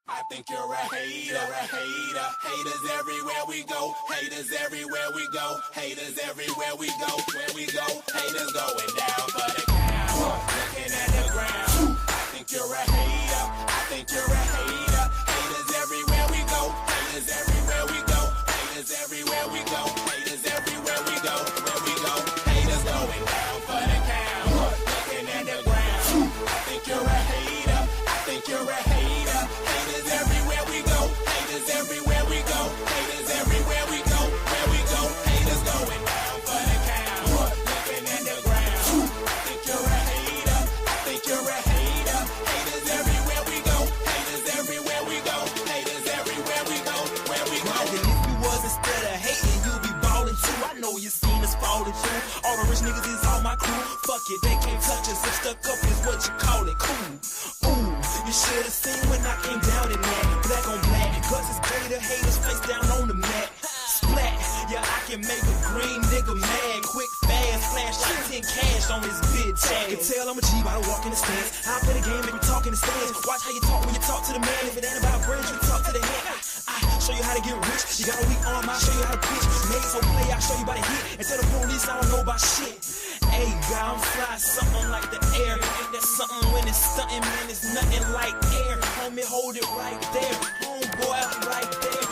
I think you're a hater, haters everywhere we go, haters everywhere we go, haters everywhere we go, where we go, haters going down for the count, looking at the ground. I think you're a hater, I think you're a hater, haters everywhere we go, haters everywhere we go, haters everywhere we go, haters everywhere we go, where we go, haters going down for the count, looking at the ground. I think you're a hater, I think you're a hater, haters everywhere we go, haters everywhere we go, haters everywhere we go, where we go, haters going down for the count, looking at the ground. I think you're a hater, I think you're a hater, haters everywhere we go, haters everywhere we go, haters everywhere we go, where we go. And if you was instead of hating, you'd be ballin' too. I know you seen us fallin' through. All the rich niggas is all my crew. Fuck it, they can't touch us. If stuck up is what you call it, cool. Ooh, you should've seen when I came down in that. Black on black, cause it's greater haters face down on the mat. Splat, yeah, I can make a green nigga mad. Quick, fast, flash like 10 cash on his bitch ass. You can tell I'm a G by the walk in the stands. I play the game, make me talk in the stands. Watch how you talk when you talk to the man. If it ain't about bridge, you talk to the head. I show you how to get rich. You got a weak arm, I'll show you how to pitch. Made so play, I'll show you by the hit. And tell the police I don't know about shit. Hey, God, I'm fly, something like the air. Ain't that something when it's stunting, man? It's nothing like air. Homie, hold it right there. Homeboy, right there.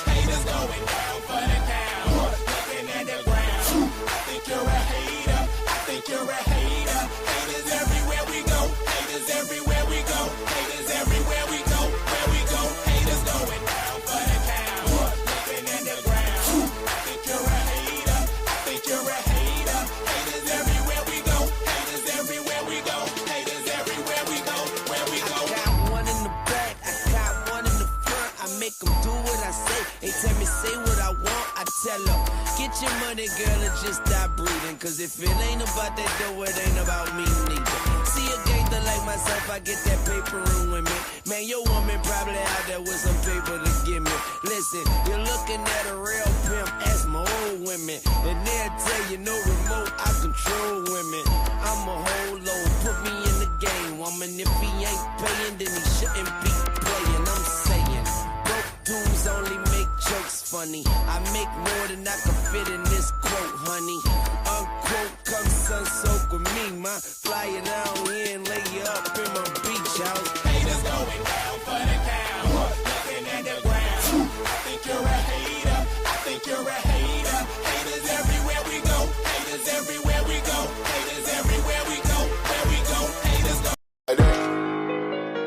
Haters going down for the count, looking at the ground. I think you're a hater, I think you're a hater, haters everywhere we go, haters everywhere we go, haters everywhere we go, where we go, haters going down for the count, looking at the ground. I think you're a hater, I think you're a hater, haters everywhere we go, haters everywhere we go, haters everywhere we go, where we go. I got one in the back, I got one in the front. I make them do what I say. They tell me say what I want, I tell them get your money, girl, and just stop breathing. Cause if it ain't about that dough, it ain't about me neither. See a gangster like myself, I get that paper and women. Man, your woman probably out there with some paper to give me. Listen, you're looking at a real pimp, ask my old women. And they'll tell you no remote, I control women. I'm a whole load, put me in the game, woman. If he ain't paying, then he shouldn't be playing. I'm saying, broke dudes only make jokes funny. I make more than I can fit in this quote, honey. Unquote, come sun soak with me, ma. Fly you down here and lay you up in my beach house. Haters going down for the count, looking at the ground. I think you're a hater, I think you're a hater, haters everywhere we go, haters everywhere we go, haters everywhere we go, where we go, haters go.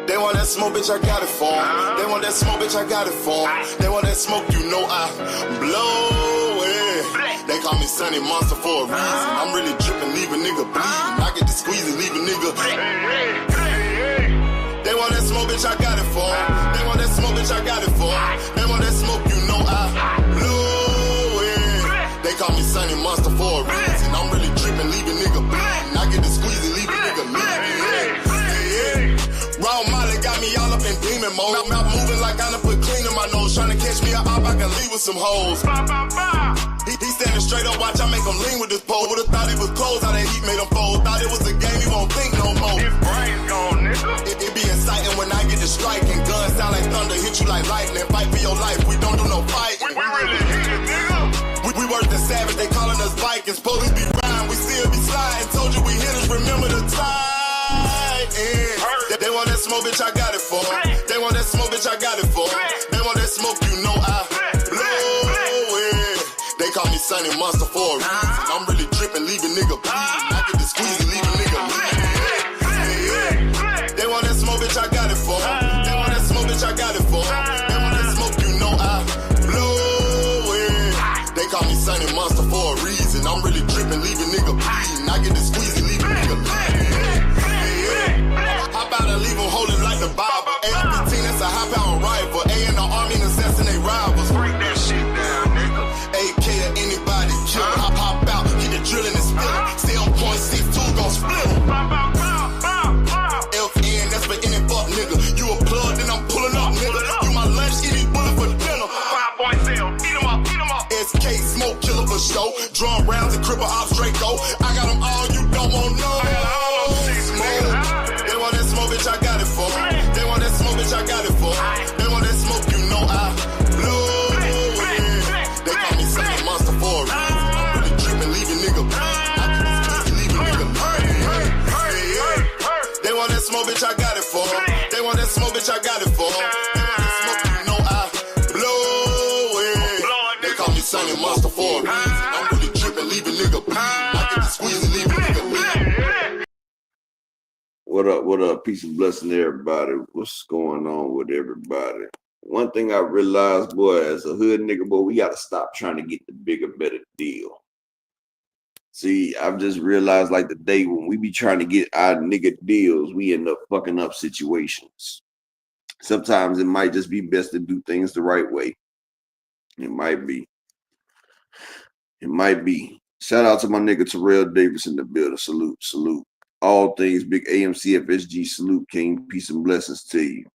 They want that smoke, bitch, I got it for 'em. They want that smoke, bitch, I got it for 'em. They want that smoke, you know I blow it. They call me Sunny Monster for a reason. I'm really dripping, leave a nigga bleeding. I get the squeeze and leave a nigga. They want that smoke, bitch, I got it for 'em. They want that smoke, bitch, I got it for 'em. They want that smoke, you know I blow it. They call me Sunny Monster for a reason. I'm really dripping, leave a nigga bleeding. I get the squeeze and leave a nigga bleeding. Raw Molly got me all up in demon mode. Mouth moving like I done put clean in my nose. Tryna catch me up, I can leave with some hoes. He standing straight up, watch I make him lean with this pole. Would've thought it was closed, how that heat made him fold. Thought it was a game, he won't think no more. His brain's gone, nigga. It be exciting when I get to striking. Guns sound like thunder, hit you like lightning. Fight for your life, we don't do no fighting. We really hit it, nigga. We worse than savage, they calling us Vikings. Police be riding, we still be sliding. Told you we hitters, remember the time. They want that smoke, bitch, I got it for 'em. They want that smoke, bitch, I got it for 'em. They want that smoke, you know I blow it. They call me Sunny Monster for a reason. I'm really dripping, leave a nigga bleeding. I get the squeeze and leave a nigga bleeding. They want that smoke, bitch, I got it for 'em. They want that smoke, bitch, I got it for 'em. They want that smoke, you know I blow it. They call me Sunny Monster for a reason. I'm really dripping, leave a nigga bleeding. I get the squeeze and leave a nigga bleeding. Hop out and leave them holding like the Bible. AR-15, that's a high-power rifle. A in the army and assassinate rivals. Break that shit down, nigga. AK to anybody kill. Hop out, get the drilling and spilling. Stay on point, 6-2, gon' split 'em. FN, that's for any fuck nigga. You a plug, then I'm pulling up, nigga. You my lunch, eat these bullets for dinner. 5.0, eat 'em up, eat 'em up. SK, smoke killer for show. Drum rounds and cripple ops, Draco. I got them all, you don't want no. I got all those shit, nigga. They want that smoke, bitch, I got it for 'em. They want that smoke, bitch, I got it for 'em. bitch, I got it for. They want that smoke, you know I blow it. They call me Sonny Monster for a reason. I'm really tripping, leave a nigga bleed. I get the squeeze and leave a nigga bleed. What up? Peace and blessing to everybody. What's going on with everybody? One thing I realized, boy, as a hood nigga, boy, we gotta stop trying to get the bigger, better deal. See, I've just realized like the day when we be trying to get our nigga deals, we end up fucking up situations. Sometimes it might just be best to do things the right way. It might be. Shout out to my nigga Terrell Davis in the building. Salute. All things big AMC FSG, salute, King. Peace and blessings to you.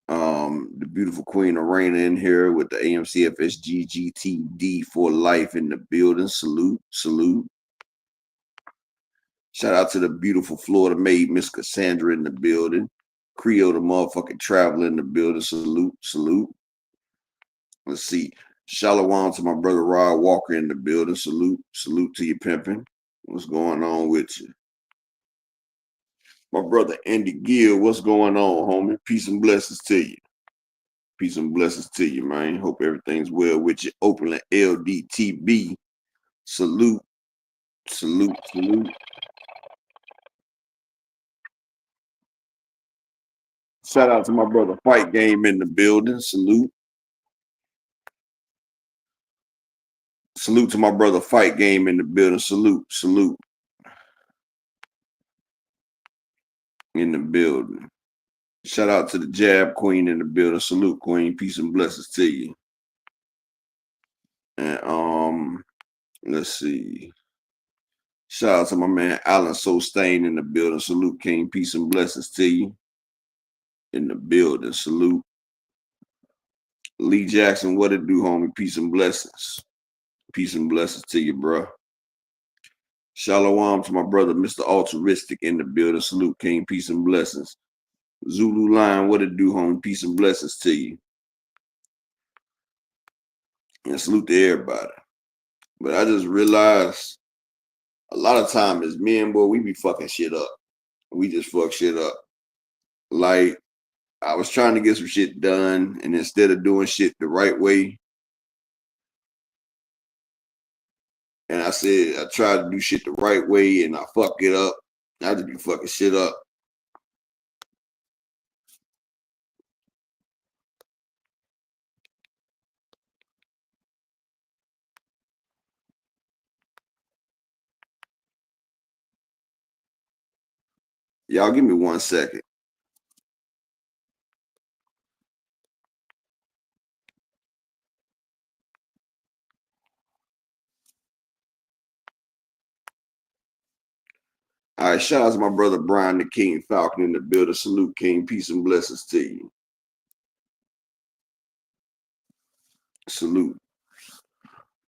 The beautiful Queen Arena in here with the AMC FSG GTD for life in the building. Salute. Shout out to the beautiful Florida maid, Miss Cassandra in the building. Creole the motherfucking traveler in the building. Salute. Let's see. Shalom to my brother Rod Walker in the building. Salute to you, pimping. What's going on with you? My brother Andy Gill, what's going on, homie? Peace and blessings to you. Man. Hope everything's well with you. Openly LDTB. Salute. Shout out to my brother Fight Game in the building. Salute to my brother Fight Game in the building. Salute. In the building. Shout out to the Jab Queen in the building. Salute, Queen. Peace and blessings to you. And let's see. Shout out to my man Alan Sostain in the building. Salute, King. Peace and blessings to you. In the building. Salute. Lee Jackson, what it do, homie? Peace and blessings. To you, bro. Shalom to my brother, Mr. Altruistic in the building. Salute, King. Peace and blessings. Zulu Line, what it do, homie? Peace and blessings to you. And salute to everybody. But I just realized a lot of time as men, boy, we be fucking shit up. We just fuck shit up. Like, I was trying to get some shit done, and instead of doing shit the right way, and I said I tried to do shit the right way, and I fuck it up. I just be fucking shit up. Y'all give me 1 second. All right, shout out to my brother Brian the King Falcon in the building. Salute, King. Peace and blessings to you. Salute.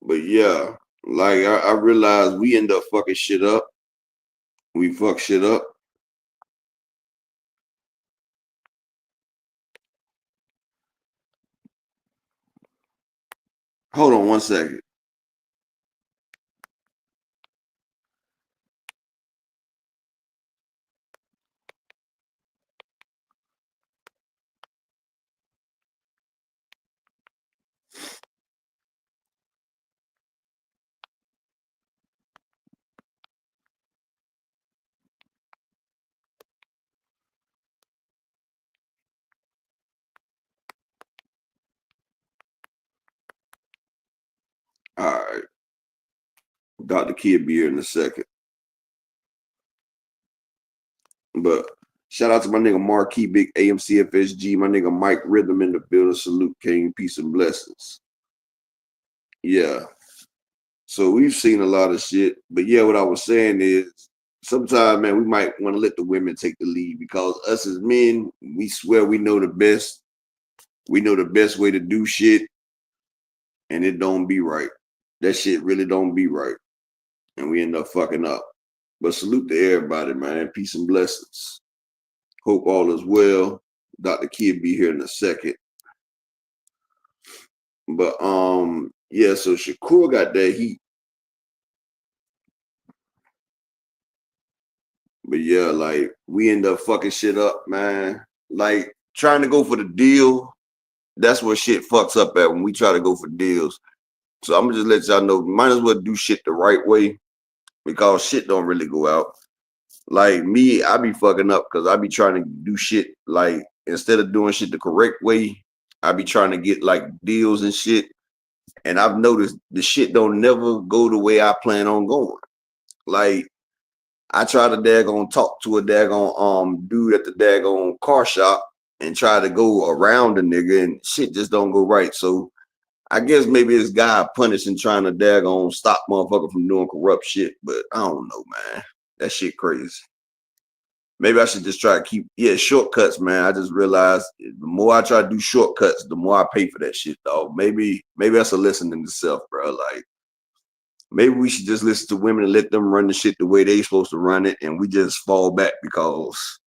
But yeah, like I realized we end up fucking shit up. We fuck shit up. Hold on 1 second. All right. Dr. Kid be here in a second. But shout out to my nigga Marquis Big AMC FSG, my nigga Mike Rhythm in the building. Salute, King. Peace and blessings. Yeah. So we've seen a lot of shit. But yeah, what I was saying is sometimes, man, we might want to let the women take the lead because us as men, we swear we know the best. We know the best way to do shit. And it don't be right. That shit really don't be right. And we end up fucking up. But salute to everybody, man. Peace and blessings. Hope all is well. Dr. Kid be here in a second. But yeah, so Shakur got that heat. But yeah, like we end up fucking shit up, man. Like trying to go for the deal, that's where shit fucks up at when we try to go for deals. So I'm gonna just let y'all know, might as well do shit the right way because shit don't really go out. Like me, I be fucking up because I be trying to do shit like instead of doing shit the correct way, I be trying to get like deals and shit. And I've noticed the shit don't never go the way I plan on going. Like I try to daggone talk to a daggone dude at the daggone car shop and try to go around the nigga and shit just don't go right. So I guess maybe it's God punishing trying to daggone stop motherfucker from doing corrupt shit, but I don't know, man. That shit crazy. Maybe I should just try to keep shortcuts, man. I just realized the more I try to do shortcuts, the more I pay for that shit, dog. Maybe that's a lesson in itself, bro. Like maybe we should just listen to women and let them run the shit the way they supposed to run it, and we just fall back because,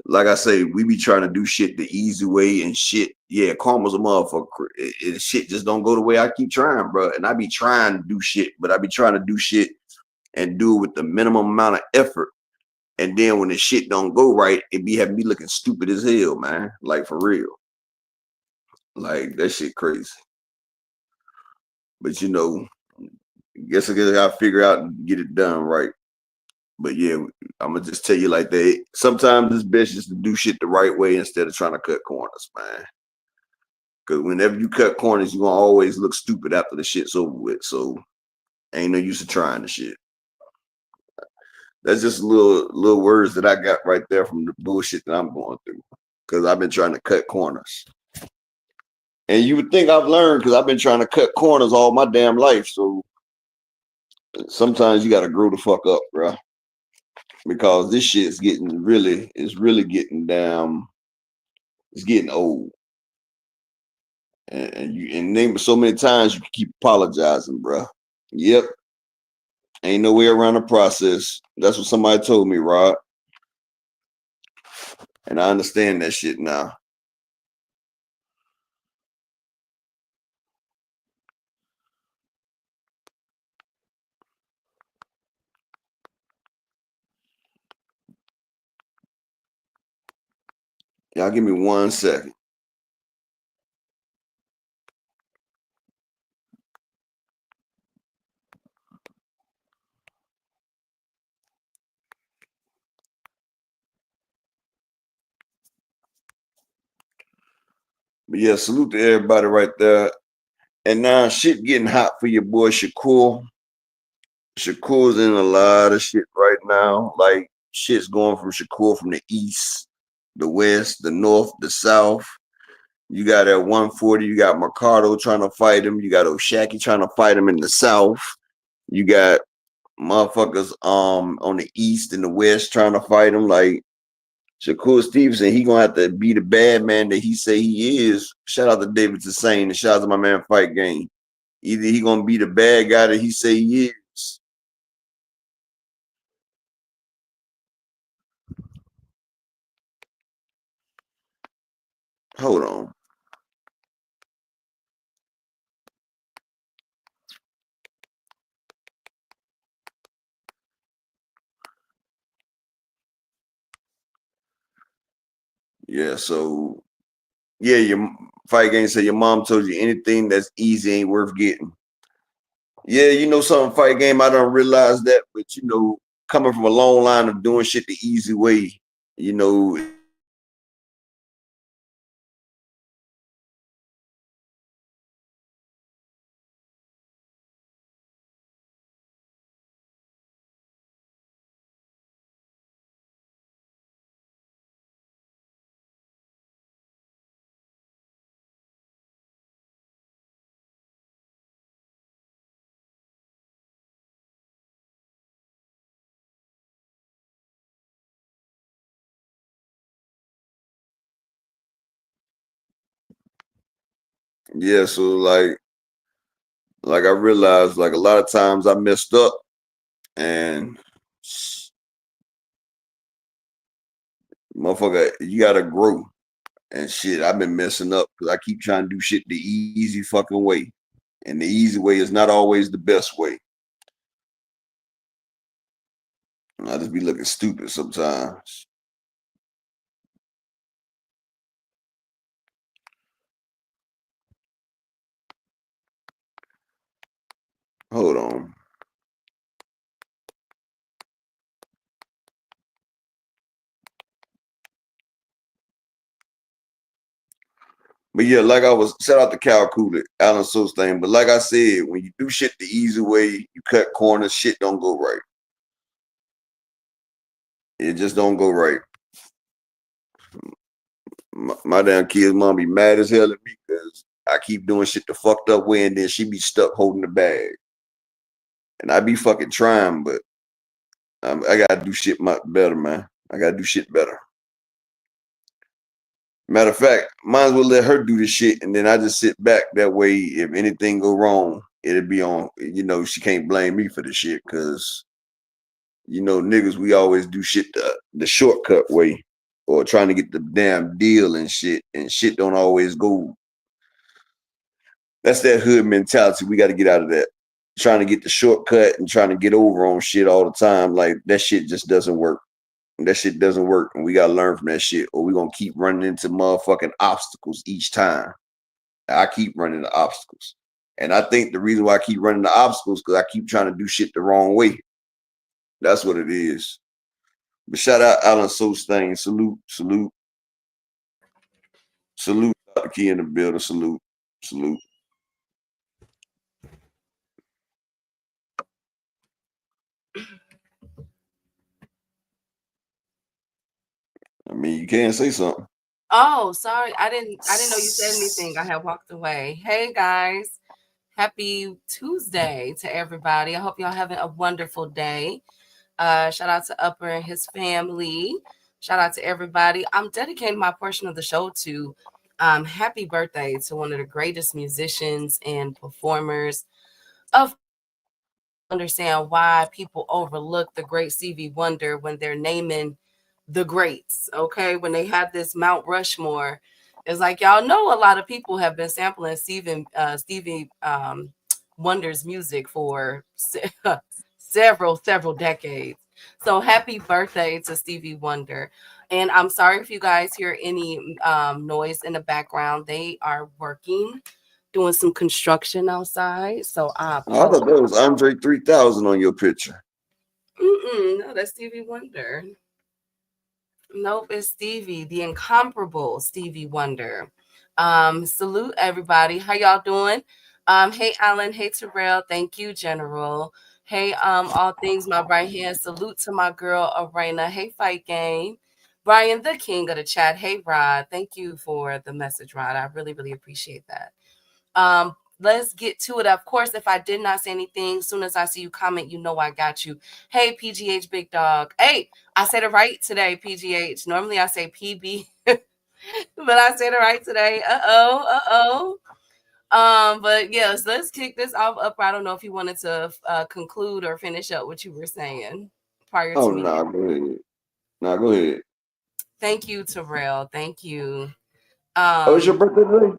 like I say, we be trying to do shit the easy way and shit. Yeah, karma's a motherfucker. Shit just don't go the way I keep trying, bro. And I be trying to do shit, but I be trying to do shit and do it with the minimum amount of effort. And then when the shit don't go right, it be having me looking stupid as hell, man. Like for real. Like that shit crazy. But you know, guess I gotta figure out and get it done right. But yeah, I'm gonna just tell you like that. Sometimes it's best just to do shit the right way instead of trying to cut corners, man. Because whenever you cut corners, you're gonna always look stupid after the shit's over with. So ain't no use of trying the shit. That's just little words that I got right there from the bullshit that I'm going through. Because I've been trying to cut corners. And you would think I've learned because I've been trying to cut corners all my damn life. So sometimes you got to grow the fuck up, bro. Because this shit's really getting damn, it's getting old. And you name it so many times you can keep apologizing, bro. Yep. Ain't no way around the process. That's what somebody told me, Rod. And I understand that shit now. Y'all give me 1 second. But yeah, salute to everybody right there. And now shit getting hot for your boy Shakur. Shakur's in a lot of shit right now. Like shit's going from Shakur from the east, the west, the north, the south. You got at 140, you got Mercado trying to fight him. You got Oshaki trying to fight him in the south. You got motherfuckers on the east and the west trying to fight him. Like Shakur Stevenson, he gonna have to be the bad man that he say he is. Shout out to David Hussein and shout out to my man Fight Game. Either he gonna be the bad guy that he say he is. Hold on. Yeah, so yeah, your Fight Game said your mom told you anything that's easy ain't worth getting. Yeah, you know something, Fight Game, I don't realize that, but you know, coming from a long line of doing shit the easy way, you know. Yeah, so like I realized like a lot of times I messed up and motherfucker, you gotta grow. And shit, I've been messing up because I keep trying to do shit the easy fucking way. And the easy way is not always the best way. I just be looking stupid sometimes. Hold on. But yeah, like I was shout out to Cal Cooley, Alan Sos thing. But like I said, when you do shit the easy way, you cut corners, shit don't go right. It just don't go right. My damn kid's mom be mad as hell at me because I keep doing shit the fucked up way, and then she be stuck holding the bag. And I be fucking trying, but I gotta do shit better, man. I gotta do shit better. Matter of fact, might as well let her do the shit, and then I just sit back. That way, if anything go wrong, it'll be on. You know, she can't blame me for the shit because you know niggas we always do shit the shortcut way, or trying to get the damn deal and shit don't always go. That's that hood mentality. We got to get out of that. Trying to get the shortcut and trying to get over on shit all the time, like that shit just doesn't work. That shit doesn't work, and we gotta learn from that shit, or we gonna keep running into motherfucking obstacles each time. I keep running into obstacles, and I think the reason why I keep running into obstacles because I keep trying to do shit the wrong way. That's what it is. But shout out Alan Sos thing. Salute, salute, salute. Dr. Key in the building. Salute, salute. I mean, you can't say something. Oh, sorry. I didn't know you said anything. I had walked away. Hey guys. Happy Tuesday to everybody. I hope y'all having a wonderful day. Shout out to Upper and his family. Shout out to everybody. I'm dedicating my portion of the show to happy birthday to one of the greatest musicians and performers of understand why people overlook the great Stevie Wonder when they're naming the greats. Okay, when they have this Mount Rushmore, it's like y'all know a lot of people have been sampling Stevie Wonder's music for several decades. So happy birthday to Stevie Wonder. And I'm sorry if you guys hear any noise in the background. They are working, doing some construction outside. So I I thought apologize. that was Andre 3000 on your picture. No, that's Stevie Wonder. Nope, it's Stevie, the incomparable Stevie Wonder. Salute everybody. How y'all doing? Hey Alan, hey Terrell, thank you, General. Hey, all things my right hand. Salute to my girl Arena. Hey, Fight Game. Brian, the king of the chat. Hey, Rod. Thank you for the message, Rod. I really, really appreciate that. Let's get to it. Of course, if I did not say anything, as soon as I see you comment, you know I got you. Hey, PGH Big Dog. Hey, I said it right today, PGH. Normally I say PB, but I said it right today. But yes, let's kick this off up. I don't know if you wanted to conclude or finish up what you were saying prior Oh to me. no, go ahead. No, go ahead. Thank you, Terrell. Thank you. Oh, it's your Um, birthday today?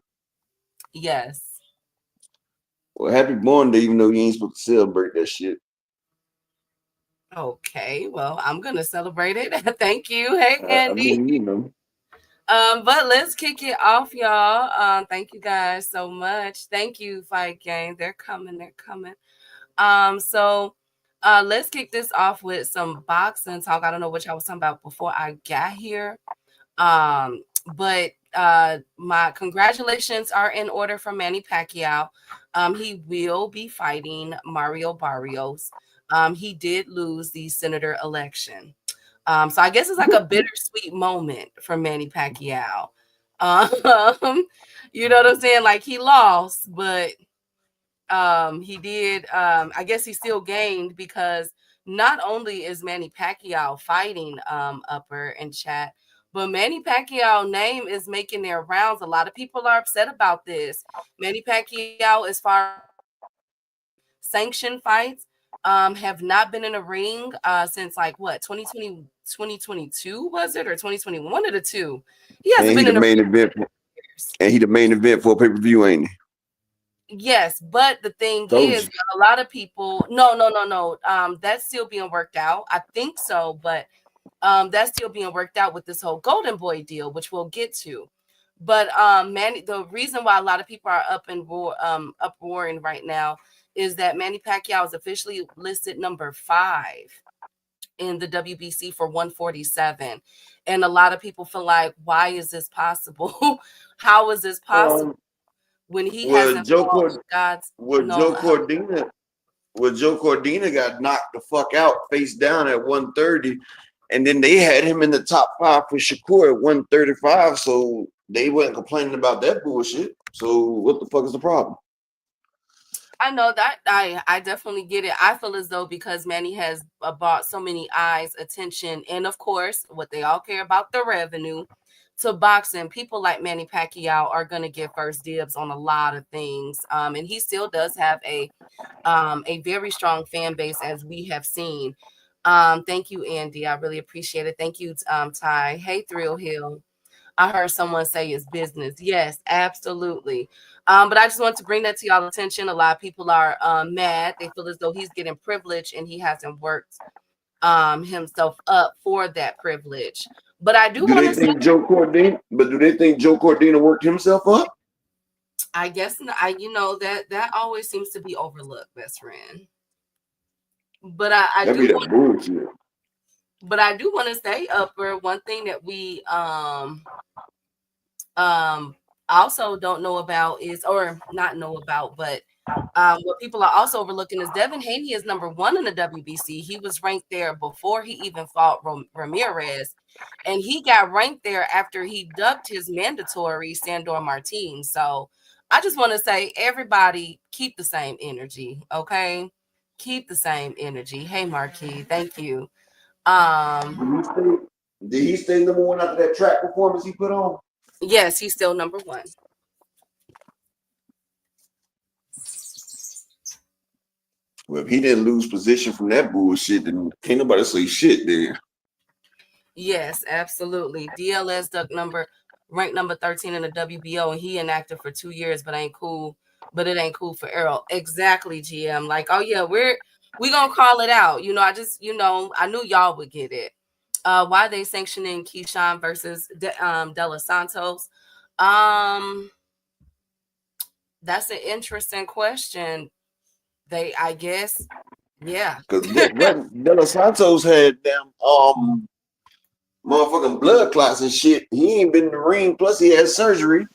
yes. Well, happy born day, even though you ain't supposed to celebrate that shit. Okay, well, I'm gonna celebrate it. Thank you. Hey, I Andy. mean, you know. But let's kick it off, y'all. Thank you guys so much. Thank you, Fight Game. They're coming, they're coming. So let's kick this off with some boxing talk. I don't know what y'all was talking about before I got here. But my congratulations are in order for Manny Pacquiao. He will be fighting Mario Barrios. He did lose the senator election. So I guess it's like a bittersweet moment for Manny Pacquiao. You know what I'm saying? Like he lost, but he did I guess he still gained because not only is Manny Pacquiao fighting Upper and Chat, but Manny Pacquiao name is making their rounds. A lot of people are upset about this. Manny Pacquiao, as far as sanctioned fights, have not been in a ring since like what 2020 2022 was it, or 2021, one of the two. He And hasn't he been the in a main ring event. in years. And he the main event for a pay-per-view, ain't he? Yes, but the thing Told is, you. a lot of people, no. That's still being worked out. I think so, but that's still being worked out with this whole Golden Boy deal, which we'll get to. But man, the reason why a lot of people are up and uproaring right now is that Manny Pacquiao is officially listed number 5 in the WBC for 147. And a lot of people feel like, why is this possible? How is this possible Um, when he well, hasn't Joe fought Cord, God's well, known? Joe Cordina, Joe Cordina got knocked the fuck out face down at 130, and then they had him in the top 5 for Shakur at 135. So they weren't complaining about that bullshit. So what the fuck is the problem? I know that I definitely get it. I feel as though because Manny has brought so many eyes, attention, and of course, what they all care about the revenue to boxing. People like Manny Pacquiao are going to get first dibs on a lot of things. And he still does have a very strong fan base, as we have seen. Thank you, Andy. I really appreciate it. Thank you, Ty. Hey, Thrill Hill. I heard someone say it's business. Yes, absolutely. But I just want to bring that to y'all attention. A lot of people are mad. They feel as though he's getting privilege and he hasn't worked himself up for that privilege. But I do Do want they to say, think Joe Cordina? But do they think Joe Cordina worked himself up? I guess that always seems to be overlooked, best friend. But I That'd do be want that bullshit. but I do want to say, Upper, one thing that we also don't know about is, or not know about, but what people are also overlooking is Devin Haney is number 1 in the WBC. He was ranked there before he even fought Ramirez, and he got ranked there after he ducked his mandatory Sandor Martin. So I just want to say, everybody keep the same energy, okay? Keep the same energy. Hey, Marquis, thank you. Um, Did he stay? Did he stay number 1 after that track performance he put on? yes, he's still number 1. Well, if he didn't lose position from that bullshit, then can't nobody say shit there. Yes, absolutely. DLS duck ranked number 13 in the WBO, and he inactive for 2 years, but ain't cool. But it ain't cool for Errol. Exactly, GM. Like, oh yeah, we gonna call it out. I knew y'all would get it. Why they sanctioning Keyshawn versus De Los Santos? Um, that's an interesting question. I guess, yeah. Because De Los Santos had them motherfucking blood clots and shit. He ain't been in the ring. Plus, he had surgery.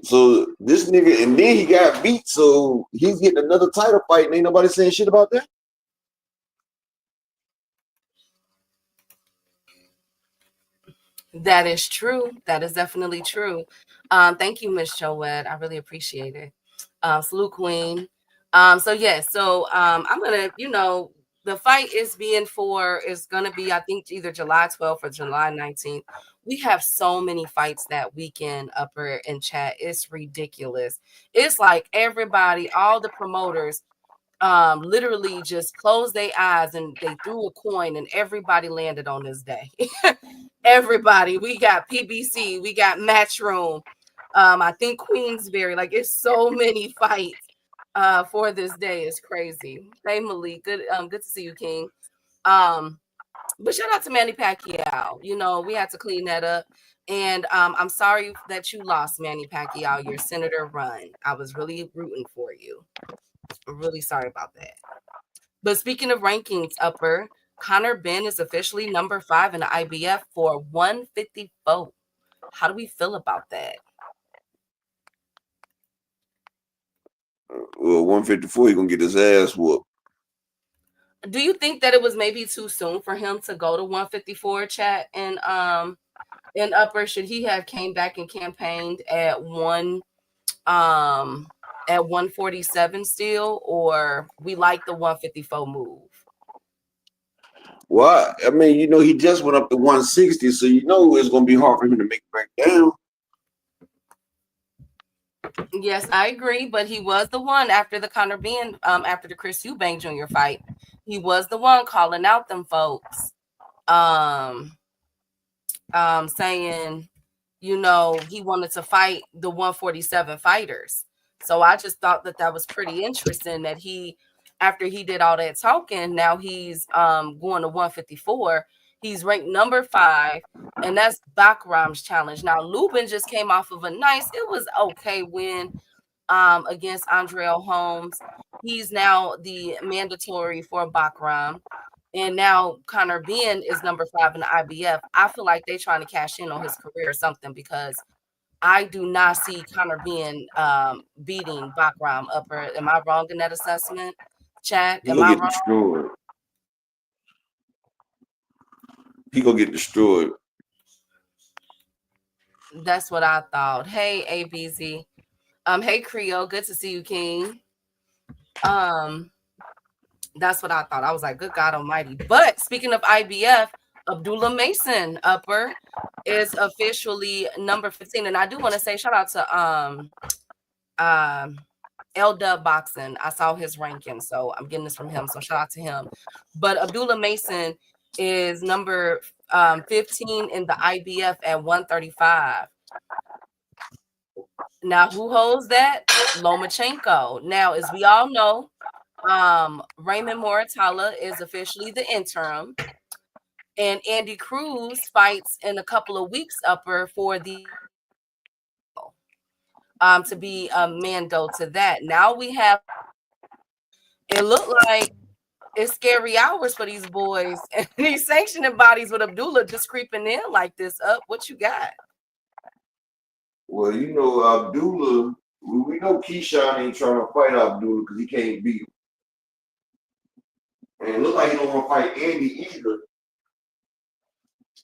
So this nigga, and then he got beat. So he's getting another title fight, and ain't nobody saying shit about that. That is true. That is definitely true. Thank you, Miss Joette. I really appreciate it. Salute, Queen. I'm gonna, the fight is gonna be, I think, either July 12th or July 19th. We have so many fights that weekend, Upper in chat. It's ridiculous. It's like everybody, all the promoters, literally just closed their eyes and they threw a coin and everybody landed on this day. Everybody. We got PBC, we got Matchroom. I think Queensberry. Like, it's so many fights for this day. It's crazy. Hey Malik, good to see you, King. But shout out to Manny Pacquiao. We had to clean that up. And I'm sorry that you lost, Manny Pacquiao, your Senator run. I was really rooting for you. I'm really sorry about that. But speaking of rankings, Upper, Connor Benn is officially number 5 in the IBF for 154. How do we feel about that? Well, 154, he gonna get his ass whooped. Do you think that it was maybe too soon for him to go to 154, chat? And Upper, should he have came back and campaigned at 147 still, or we like the 154 move? Well, I mean, he just went up to 160, so it's gonna be hard for him to make it back down. Yes, I agree, but he was the one after the Conor Benn, after the Chris Eubank Jr. fight. He was the one calling out them folks, saying, he wanted to fight the 147 fighters. So I just thought that was pretty interesting that after he did all that talking, now he's going to 154. He's ranked number 5, and that's Bakram's challenge. Now, Lubin just came off of it was okay win against Andrell Holmes. He's now the mandatory for Bakram. And now Connor Benn is number 5 in the IBF. I feel like they're trying to cash in on his career or something because I do not see Connor Benn beating Bakram Upper. Am I wrong in that assessment? Chat, He am gonna I get wrong? destroyed. He gonna get destroyed. That's what I thought. Hey, ABZ. Hey Creole, good to see you, King. Um, that's what I thought. I was like, good God Almighty. But speaking of IBF, Abdullah Mason Upper is officially number 15. And I do want to say shout out to um L Dub Boxing. I saw his ranking, so I'm getting this from him. So shout out to him. But Abdullah Mason is number 15 in the IBF at 135. Now, who holds that? Lomachenko. Now, as we all know, Raymond Moratala is officially the interim, and Andy Cruz fights in a couple of weeks upper for the to be a Mando to that. Now we have it looked like it's scary hours for these boys and these sanctioning bodies with Abdullah just creeping in like this. Up, what you got? Well, you know, Abdullah, we know Keyshawn ain't trying to fight Abdullah because he can't beat him. And it look like he don't want to fight Andy either.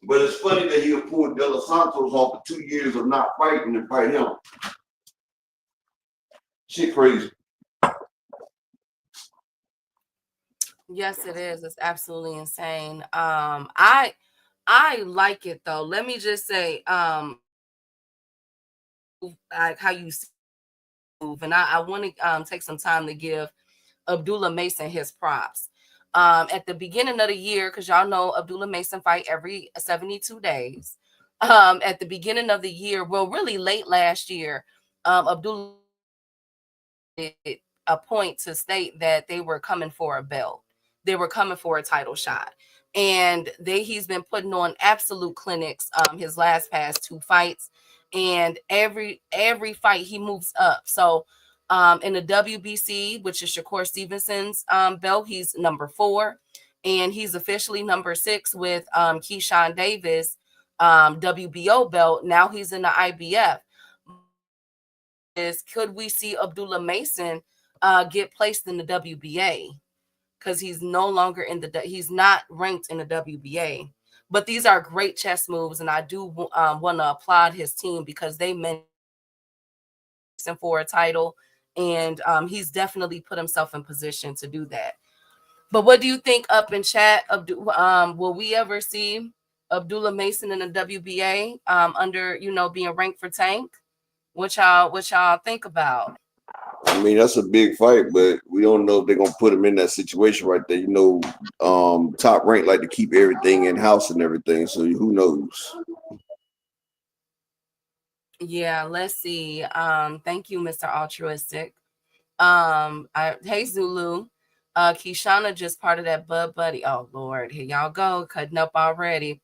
But it's funny that he'll pull De Los Santos off of 2 years of not fighting and fight him. Shit crazy. Yes, it is. It's absolutely insane. I like it though. Let me just say, like how you move, and I want to take some time to give Abdullah Mason his props. At the beginning of the year, because y'all know Abdullah Mason fight every 72 days. At the beginning of the year, well, really late last year, Abdullah a point to state that they were coming for a belt. They were coming for a title shot. And he's been putting on absolute clinics his past 2 fights. And every fight he moves up. So in the WBC, which is Shakur Stevenson's belt, he's number 4. And he's officially number 6 with Keyshawn Davis WBO belt. Now he's in the IBF. Is could we see Abdullah Mason get placed in the WBA because he's no longer he's not ranked in the WBA. But these are great chess moves, and I do want to applaud his team because they meant him for a title, and he's definitely put himself in position to do that. But what do you think up in chat? Will we ever see Abdullah Mason in the WBA under being ranked for Tank? What y'all think about? I mean, that's a big fight, but we don't know if they're gonna put him in that situation right there. You know, Top Rank like to keep everything in house and everything, so who knows? Yeah, let's see. Thank you, Mr. Altruistic. Hey Zulu. Kishana just part of that Bud Buddy. Oh Lord, here y'all go, cutting up already.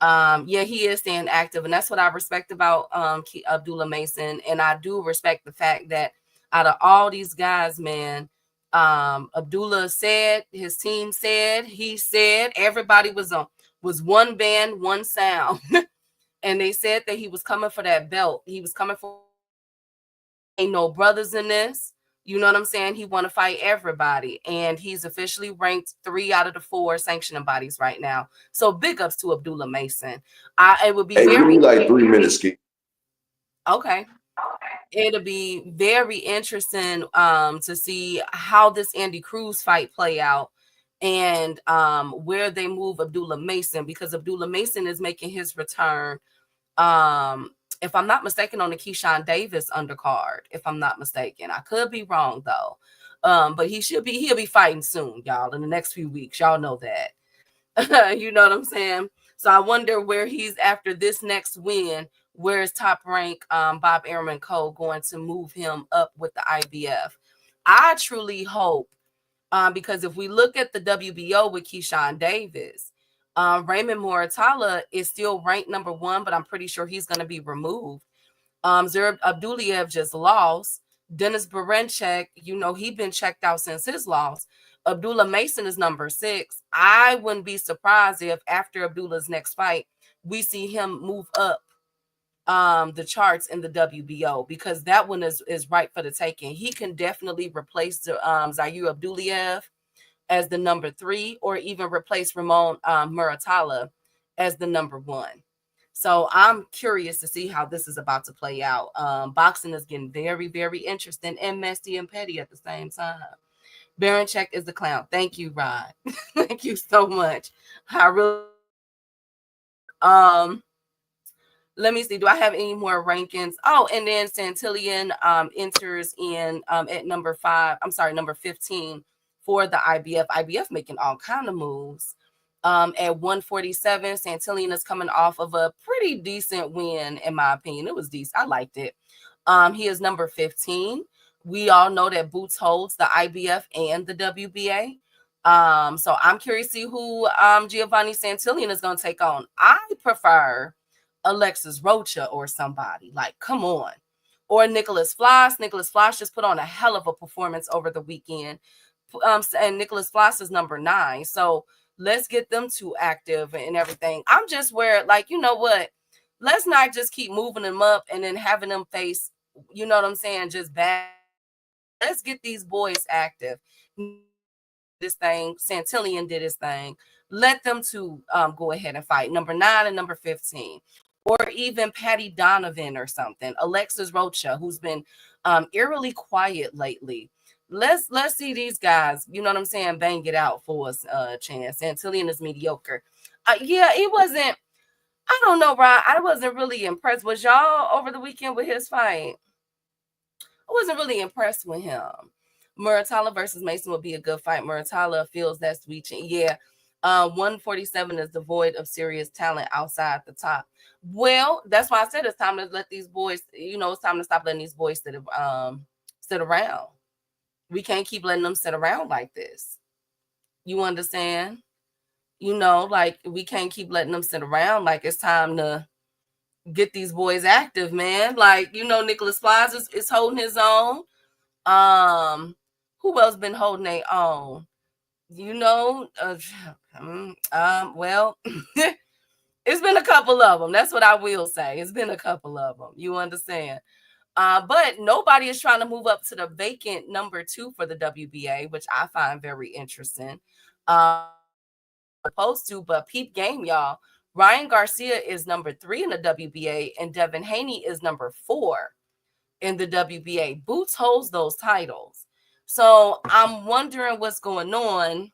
Yeah, he is staying active, and that's what I respect about Abdullah Mason. And I do respect the fact that out of all these guys, man, Abdullah said, his team said, he said, everybody was one band, one sound. And they said that he was coming for that belt. He was coming for ain't no brothers in this. You know what I'm saying? He want to fight everybody. And he's officially ranked 3 out of the 4 sanctioning bodies right now. So big ups to Abdullah Mason. It would be Hey, give very me like 3 minutes, Ski. okay. It'll be very interesting to see how this Andy Cruz fight play out and where they move Abdullah Mason, because Abdullah Mason is making his return. If I'm not mistaken, on the Keyshawn Davis undercard, if I'm not mistaken. I could be wrong though. But he'll be fighting soon, y'all, in the next few weeks. Y'all know that. You know what I'm saying? So I wonder where he's after this next win. Where is Top Rank Bob Airman Cole going to move him up with the IBF? I truly hope, because if we look at the WBO with Keyshawn Davis, Raymond Moratala is still ranked number 1, but I'm pretty sure he's going to be removed. Zurab Abduliev just lost. Dennis Berenchek, he been checked out since his loss. Abdullah Mason is number 6. I wouldn't be surprised if after Abdullah's next fight, we see him move up the charts in the WBO, because that one is right for the taking. He can definitely replace Zaire Abduliev as the number 3, or even replace Ramon Muratalla as the number 1. So I'm curious to see how this is about to play out. Boxing is getting very, very interesting and messy and petty at the same time. Baranchek is the clown. Thank you, Rod. Thank you so much. I really um let me see. Do I have any more rankings? Oh, and then Santillan enters in at number 5. I'm sorry, number 15 for the IBF. IBF making all kind of moves. At 147, Santillan is coming off of a pretty decent win, in my opinion. It was decent. I liked it. He is number 15. We all know that Boots holds the IBF and the WBA. So I'm curious to see who Giovanni Santillan is going to take on. I prefer Alexis Rocha or somebody. Like, come on. Or Nicholas Floss. Nicholas Floss just put on a hell of a performance over the weekend. And Nicholas Floss is number 9. So let's get them 2 active and everything. I'm just where, like, you know what? Let's not just keep moving them up and then having them face, you know what I'm saying, just bad. Let's get these boys active. This thing, Santillan did his thing. Let them 2 go ahead and fight. Number 9 and number 15. Or even Patty Donovan or something. Alexis Rocha, who's been eerily quiet lately. Let's see these guys, you know what I'm saying, bang it out for us, Chance. Santillan is mediocre. Yeah, it wasn't, I don't know, Rod. I wasn't really impressed. Was y'all over the weekend with his fight? I wasn't really impressed with him. Muratalla versus Mason would be a good fight. Muratalla feels that sweet. Yeah. 147 is devoid of serious talent outside the top. Well, that's why I said it's time to let these boys, it's time to stop letting these boys sit around. We can't keep letting them sit around like this. You understand? Like, we can't keep letting them sit around. Like, it's time to get these boys active, man. Like, Nicholas Flies is holding his own. Who else been holding their own? Well, it's been a couple of them. That's what I will say. It's been a couple of them. You understand? But nobody is trying to move up to the vacant number 2 for the WBA, which I find very interesting. Supposed to, but peep game, y'all. Ryan Garcia is number 3 in the WBA, and Devin Haney is number 4 in the WBA. Boots holds those titles. So I'm wondering what's going on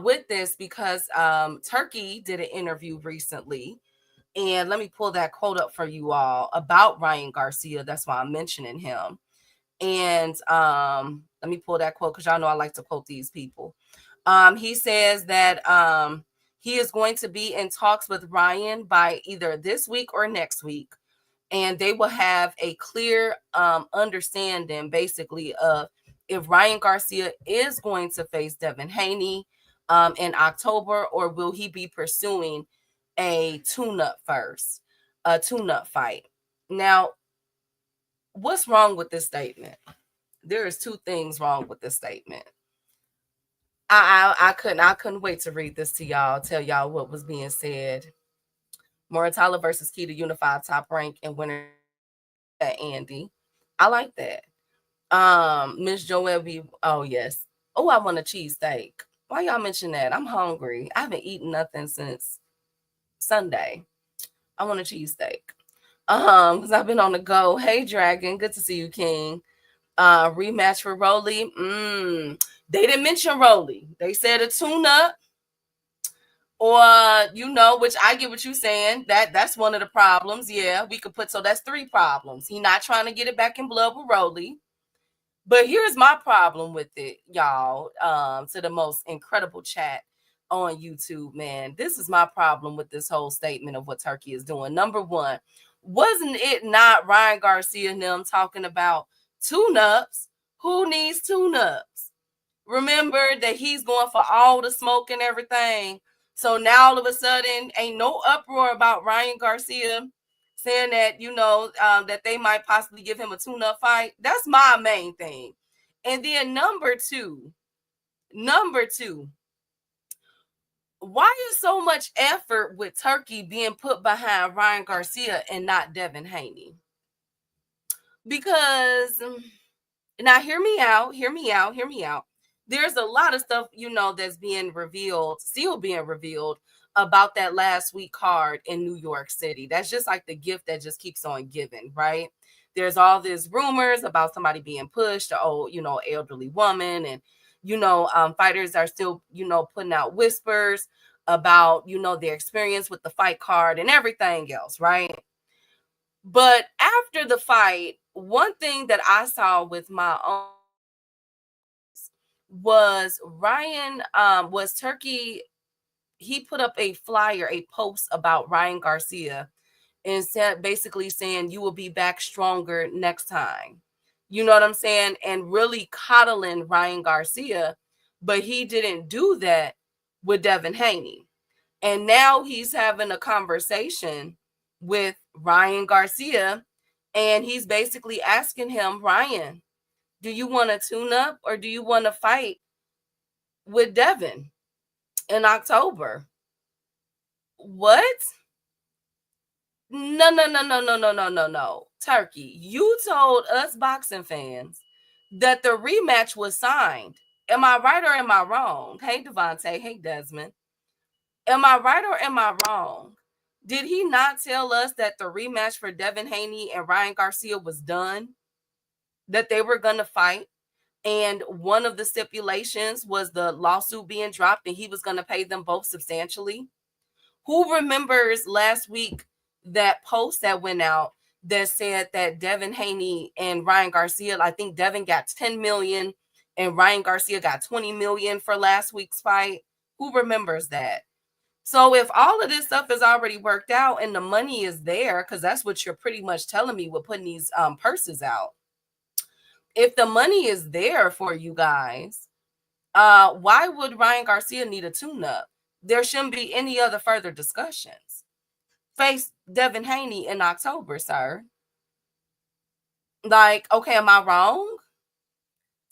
with this, because Turkey did an interview recently. And let me pull that quote up for you all about Ryan Garcia. That's why I'm mentioning him. And let me pull that quote, because y'all know I like to quote these people. He says that he is going to be in talks with Ryan by either this week or next week. And they will have a clear understanding, basically, of if Ryan Garcia is going to face Devin Haney in October, or will he be pursuing a tune-up first, a tune-up fight. Now, what's wrong with this statement? There is 2 things wrong with this statement. I couldn't wait to read this to y'all, tell y'all what was being said. Muratalla versus Key to unify top rank and winner. Andy, I like that. Miss Joelle B. Oh yes. Oh, I want a cheesesteak. Why y'all mention that? I'm hungry. I haven't eaten nothing since Sunday. I want a cheesesteak. Because I've been on the go. Hey, Dragon, good to see you, King. Rematch for Rolly. They didn't mention Rolly. They said a tune-up. Or, which I get what you're saying. That's one of the problems. Yeah, we could put, so that's 3 problems. He not trying to get it back in blood with Rolly. But here's my problem with it, y'all. To the most incredible chat on YouTube, man. This is my problem with this whole statement of what Turkey is doing. Number 1, wasn't it not Ryan Garcia and them talking about tune-ups? Who needs tune-ups? Remember that he's going for all the smoke and everything. So now all of a sudden, ain't no uproar about Ryan Garcia saying that, that they might possibly give him a tune-up fight. That's my main thing. And then number two, why is so much effort with Turkey being put behind Ryan Garcia and not Devin Haney? Because now hear me out. There's a lot of stuff, that's being revealed, still being revealed about that last week card in New York City. That's just like the gift that just keeps on giving, right? There's all these rumors about somebody being pushed, elderly woman, and fighters are still, putting out whispers about, their experience with the fight card and everything else, right? But after the fight, one thing that I saw with my own was was Turkey. He put up a flyer, a post about Ryan Garcia, and said basically saying you will be back stronger next time. You know what I'm saying? And really coddling Ryan Garcia, but he didn't do that with Devin Haney. And now he's having a conversation with Ryan Garcia, and he's basically asking him, Ryan, do you want to tune up or do you want to fight with Devin in October? What? No. Turkey, you told us boxing fans that the rematch was signed. Am I right or am I wrong? Hey, Devontae. Hey, Desmond. Am I right or am I wrong? Did he not tell us that the rematch for Devin Haney and Ryan Garcia was done? That they were going to fight? And one of the stipulations was the lawsuit being dropped and he was going to pay them both substantially? Who remembers last week that post that went out that said that Devin Haney and Ryan Garcia, I think Devin got 10 million and Ryan Garcia got 20 million for last week's fight? Who remembers that? So if all of this stuff is already worked out and the money is there, because that's what you're pretty much telling me with putting these purses out. If the money is there for you guys, why would Ryan Garcia need a tune-up? There shouldn't be any other further discussions. Face Devin Haney in October, sir. Like, okay, am I wrong?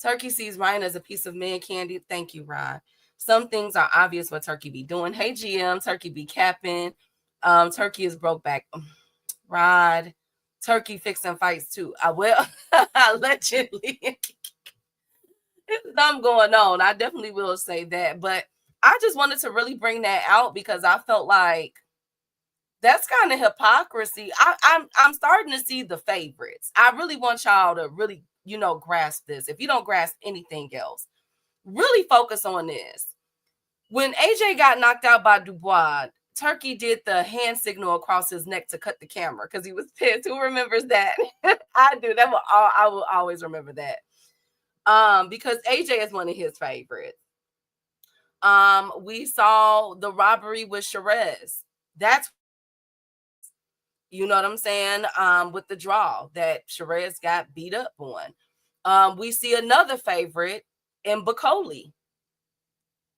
Turkey sees Ryan as a piece of man candy. Thank you, Ryan. Some things are obvious what Turkey be doing. Hey, GM, Turkey be capping. Turkey is broke back. Rod, Turkey fixing fights too. I will allegedly. There's something going on. I definitely will say that. But I just wanted to really bring that out because I felt like that's kind of hypocrisy. I'm starting to see the favorites. I really want y'all to really, grasp this. If you don't grasp anything else, really focus on this. When AJ got knocked out by Dubois, Turkey did the hand signal across his neck to cut the camera because he was pissed. Who remembers that? I do. I will always remember that. Because AJ is one of his favorites. We saw the robbery with Sherez. That's, you know what I'm saying? With the draw that Sherez got beat up on. We see another favorite in Bacoli.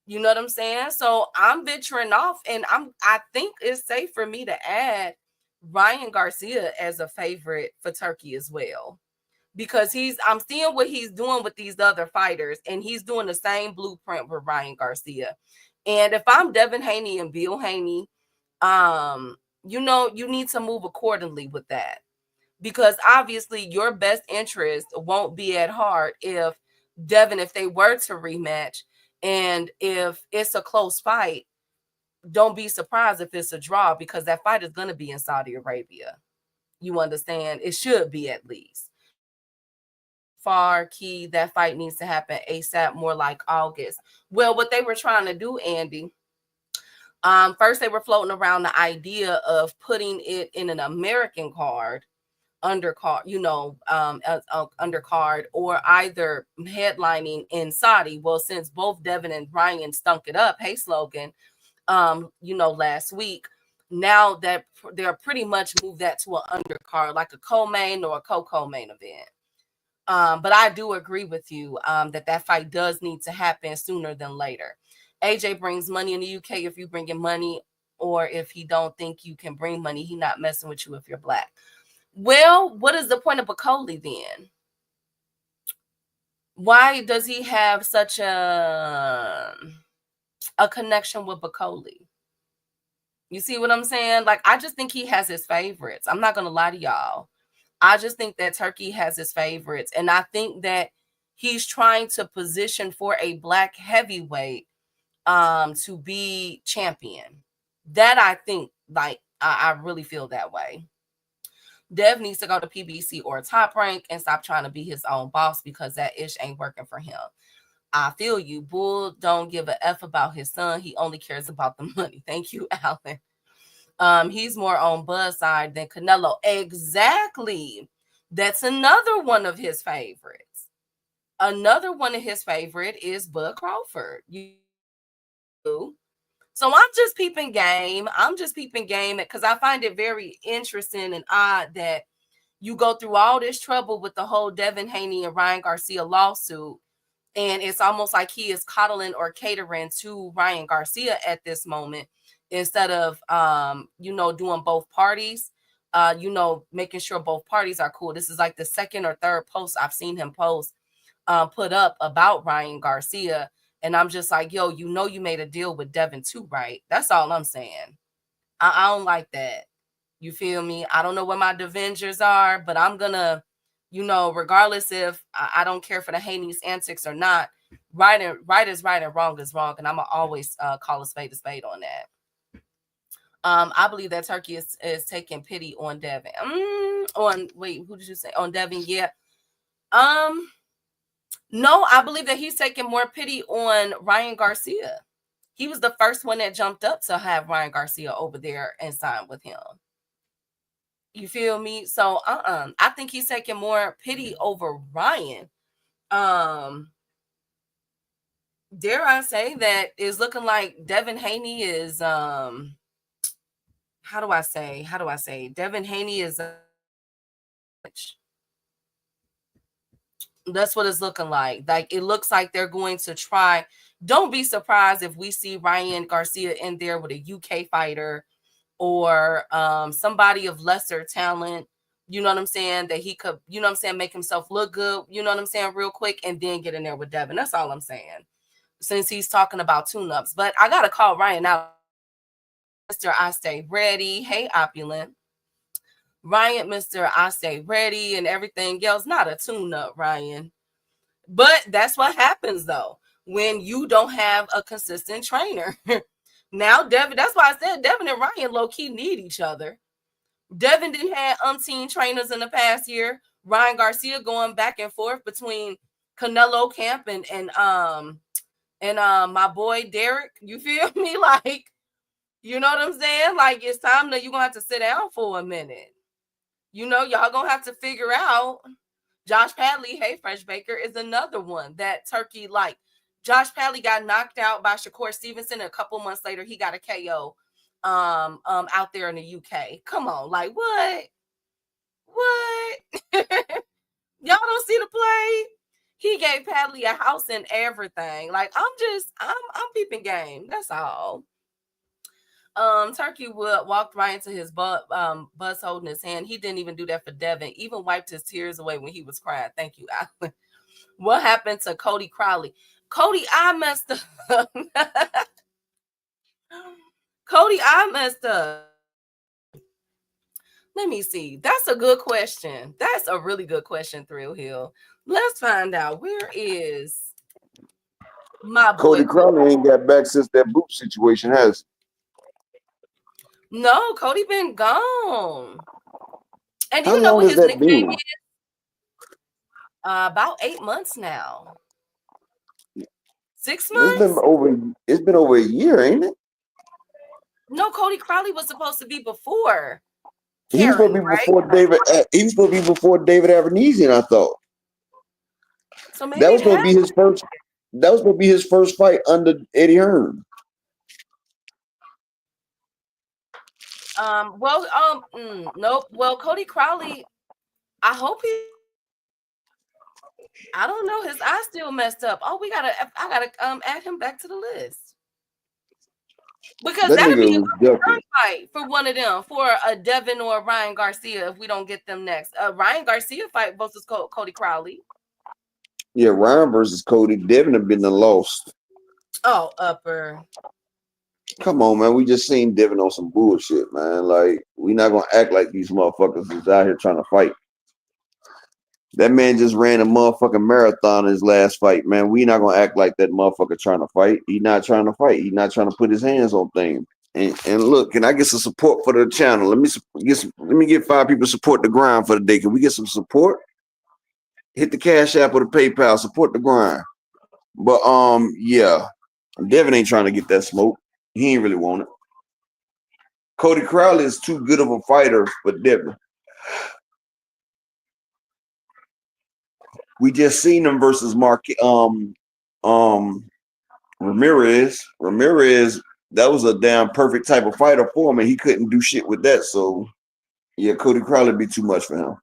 You know what I'm saying? So I'm venturing off, and I think it's safe for me to add Ryan Garcia as a favorite for Turkey as well. Because I'm seeing what he's doing with these other fighters, and he's doing the same blueprint with Ryan Garcia. And if I'm Devin Haney and Bill Haney, you need to move accordingly with that. Because obviously your best interest won't be at heart if they were to rematch, and if it's a close fight, don't be surprised if it's a draw, because that fight is going to be in Saudi Arabia. You understand? It should be, at least. Far key, that fight needs to happen ASAP, more like August. Well, what they were trying to do, Andy, first they were floating around the idea of putting it in an American card, undercard, undercard, or either headlining in Saudi. Well, since both Devin and Ryan stunk it up, hey Slogan, last week, now that they're pretty much moved that to an undercard, like a co-main or a co-main event. But I do agree with you that fight does need to happen sooner than later. AJ brings money in the UK. If you bring in money or if he don't think you can bring money, he not messing with you if you're black. Well, what is the point of Bacoli then? Why does he have such a connection with Bacoli? You see what I'm saying? Like, I just think he has his favorites. I'm not gonna lie to y'all. I just think that Turkey has his favorites, and I think that he's trying to position for a black heavyweight to be champion. That I think, like, I really feel that way. Dev needs to go to PBC or Top Rank and stop trying to be his own boss, because that ish ain't working for him. I feel you. Bull don't give a F about his son. He only cares about the money. Thank you, Alan. He's more on Buzz side than Canelo. Exactly. That's another one of his favorites. Another one of his favorite is Bud Crawford. So I'm just peeping game. I'm just peeping game because I find it very interesting and odd that you go through all this trouble with the whole Devin Haney and Ryan Garcia lawsuit, and it's almost like he is coddling or catering to Ryan Garcia at this moment instead of doing both parties, making sure both parties are cool. This is like the second or third post I've seen him post put up about Ryan Garcia, and I'm just like, yo, you made a deal with Devin too, right? That's all I'm saying. I don't like that. You feel me? I don't know where my Devengers are, but I'm gonna, regardless if I don't care for the Haney's antics or not, right is right and wrong is wrong, and I'm gonna always call a spade on that. I believe that Turkey is taking pity on Devin. Who did you say? On Devin, yeah. No, I believe that he's taking more pity on Ryan Garcia. He was the first one that jumped up to have Ryan Garcia over there and sign with him. You feel me? So I think he's taking more pity over Ryan. Dare I say that is looking like Devin Haney is how do I say Devin Haney is that's what it's looking like. Like, it looks like they're going to try. Don't be surprised if we see Ryan Garcia in there with a UK fighter or somebody of lesser talent, you know what I'm saying, that he could, make himself look good, you know what I'm saying, real quick, and then get in there with Devin. That's all I'm saying, since he's talking about tune-ups. But I got to call Ryan out. Mr. I Stay Ready. Hey, Opulent. Ryan, Mr. I Stay Ready and everything else. Not a tune-up, Ryan. But that's what happens, though, when you don't have a consistent trainer. Now, Devin, that's why I said Devin and Ryan low-key need each other. Devin didn't have umpteen trainers in the past year. Ryan Garcia going back and forth between Canelo Camp and my boy Derek. You feel me? Like, you know what I'm saying? Like, it's time that you're going to have to sit down for a minute. Y'all going to have to figure out. Josh Padley, hey, Fresh Baker, is another one that Turkey, like, Josh Padley got knocked out by Shakur Stevenson, and a couple months later he got a KO out there in the UK. Come on, like, what? Y'all don't see the play? He gave Padley a house and everything. Like, I'm peeping game. That's all. Turkey walked right into his bus holding his hand. He didn't even do that for Devin. Even wiped his tears away when he was crying. Thank you, Alan. What happened to Cody Crowley? Cody, I messed up. Cody, I messed up. Let me see. That's a good question. That's a really good question, Thrill Hill. Let's find out. Where is my boy? Cody Crowley ain't got back since that boot situation, has No, Cody been gone. And How you know long what has his that nickname been? is? About 8 months now. 6 months? It's been over a year, ain't it? No, Cody Crowley was supposed to be before He was supposed Karen, to be right? before David. He was supposed to be before David Avenesian, I thought. So maybe That was it supposed to be his first. That was supposed to be his first fight under Eddie Hearn. Nope. Well, Cody Crowley, I hope he. I don't know. His eye still messed up. Oh, I gotta add him back to the list. Because That that'd be nigga was a ducking. fight for one of them, for a Devin or a Ryan Garcia if we don't get them next. Ryan Garcia fight versus Cody Crowley. Yeah, Ryan versus Cody. Devin have been the lost. Oh, upper. Come on, man. We just seen Devin on some bullshit, man. Like, we not gonna act like these motherfuckers is out here trying to fight. That man just ran a motherfucking marathon in his last fight, man. We not gonna act like that motherfucker trying to fight. He not trying to fight. He not trying to put his hands on things. And look, can I get some support for the channel? Let me get 5 people to support the grind for the day. Can we get some support? Hit the Cash App or the PayPal. Support the grind. But yeah, Devin ain't trying to get that smoke. He ain't really want it. Cody Crowley is too good of a fighter for Devin. We just seen him versus Ramirez. Ramirez, that was a damn perfect type of fighter for him, and he couldn't do shit with that. So yeah, Cody Crowley be too much for him.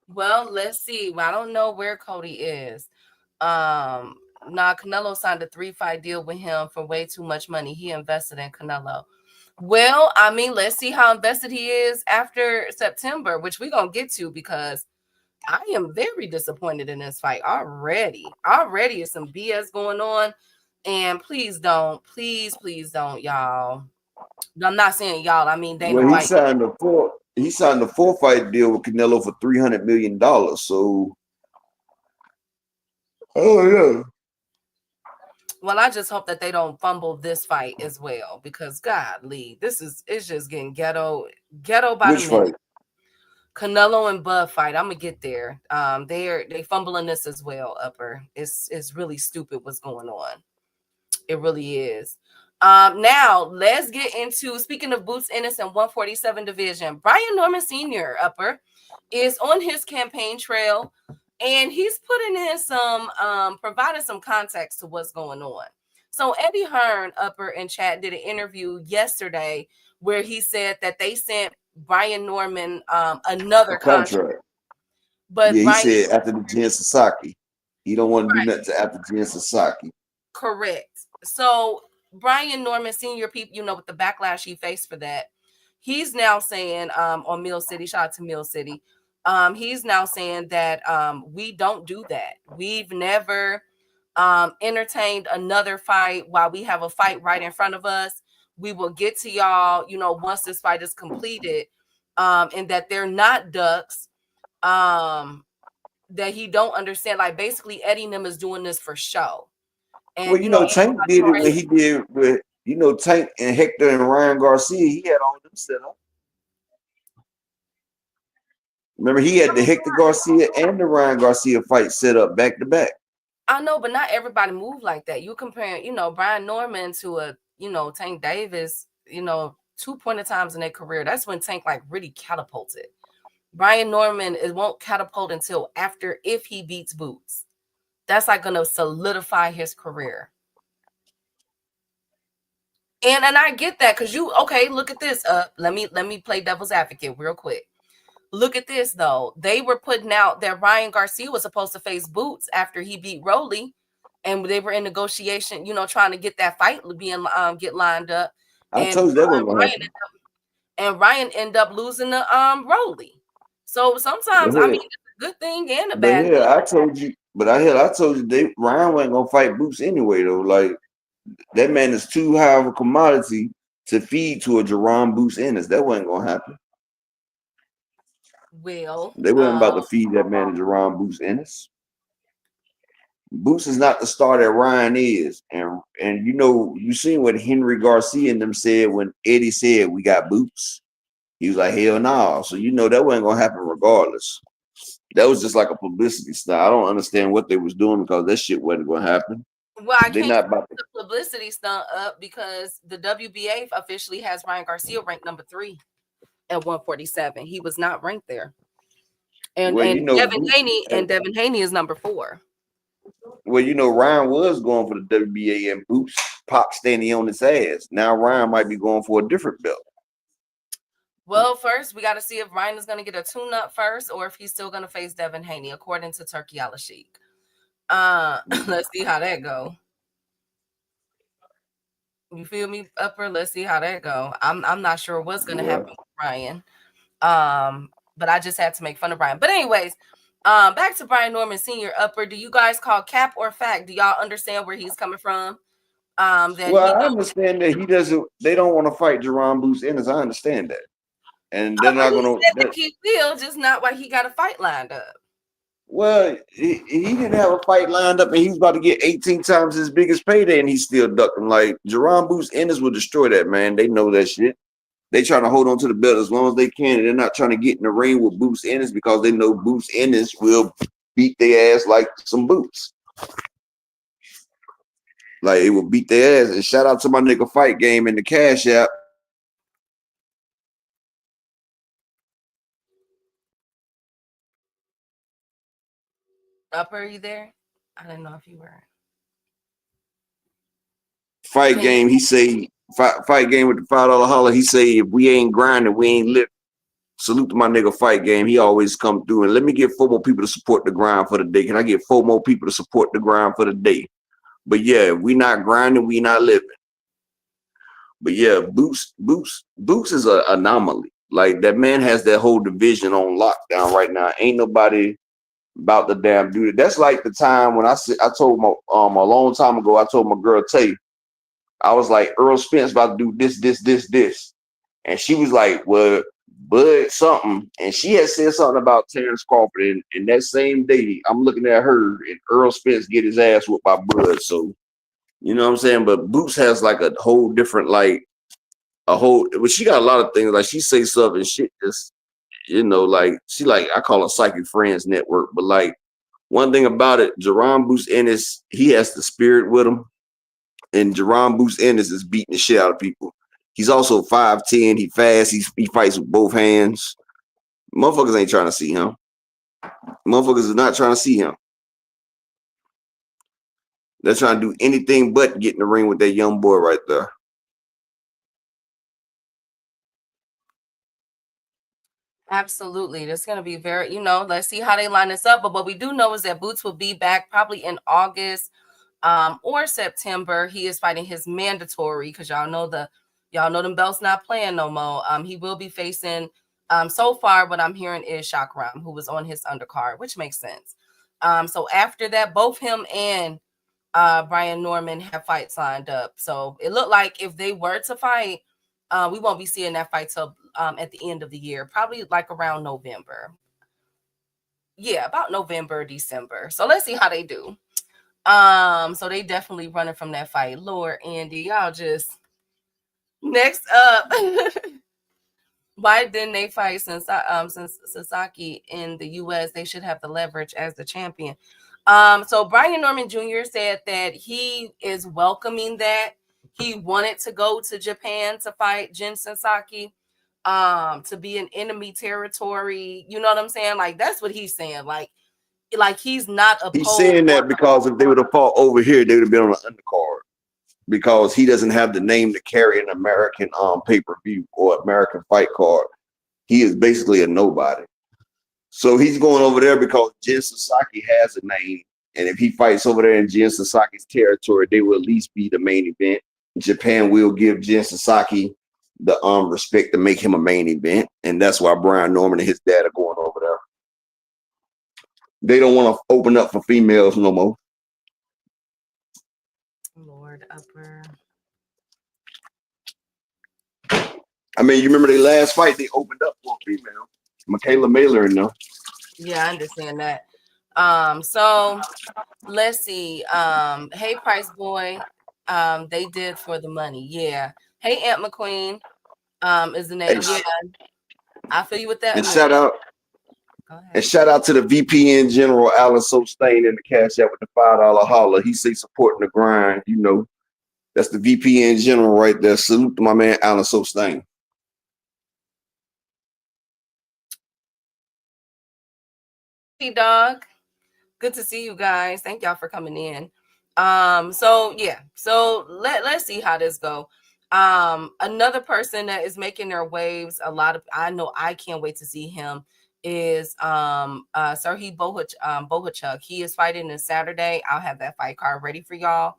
Well, let's see. Well, I don't know where Cody is. Canelo signed a 3-fight deal with him for way too much money. He invested in Canelo. Well, I mean, let's see how invested he is after September, which we're gonna get to, because I am very disappointed in this fight already. Already is some BS going on. And please don't, please don't, y'all. I'm not saying y'all, I mean Dana Well, White. he signed a 4-fight deal with Canelo for $300 million. So, oh yeah. Well, I just hope that they don't fumble this fight as well, because godly, it's just getting ghetto by Which the minute. fight? Canelo and Bud fight. I'm gonna get there. They fumbling this as well. Upper. It's really stupid what's going on. It really is. Now let's get into, speaking of Boots Ennis and 147 division. Brian Norman Sr. Upper is on his campaign trail, and he's putting in some providing some context to what's going on. So Eddie Hearn Upper in chat did an interview yesterday where he said that they sent Brian Norman another contract. But yeah, he Brian, said after the Jen Sasaki, he don't want to do nothing after Jen Sasaki. correct. So Brian Norman Sr., people, with the backlash he faced for that, he's now saying on Mill City, shout out to Mill City, he's now saying that we don't do that. We've never entertained another fight while we have a fight right in front of us. We will get to y'all, once this fight is completed, and that they're not ducks, that he don't understand. Like, basically Eddie and them is doing this for show. And Well, Tank did it when he did with Tank and Hector and Ryan Garcia. He had all them set up. Remember, he had the Hector Garcia and the Ryan Garcia fight set up back to back. I know, but not everybody move like that. You comparing, Brian Norman to a, Tank Davis, 2 point of times in their career. That's when Tank like really catapulted. Brian Norman, it won't catapult until after, if he beats Boots. That's like gonna solidify his career. And I get that, because look at this. Let me play devil's advocate real quick. Look at this though. They were putting out that Ryan Garcia was supposed to face Boots after he beat Rolly, and they were in negotiation, trying to get that fight get lined up. I told you that wasn't gonna happen. And Ryan ended up losing the Rolly. So sometimes, I mean, it's a good thing and a bad thing. I told you, Ryan wasn't gonna fight Boots anyway though. Like, that man is too high of a commodity to feed to a Jerome Boots Ennis. That wasn't gonna happen. Well, they weren't about to feed that man to Jerome Boots Ennis. Boots is not the star that Ryan is, and you seen what Henry Garcia and them said when Eddie said we got Boots. He was like, hell no. So that wasn't gonna happen regardless. That was just like a publicity stunt. I don't understand what they was doing, because that shit wasn't gonna happen. Well, I can't put the publicity stunt up because the WBA officially has Ryan Garcia ranked number 3 at 147. He was not ranked there. And Devin Haney is number 4. Well, Ryan was going for the WBA, and Boots Pop standing on his ass. Now Ryan might be going for a different belt. Well, first we got to see if Ryan is going to get a tune-up first, or if he's still going to face Devin Haney, according to Turkey Al-Sheikh. Let's see how that go. You feel me, Upper? Let's see how that go. I'm not sure what's gonna Yeah. happen with Brian. But I just had to make fun of Brian. But anyways, back to Brian Norman Sr. Upper. Do you guys call cap or fact? Do y'all understand where he's coming from? That Well, he I don't understand that he doesn't. They don't want to fight Jerron Boots Ennis. I understand that, and they're Upper not he going said to. that he will, just not why he got a fight lined up. Well, he didn't have a fight lined up, and he was about to get 18 times his biggest payday, and he still ducked him. Like Jerron Boots Ennis will destroy that man. They know that shit. They trying to hold on to the belt as long as they can, and they're not trying to get in the ring with Boots Ennis because they know Boots Ennis will beat their ass like some boots. Like it will beat their ass. And shout out to my nigga Fight Game in the Cash App. Upper, you there? I didn't know if you were. Fight Game, he say fight Game with the $5 holler. He say if we ain't grinding, we ain't lit. Salute to my nigga Fight Game. He always come through and let me get 4 more people to support the grind for the day. Can I get 4 more people to support the grind for the day? But yeah, we not grinding, we not living. But yeah, Boots is an anomaly. Like that man has that whole division on lockdown right now. Ain't nobody about the damn do that. That's like the time when I told my a long time ago. I told my girl Tay, I was like Earl Spence about to do this, and she was like, "Well, Bud something," and she had said something about Terrence Crawford. And that same day, I'm looking at her, and Earl Spence get his ass whooped by Bud. So you know what I'm saying? But Boots has like a whole different but she got a lot of things. Like she say stuff and shit just, like she like, I call her Psychic Friends Network. But like one thing about it, Jerron Boots Ennis, he has the spirit with him. And Jerron Boots Ennis is beating the shit out of people. He's also 5'10", he fast, he fights with both hands. Motherfuckers ain't trying to see him. Motherfuckers is not trying to see him. They're trying to do anything but get in the ring with that young boy right there. Absolutely. That's going to be very, let's see how they line this up. But what we do know is that Boots will be back probably in August or September. He is fighting his mandatory because y'all know them belts not playing no more. He will be facing, so far what I'm hearing is Chakram, who was on his undercard, which makes sense. So after that, both him and Brian Norman have fights lined up. So it looked like if they were to fight, we won't be seeing that fight till at the end of the year, probably like around November. Yeah, about November, December. So let's see how they do. So they definitely running from that fight. Lord Andy, y'all just next up. Why didn't they fight since Sasaki in the US? They should have the leverage as the champion. So Brian Norman Jr. said that he is welcoming that. He wanted to go to Japan to fight Jin Sasaki, to be in enemy territory. You know what I'm saying? Like that's what he's saying. Like he's not opposed. He's saying that because if they would have fought over here, they would have been on the undercard. Because he doesn't have the name to carry an American pay-per-view or American fight card. He is basically a nobody. So he's going over there because Jin Sasaki has a name. And if he fights over there in Jin Sasaki's territory, they will at least be the main event. Japan will give Jin Sasaki the respect to make him a main event. And that's why Brian Norman and his dad are going over there. They don't want to open up for females no more. Lord Upper. I mean, you remember their last fight, they opened up for a female. Michaela Mailer and them. Yeah, I understand that. So let's see. Hey Price Boy. They did for the money. Yeah. Hey Aunt McQueen. Is the name. Yeah. I feel you with that. And shout out to the VPN General Alan Sostain in the Cash App with the $5 holler. He say supporting the grind. That's the VPN General right there. Salute to my man Alan Sostain. Hey dog. Good to see you guys. Thank y'all for coming in. So yeah. So let's see how this go. Another person that is making their waves. I know I can't wait to see him is Serhii Bohachuk. He is fighting this Saturday. I'll have that fight card ready for y'all.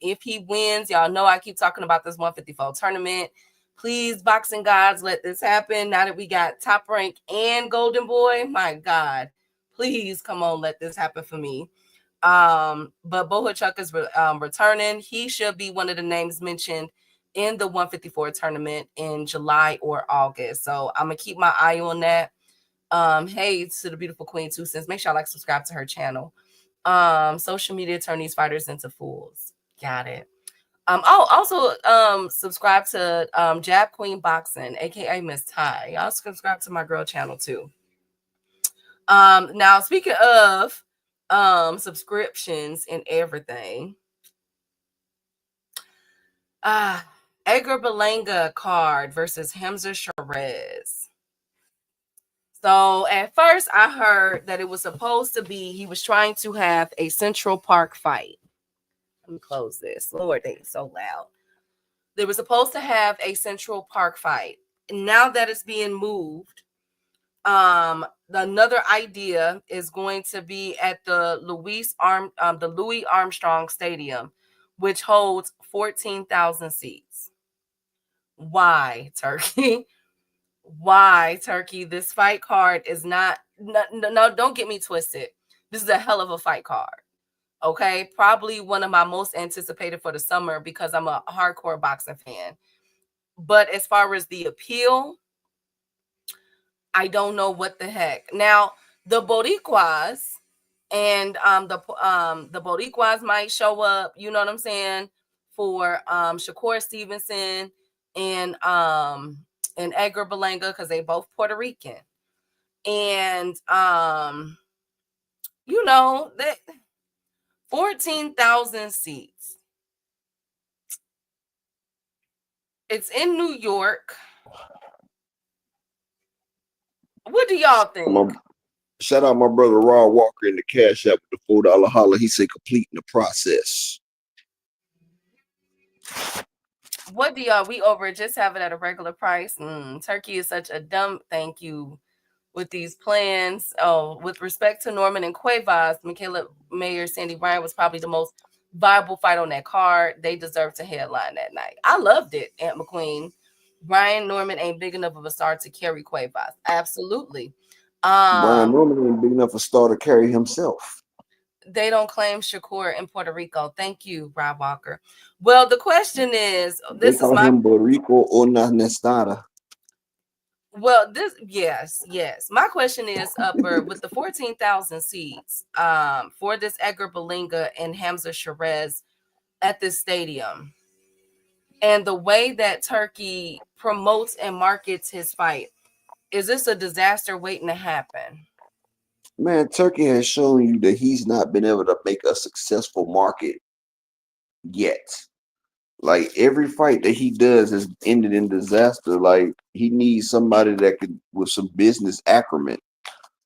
If he wins, y'all know I keep talking about this 154 tournament. Please, boxing gods, let this happen. Now that we got Top Rank and Golden Boy, my God, please come on, let this happen for me. But Bohachuk is returning. He should be one of the names mentioned in the 154 tournament in July or August. So I'm gonna keep my eye on that. Hey to the beautiful Queen 2 Cents. Make sure I subscribe to her channel. Social media turn these fighters into fools. Got it. Also subscribe to Jab Queen Boxing, aka Miss Ty. Y'all subscribe to my girl channel too. Now speaking of subscriptions and everything, Edgar Berlanga card versus Hamza Sherez. So at first I heard that it was supposed to be he was trying to have a Central Park fight. Let me close this. Lord, they so loud. They were supposed to have a Central Park fight. Now that it's being moved, another idea is going to be at the Louis Armstrong Stadium, which holds 14,000 seats. Why, Turkey? Why, Turkey? This fight card is no, don't get me twisted. This is a hell of a fight card. Okay, probably one of my most anticipated for the summer because I'm a hardcore boxing fan. But as far as the appeal, I don't know what the heck. Now, the Boricuas and the Boricuas might show up, you know what I'm saying, for Shakur Stevenson and Edgar Berlanga because they both Puerto Rican. And you know, that 14,000 seats. It's in New York. What do y'all think? Shout out my brother Ron Walker in the Cash App with the $4 holler. He said completing the process. What do y'all? We over just have it at a regular price. Turkey is such a dumb thank you with these plans. Oh, with respect to Norman and Cuevas, Michaela Mayer, Sandy Bryan was probably the most viable fight on that card. They deserve to headline that night. I loved it, Aunt McQueen. Brian Norman ain't big enough of a star to carry Cuevas. Absolutely. Brian Norman ain't big enough a star to carry himself. They don't claim Shakur in Puerto Rico. Thank you, Rob Walker. Well, the question is, They call him Boricua una Nestada. Well, yes. My question is, Upper, with the 14,000 seats for this Edgar Berlanga and Hamza Sherez at this stadium, and the way that Turkey promotes and markets his fight, is this a disaster waiting to happen? Man, Turkey has shown you that he's not been able to make a successful market yet. Like every fight that he does has ended in disaster. Like he needs somebody that could with some business acumen.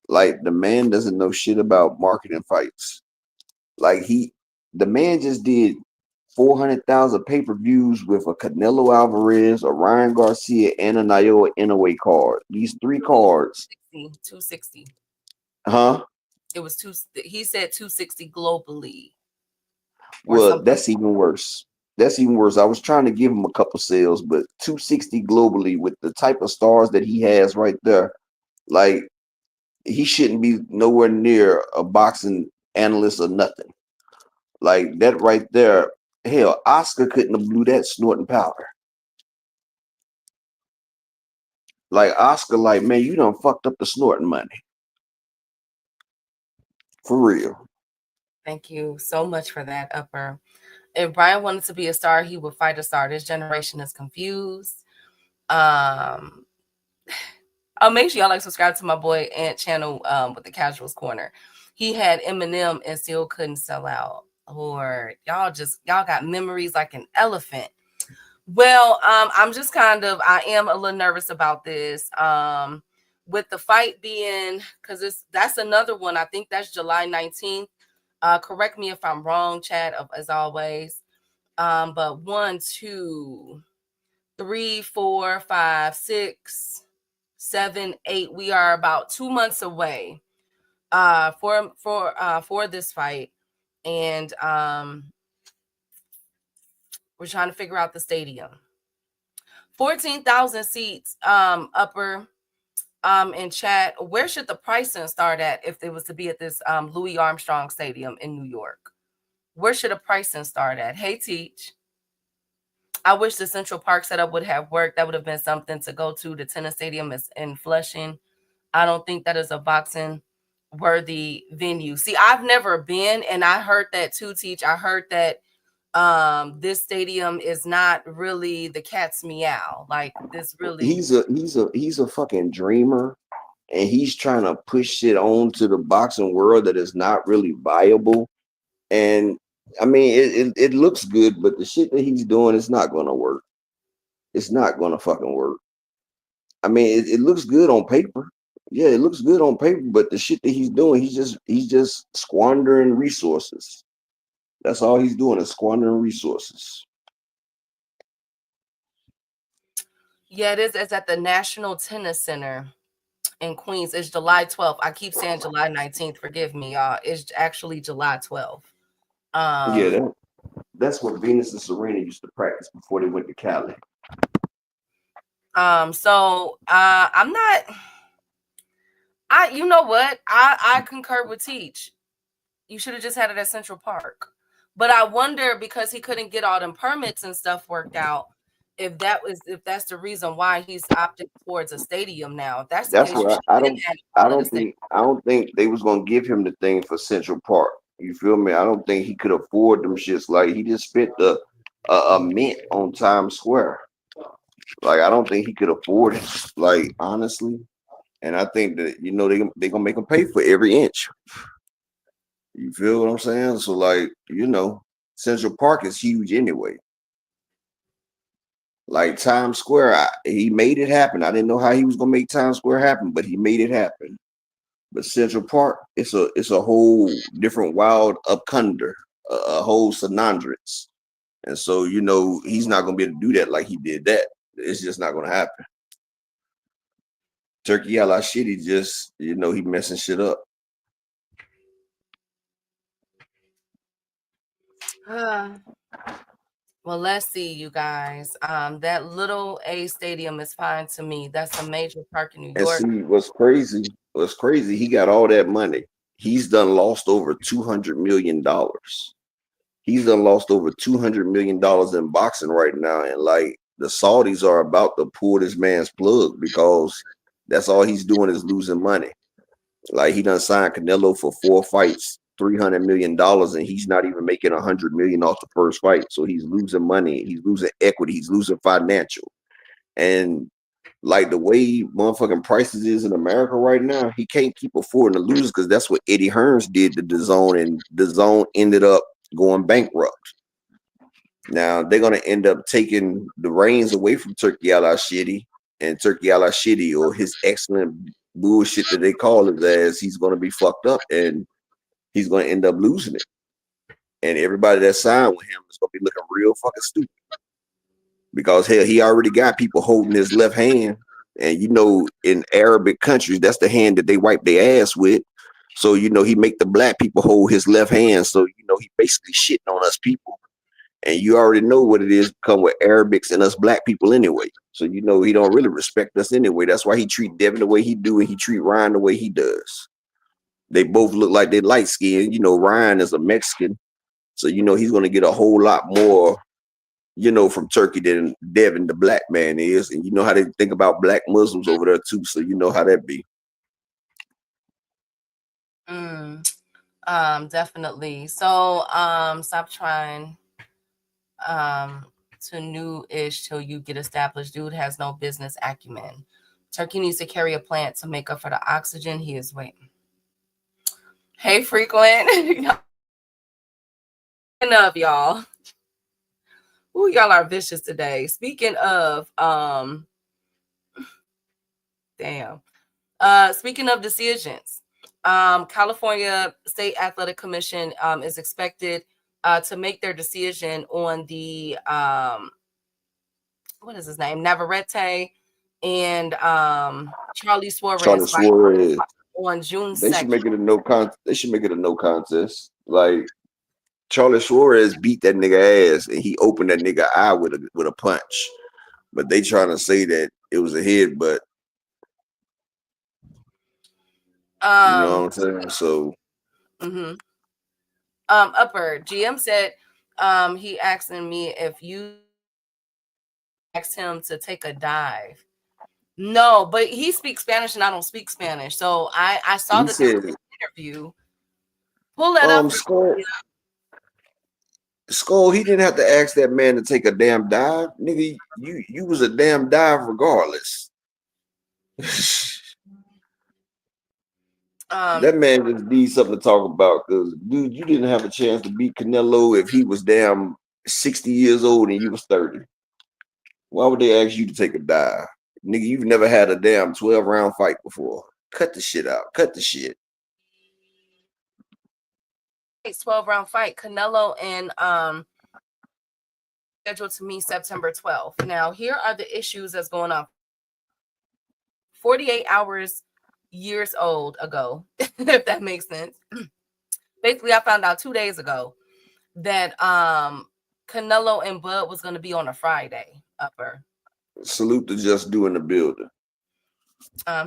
Like the man doesn't know shit about marketing fights. Like the man just did 400,000 pay-per-views with a Canelo Alvarez, a Ryan Garcia, and a Naoya Inoue card. These three cards. 260. Huh? It was he said 260 globally. Well, that's even worse. That's even worse. I was trying to give him a couple sales, but 260 globally with the type of stars that he has right there, like he shouldn't be nowhere near a boxing analyst or nothing. Like that right there, hell, Oscar couldn't have blew that snorting powder. Like Oscar, like, man, you done fucked up the snorting money. For real. Thank you so much for that, Upper. If Brian wanted to be a star, he would fight a star. This generation is confused. Oh, make sure y'all subscribe to my boy Ant channel with the Casuals Corner. He had Eminem and still couldn't sell out. Or y'all got memories like an elephant. Well, I'm just I am a little nervous about this. With the fight being, because that's another one. I think that's July 19th. Correct me if I'm wrong, Chad, as always. But 1, 2, 3, 4, 5, 6, 7, 8. We are about 2 months away for this fight, and we're trying to figure out the stadium. 14,000 seats, upper in chat. Where should the pricing start at if it was to be at this Louis Armstrong Stadium in New York? Where should the pricing start at? Hey, Teach. I wish the Central Park setup would have worked. That would have been something to go to. The tennis stadium is in Flushing. I don't think that is a boxing worthy venue. See, I've never been, and I heard that too, Teach. I heard that this stadium is not really the cat's meow. Like this really. He's a fucking dreamer, and he's trying to push shit on to the boxing world that is not really viable. And I mean, it looks good, but the shit that he's doing is not gonna work. It's not gonna fucking work. I mean, it looks good on paper. Yeah, it looks good on paper, but the shit that he's doing, he's just squandering resources. That's all he's doing is squandering resources. Yeah, it is. It's at the National Tennis Center in Queens. It's July 12th. I keep saying July 19th. Forgive me, y'all. It's actually July 12th. Yeah, that's what Venus and Serena used to practice before they went to Cali. So I'm not. You know what? I concur with Teach. You should have just had it at Central Park. But I wonder, because he couldn't get all them permits and stuff worked out, if that's the reason why he's opted towards a stadium now. If that's the That's case, you what should have been at all of the stadiums. I don't think they was gonna give him the thing for Central Park. You feel me? I don't think he could afford them shits. Like he just spent a mint on Times Square. Like I don't think he could afford it. Like honestly, and I think that they gonna make him pay for every inch. You feel what I'm saying? So like Central Park is huge anyway. Like Times Square, he made it happen. I didn't know how he was gonna make Times Square happen, but he made it happen. But Central Park, it's a whole different wild upcunder, a whole synonymous. And so he's not gonna be able to do that like he did that. It's just not gonna happen. Turkey All Shitty just he messing shit up. Well, let's see, you guys. That little A stadium is fine to me. That's a major park in New And York. see, what's crazy, he got all that money. He's done lost over $200 million. He's done lost over $200 million in boxing right now. And like the Saudis are about to pull this man's plug because that's all he's doing is losing money. Like he done signed Canelo for 4 fights, $300 million, and he's not even making $100 million off the first fight. So he's losing money, he's losing equity, he's losing financial. And like the way motherfucking prices is in America right now, he can't keep affording to lose because that's what Eddie Hearns did to DAZN, and DAZN ended up going bankrupt. Now they're gonna end up taking the reins away from Turkey All Shitty, and Turkey All Shitty, or his excellent bullshit that they call his ass, he's gonna be fucked up and he's gonna end up losing it. And everybody that signed with him is gonna be looking real fucking stupid. Because hell, he already got people holding his left hand. And in Arabic countries, that's the hand that they wipe their ass with. So he make the black people hold his left hand. So he basically shitting on us people. And you already know what it is to come with Arabics and us black people anyway. So he don't really respect us anyway. That's why he treat Devin the way he do, and he treat Ryan the way he does. They both look like they light skinned. Ryan is a Mexican. So he's gonna get a whole lot more from Turkey than Devin, the black man, is. And how they think about black Muslims over there too. So how that be. Definitely. So stop trying to new-ish till you get established. Dude has no business acumen. Turkey needs to carry a plant to make up for the oxygen he is waiting. Hey, Frequent. Enough, y'all. Ooh, y'all are vicious today. Speaking of, speaking of decisions, California State Athletic Commission is expected to make their decision on the what is his name, Navarrete and Charlie Charlie Suarez fight Suarez. on June They should 2nd. make it a no con. They should make it a no contest. Like Charlie Suarez beat that nigga ass, and he opened that nigga eye with a punch. But they trying to say that it was a headbutt. You know Um, what I'm saying? So mhm. Upper GM said he asking me if you asked him to take a dive. No, but he speaks Spanish and I don't speak Spanish. So I saw he that there said, was an interview. Pull that up for Skull, me. Skull, he didn't have to ask that man to take a damn dive, nigga. You was a damn dive regardless. Um, That man just needs something to talk about, because dude, you didn't have a chance to beat Canelo if he was damn 60 years old and you was 30. Why would they ask you to take a dive? Nigga, you've never had a damn 12-round fight before. Cut the shit out. Cut the shit. it's 12-round fight. Canelo and scheduled to meet September 12th. Now, here are the issues that's going on. 48 hours years old ago, if that makes sense. Basically, I found out 2 days ago that Canelo and Bud was going to be on a Friday. Upper. Salute to Just Do in the building.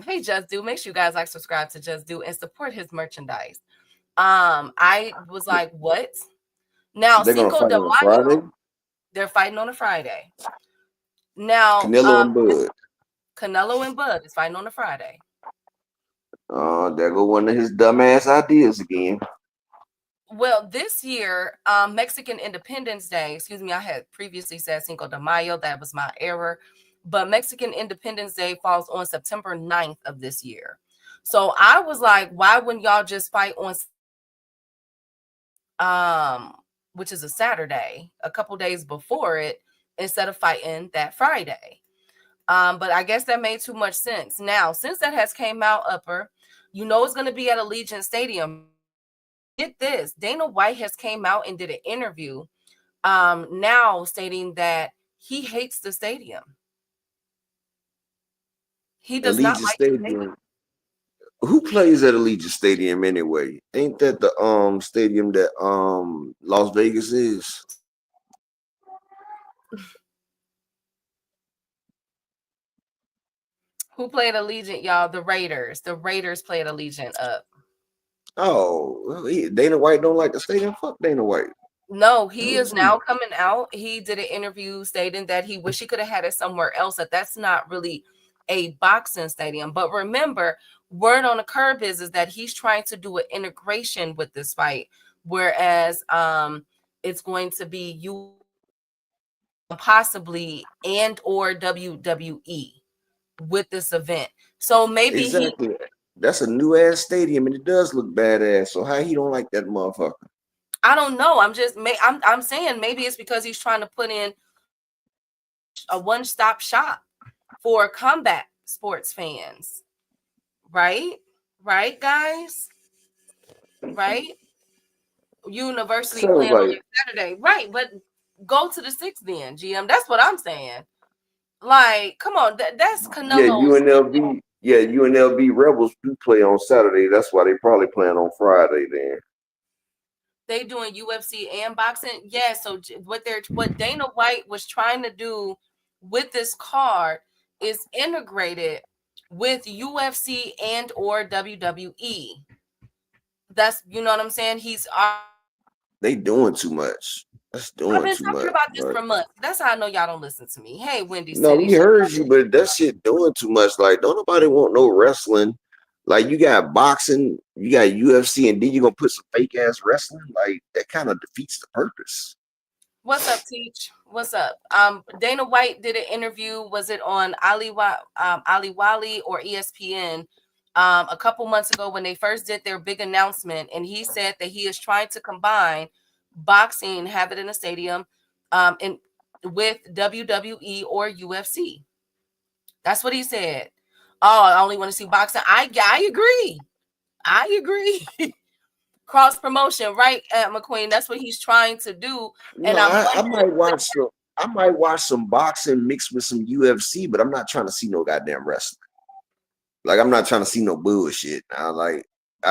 Hey, Just Do, make sure you guys like, subscribe to Just Do, and support his merchandise. I was like, what? Now, They're gonna Cinco fight de on a Friday. Mayo, they're fighting on a Friday. Now, Canelo and Bud. Canelo and Bud is fighting on a Friday. There go one of his dumbass ideas again. Well, this year, Mexican Independence Day, excuse me, I had previously said Cinco de Mayo. That was my error. But Mexican Independence Day falls on September 9th of this year. So I was like, why wouldn't y'all just fight on which is a Saturday, a couple days before it, instead of fighting that Friday? But I guess that made too much sense. Now, since that has came out, Upper, you know it's going to be at Allegiant Stadium. Get this, Dana White has came out and did an interview now stating that he hates the stadium. He does not Allegiant like the stadium. Stadium. Who plays at Allegiant Stadium anyway? Ain't that the stadium that Las Vegas is? Who played Allegiant, y'all? The Raiders. The Raiders played Allegiant up. Oh, Dana White don't like the stadium? Fuck Dana White. No, he is now coming out. He did an interview stating that he wish he could have had it somewhere else, that that's not really a boxing stadium. But remember, word on the curb is that he's trying to do an integration with this fight, whereas it's going to be you possibly and or WWE with this event. So maybe Exactly. That's a new ass stadium and it does look badass. So how he don't like that motherfucker? I don't know. I'm saying maybe it's because he's trying to put in a one-stop shop for combat sports fans. Right? Right, guys? Right? University Sounds playing on like Saturday. Right, but go to the 6th then, GM. That's what I'm saying. Like, come on, that's Canelo's. UNLV. Yeah, UNLV Rebels do play on Saturday. That's why they probably playing on Friday then. They doing UFC and boxing. Yeah, so what Dana White was trying to do with this card is integrated with UFC and or WWE. That's, you know what I'm saying? They doing too much. That's I've doing been too talking much. about this Right? for months. That's how I know y'all don't listen to me. Hey, Wendy No, City. we heard you, but that shit doing too much. Like, don't nobody want no wrestling. Like, you got boxing, you got UFC, and then you gonna put some fake ass wrestling. Like, that kind of defeats the purpose. What's up, Teach? What's up? Dana White did an interview. Was it on Ali Wali or ESPN? A couple months ago when they first did their big announcement, and he said that he is trying to combine boxing, have it in a stadium, and with WWE or UFC. That's what he said. Oh, I only want to see boxing. I agree. I agree. Cross promotion, right, McQueen? That's what he's trying to do. No, And I'm I wondering might watch some. I might watch some boxing mixed with some UFC, but I'm not trying to see no goddamn wrestling. Like I'm not trying to see no bullshit. I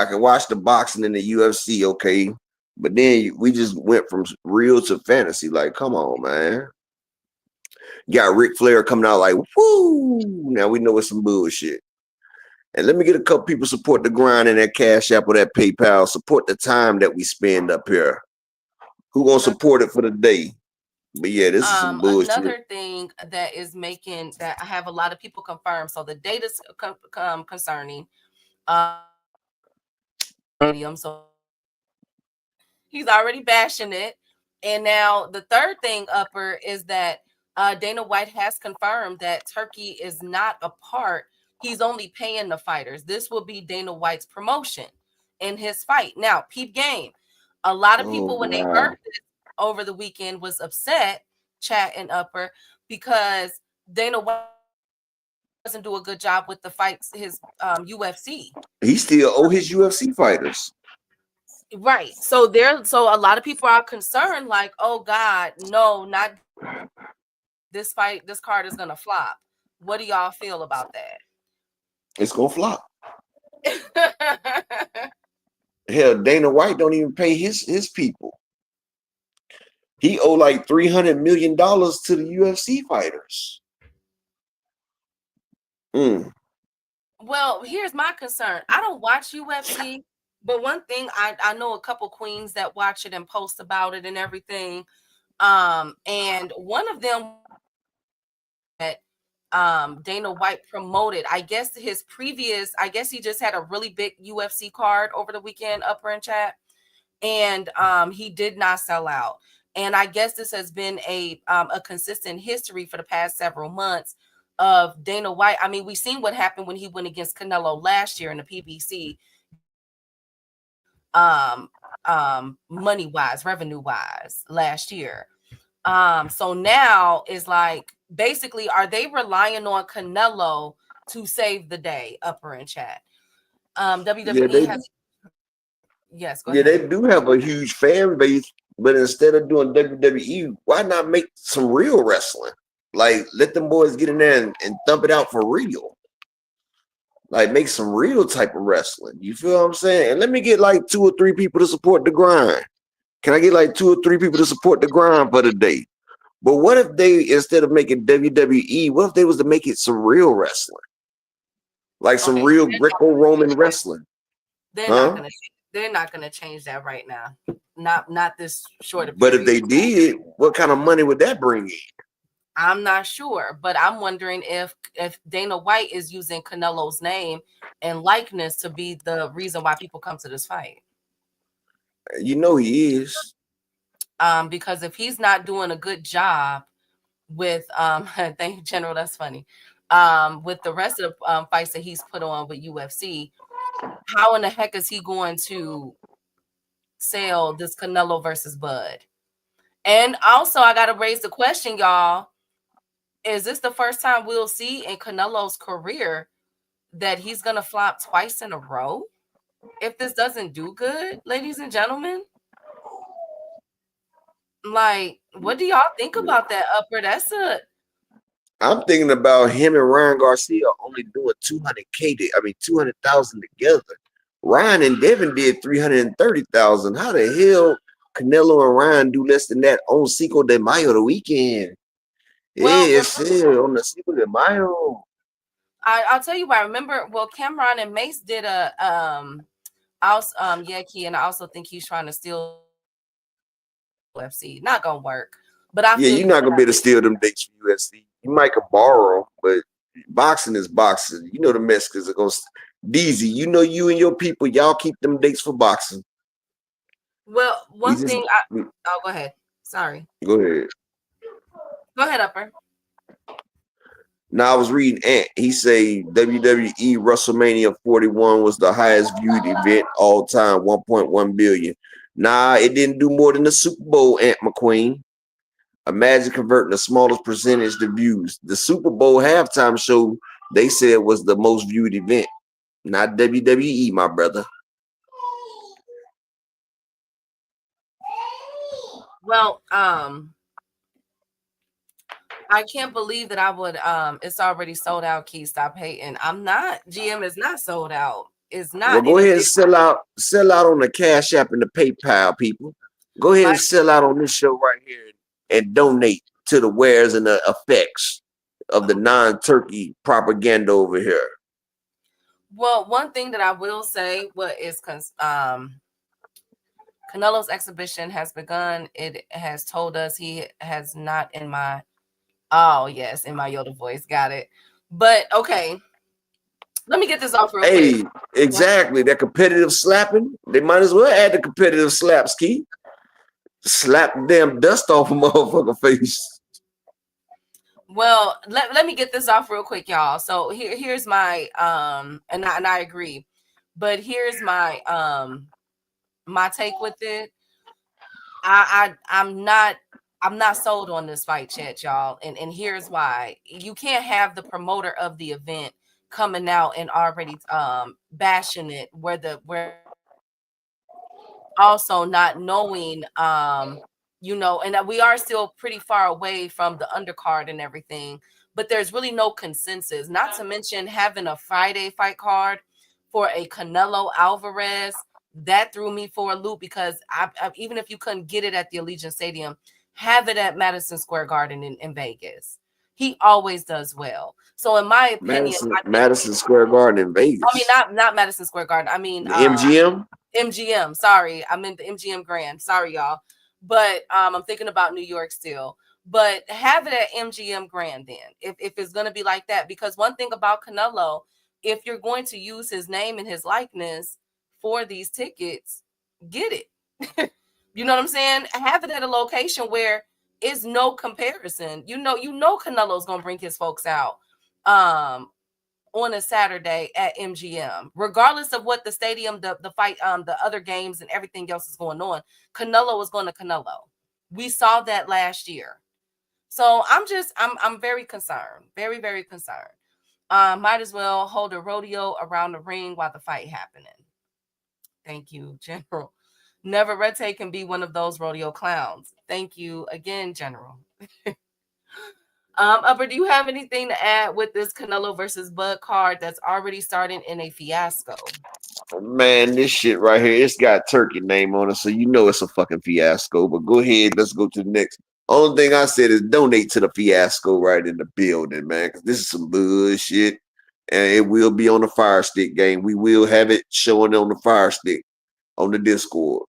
can watch the boxing and the UFC, okay, but then we just went from real to fantasy. Like, come on, man. Got Ric Flair coming out like, whoo! Now we know it's some bullshit. And let me get a couple people support the grind in that Cash App or that PayPal. Support the time that we spend up here. Who gonna support it for the day? But yeah, this is some bullshit. Another thing that is making that I have a lot of people confirm. So the data's concerning. So he's already bashing it. And now the third thing, Upper, is that Dana White has confirmed that Turkey is not a part. He's only paying the fighters. This will be Dana White's promotion in his fight. Now, peep game. A lot of people, when they heard this over the weekend, was upset, Chat and Upper, because Dana White doesn't do a good job with the fights, his UFC. He still owe his UFC fighters. Right. So a lot of people are concerned, like, oh God, no, not this fight, this card is gonna flop. What do y'all feel about that? It's gonna flop. Hell, Dana White don't even pay his people. He owe like $300 million to the UFC fighters. Well, here's my concern. I don't watch UFC, but one thing I know a couple queens that watch it and post about it and everything. And one of them that Dana White promoted, I guess he just had a really big UFC card over the weekend, Upper in Chat, and he did not sell out. And I guess this has been a consistent history for the past several months of Dana White. I mean, we've seen what happened when he went against Canelo last year in the PBC, money wise, revenue wise, last year. So now is like, basically, are they relying on Canelo to save the day? Upper in Chat. WWE has. Yes, go ahead. They do have a huge fan base, but instead of doing WWE, why not make some real wrestling? Like, let them boys get in there and thump it out for real. Like, make some real type of wrestling. You feel what I'm saying? And let me get like 2 or 3 people to support the grind. Can I get like 2 or 3 people to support the grind for the day? But what if they, instead of making WWE, what if they was to make it some real wrestling? Like some real Greco-Roman wrestling. They're not gonna change that right now. Not this short of period. But if they did, what kind of money would that bring in? I'm not sure, but I'm wondering if Dana White is using Canelo's name and likeness to be the reason why people come to this fight. You know he is. Because if he's not doing a good job with thank you, General, that's funny. With the rest of the fights that he's put on with UFC, how in the heck is he going to sell this Canelo versus Bud? And also, I got to raise the question, y'all. Is this the first time we'll see in Canelo's career that he's going to flop twice in a row? If this doesn't do good, ladies and gentlemen, like, what do y'all think about that, Upper? I'm thinking about him and Ryan Garcia only doing 200,000 together. Ryan and Devin did 330,000. How the hell Canelo and Ryan do less than that on Cinco de Mayo the weekend? Yes, on the Cinco de Mayo. I'll tell you why. Remember, Cameron and Mace did a Key, and I also think he's trying to steal UFC. Not gonna work. But you're not gonna be able to steal them dates from UFC. You might could borrow, but boxing is boxing. You know the Mexicans are gonna Deezy, you know you and your people, y'all keep them dates for boxing. Well, go ahead. Sorry. Go ahead. Go ahead, Upper. Now I was reading Ant. He say WWE WrestleMania 41 was the highest viewed event all time, 1.1 billion. Nah, it didn't do more than the Super Bowl, Ant McQueen. Imagine converting the smallest percentage to views. The Super Bowl halftime show, they said, was the most viewed event. Not WWE, my brother. Well, I can't believe that I would it's already sold out, Key. Stop hating. I'm not. GM is not sold out. It's Well, not. go And ahead and if sell out on the Cash App and the PayPal, people. Go ahead my and sell out on this show right here and donate to the wares and the effects of the non-turkey propaganda over here. well, one thing that I will say, what is Canelo's exhibition has begun. It has told us he has not in my oh yes, in my Yoda voice. Got it. But okay, let me get this off real quick. Hey, exactly. That competitive slapping, they might as well add the competitive slaps, Key. Slap the damn dust off a motherfucker face. Well, let me get this off real quick, y'all. So here's my and I agree. But here's my take with it. I'm not sold on this fight, chat, y'all. And here's why. You can't have the promoter of the event coming out and already bashing it where also not knowing and that we are still pretty far away from the undercard and everything, but there's really no consensus, not to mention having a Friday fight card for a Canelo Alvarez. That threw me for a loop because I even if you couldn't get it at the Allegiant Stadium, have it at Madison Square Garden in Vegas. He always does well. So in my opinion, Madison Square Garden in Vegas. I mean not Madison Square Garden. I mean the MGM. MGM. Sorry, I'm in the MGM Grand. Sorry, y'all. But I'm thinking about New York still. But have it at MGM Grand then, if it's going to be like that. Because one thing about Canelo, if you're going to use his name and his likeness for these tickets, get it. You know what I'm saying? Have it at a location where it's no comparison. You know Canelo's going to bring his folks out. On a Saturday at MGM, regardless of what the stadium, the fight, the other games and everything else is going on. Canelo is going to Canelo. We saw that last year. So I'm very concerned, very, very concerned. Might as well hold a rodeo around the ring while the fight happening. Thank you, General. Never Rete can be one of those rodeo clowns. Thank you again, General. Upper, do you have anything to add with this Canelo versus Bud card that's already starting in a fiasco? Man, this shit right here, it's got Turkey name on it, so you know it's a fucking fiasco. But go ahead, let's go to the next. Only thing I said is donate to the fiasco right in the building, man, because this is some bullshit. And it will be on the Fire Stick game. We will have it showing on the Fire Stick on the Discord.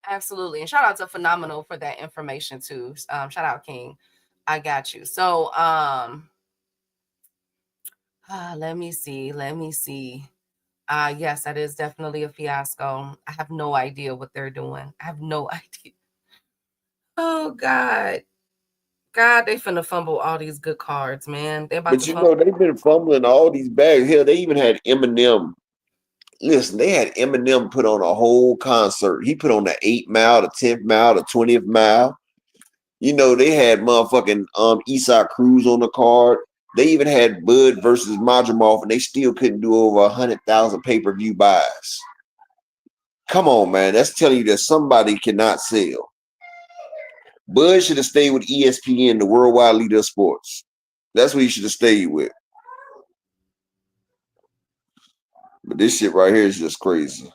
Absolutely. And shout out to Phenomenal for that information too. Shout out King. I got you. So let me see. Yes, that is definitely a fiasco. I have no idea what they're doing. I have no idea. Oh God. God, they finna fumble all these good cards, man. They're about But to you fumble. know, they've been fumbling all these bags. Hell, they even had Eminem. Listen, they had Eminem put on a whole concert. He put on the 8 mile, the 10th mile, the 20th mile. You know, they had motherfucking Eastside Cruz on the card. They even had Bud versus Madrimov, and they still couldn't do over 100,000 pay-per-view buys. Come on, man. That's telling you that somebody cannot sell. Bud should have stayed with ESPN, the worldwide leader of sports. That's what he should have stayed with. But this shit right here is just crazy.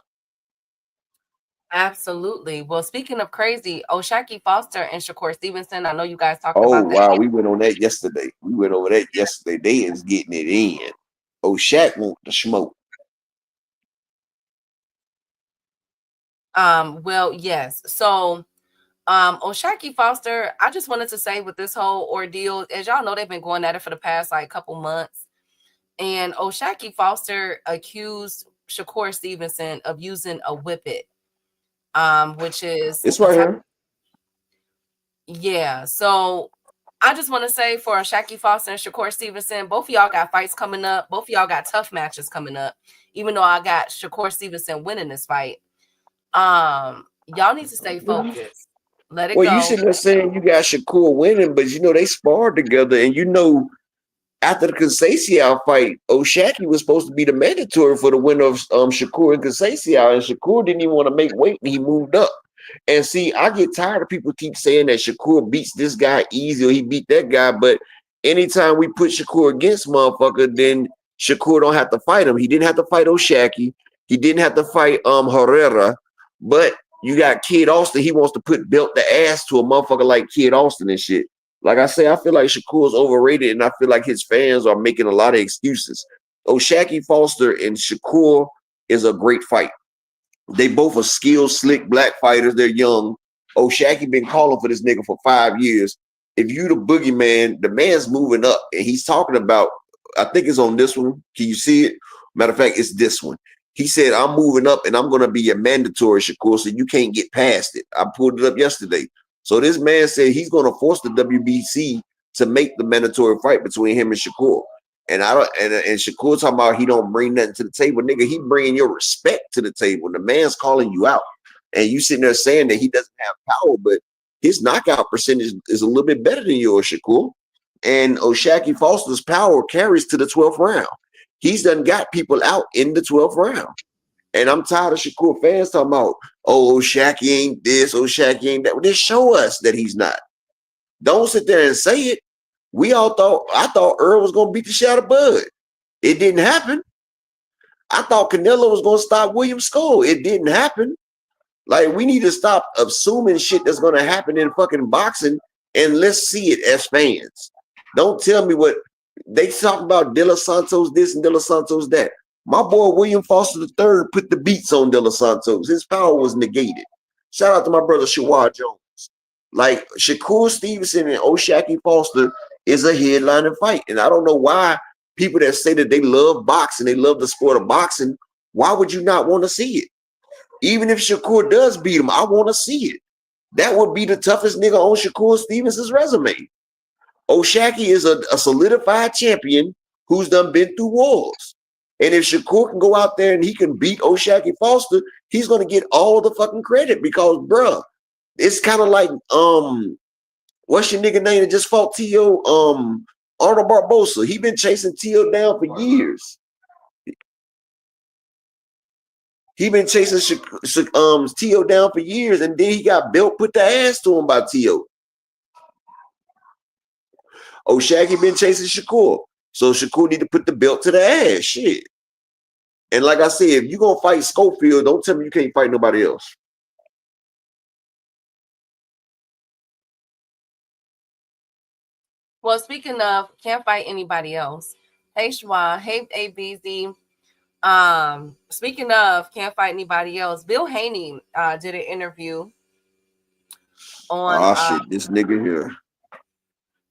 Absolutely. Well, speaking of crazy, Oshaki Foster and Shakur Stevenson, I know you guys talked Oh, about that. wow. We went on that yesterday. We went over that yesterday. They is getting it in. Oh, Shaq want the smoke. Well, yes. So Oshaki Foster, I just wanted to say with this whole ordeal, as y'all know, they've been going at it for the past like couple months. And Oshaki Foster accused Shakur Stevenson of using a whippet, which is It's right here. Yeah. So I just want to say for Oshaki Foster and Shakur Stevenson, both of y'all got fights coming up. Both of y'all got tough matches coming up. Even though I got Shakur Stevenson winning this fight, y'all need to stay focused. Let it Well, go. you sitting there saying you got Shakur winning, but you know they sparred together, and you know after the Conceição fight, Oshaki was supposed to be the mandatory for the winner of Shakur and Conceição, and Shakur didn't even want to make weight, and he moved up. And see, I get tired of people keep saying that Shakur beats this guy easy or he beat that guy. But anytime we put Shakur against motherfucker, then Shakur don't have to fight him. He didn't have to fight O'Shaquie. He didn't have to fight Herrera. But you got Kid Austin. He wants to put belt the ass to a motherfucker like Kid Austin and shit. Like I say, I feel like Shakur's overrated, and I feel like his fans are making a lot of excuses. O'Shaquie Foster and Shakur is a great fight. They both are skilled, slick black fighters. They're young. O'Shaquie been calling for this nigga for 5 years. If you the boogeyman, the man's moving up, and he's talking about, I think it's on this one. Can you see it? Matter of fact, it's this one. He said, I'm moving up, and I'm going to be a mandatory, Shakur, so you can't get past it. I pulled it up yesterday. So this man said he's going to force the WBC to make the mandatory fight between him and Shakur. And Shakur talking about he don't bring nothing to the table. Nigga, he bringing your respect to the table. The man's calling you out. And you sitting there saying that he doesn't have power, but his knockout percentage is a little bit better than yours, Shakur. And O'Shaquie Foster's power carries to the 12th round. He's done got people out in the 12th round. And I'm tired of Shakur fans talking about, oh, O'Shaquie ain't this, O'Shaquie ain't that. Well, just show us that he's not. Don't sit there and say it. I thought Earl was going to beat the shit out of Bud. It didn't happen. I thought Canelo was going to stop William Skull. It didn't happen. Like, we need to stop assuming shit that's going to happen in fucking boxing, and let's see it as fans. Don't tell me what they talk about. De Los Santos this and De Los Santos that. My boy William Foster III put the beats on De Los Santos. His power was negated. Shout out to my brother Shawar Jones. Like, Shakur Stevenson and O'Shaquie Foster is a headlining fight. And I don't know why people that say that they love boxing, they love the sport of boxing, why would you not want to see it? Even if Shakur does beat him, I want to see it. That would be the toughest nigga on Shakur Stevenson's resume. O'Shaquie is a solidified champion who's done been through wars. And if Shakur can go out there and he can beat O'Shaquie Foster, he's going to get all the fucking credit because, bruh, it's kind of like, what's your nigga name that just fought T.O.? Arnold Barbosa. He been chasing T.O. down for years. He been chasing T.O. down for years, and then he got belt put the ass to him by T.O. O'Shaquie been chasing Shakur. So Shakur need to put the belt to the ass. Shit. And like I said, if you're going to fight Schofield, don't tell me you can't fight nobody else. Well, speaking of, can't fight anybody else. Hey, Schwan. Hey, ABZ. Speaking of, can't fight anybody else. Bill Haney did an interview on. Shit, this nigga here.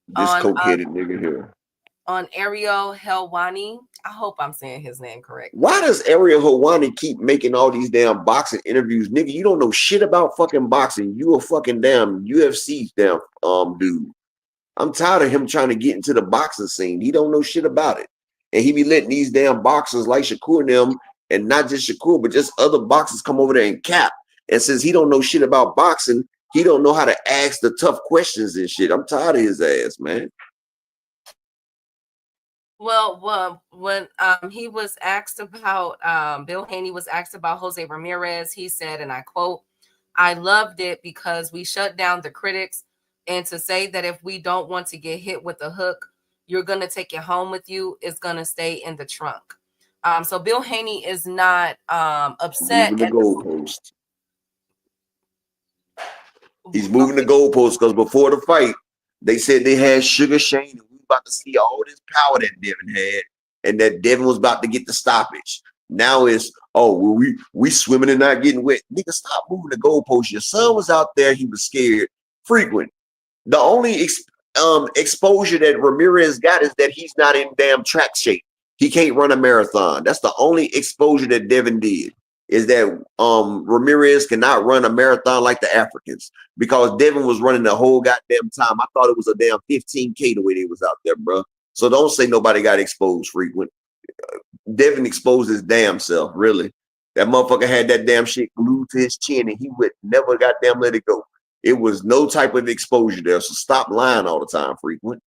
This coke-headed nigga here. On Ariel Helwani. I hope I'm saying his name correct. Why does Ariel Helwani keep making all these damn boxing interviews? Nigga, you don't know shit about fucking boxing. You a fucking damn UFC damn dude. I'm tired of him trying to get into the boxing scene. He don't know shit about it. And he be letting these damn boxers like Shakur and them, and not just Shakur, but just other boxers come over there and cap. And since he don't know shit about boxing, he don't know how to ask the tough questions and shit. I'm tired of his ass, man. Well, when he was asked about, Bill Haney was asked about Jose Ramirez, he said, and I quote, "I loved it because we shut down the critics, and to say that if we don't want to get hit with a hook, you're going to take it home with you, is going to stay in the trunk." So Bill Haney is not upset moving the goalpost. He's moving the goalpost because before the fight, they said they had Sugar Shane and we were about to see all this power that Devin had, and that Devin was about to get the stoppage. Now it's, oh, well, we swimming and not getting wet. Nigga, stop moving the goalpost. Your son was out there. He was scared. Frequent. The only exposure that Ramirez got is that he's not in damn track shape. He can't run a marathon. That's the only exposure that Devin did, is that Ramirez cannot run a marathon like the Africans, because Devin was running the whole goddamn time. I thought it was a damn 15K the way they was out there, bro. So don't say nobody got exposed, Frequent. Devin exposed his damn self, really. That motherfucker had that damn shit glued to his chin, and he would never goddamn let it go. It was no type of exposure there. So stop lying all the time, Frequent.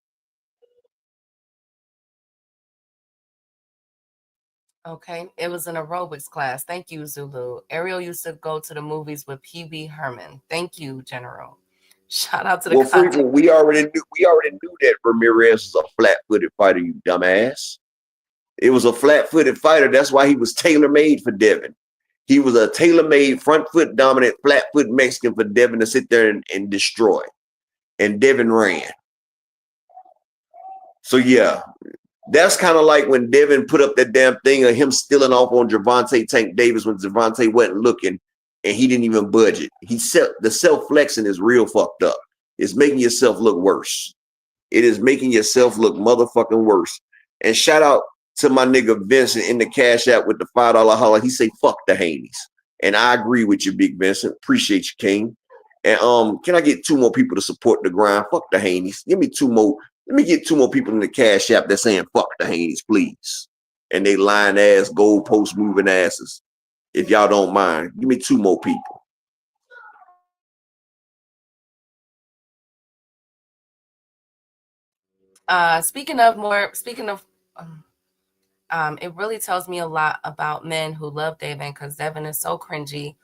Okay, it was an aerobics class. Thank you, Zulu. Ariel used to go to the movies with Pee-wee Herman. Thank you, General. Shout out to the Well, content. frequent, we already knew that Ramirez was a flat-footed fighter, you dumbass. It was a flat-footed fighter. That's why he was tailor-made for Devin. He was a tailor-made front-foot dominant, flat-foot Mexican for Devin to sit there and destroy. And Devin ran. So yeah, that's kind of like when Devin put up that damn thing of him stealing off on Gervonta Tank Davis when Gervonta wasn't looking and he didn't even budge it. The self-flexing is real fucked up. It's making yourself look worse. It is making yourself look motherfucking worse. And shout out to my nigga Vincent in the Cash App with the $5 holler. He say, fuck the Haneys. And I agree with you, Big Vincent. Appreciate you, King. And can I get 2 more people to support the grind? Fuck the Haneys. Give me 2 more. Let me get 2 more people in the Cash App that's saying fuck the Haneys, please. And they lying ass, goalpost moving asses. If y'all don't mind, give me 2 more people. Speaking of, it really tells me a lot about men who love Devin because Devin is so cringy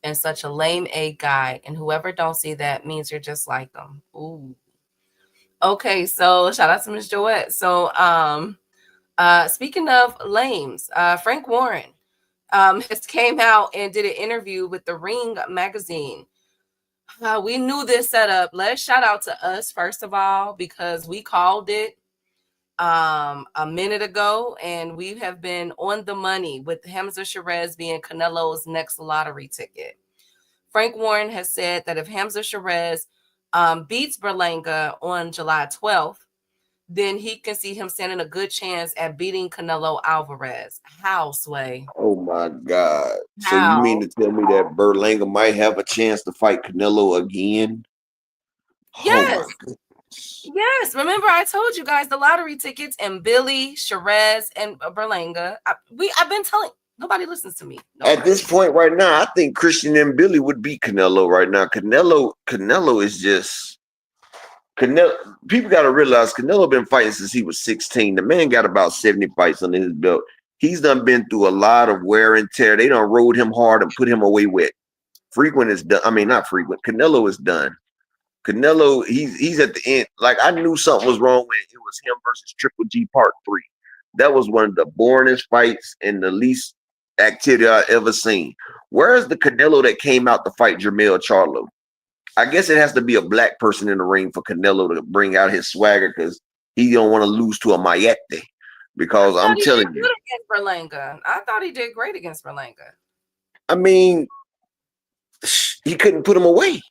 and such a lame A guy. And whoever don't see that means you're just like them. Ooh. Okay, so shout out to Miss Joette. So speaking of lames, Frank Warren has came out and did an interview with the Ring magazine. We knew this setup. Let's shout out to us first of all because we called it a minute ago, and we have been on the money with Hamza Sherez being Canelo's next lottery ticket. Frank Warren has said that if Hamza Sherez beats Berlanga on July 12th, then he can see him standing a good chance at beating Canelo Alvarez. How, Sway? Oh my God. So you How? mean to tell me that Berlanga might have a chance to fight Canelo again? Yes. Oh my goodness. Yes. Remember, I told you guys the lottery tickets and Billy, Sherez, and Berlanga. I've been telling nobody listens to me. Nobody. At this point right now, I think Christian and Billy would beat Canelo right now. Canelo is just Canelo. People got to realize Canelo been fighting since he was 16. The man got about 70 fights under his belt. He's done been through a lot of wear and tear. They done rode him hard and put him away wet. Frequent is done. I mean, not frequent. Canelo is done. Canelo, he's at the end. Like, I knew something was wrong when it was him versus Triple G Part 3. That was one of the boringest fights and the least activity I ever seen. Where's the Canelo that came out to fight Jermell Charlo? I guess it has to be a black person in the ring for Canelo to bring out his swagger because he don't want to lose to a Mayete. Because I'm telling you, against Berlanga. I thought he did great against Berlanga. I mean, he couldn't put him away.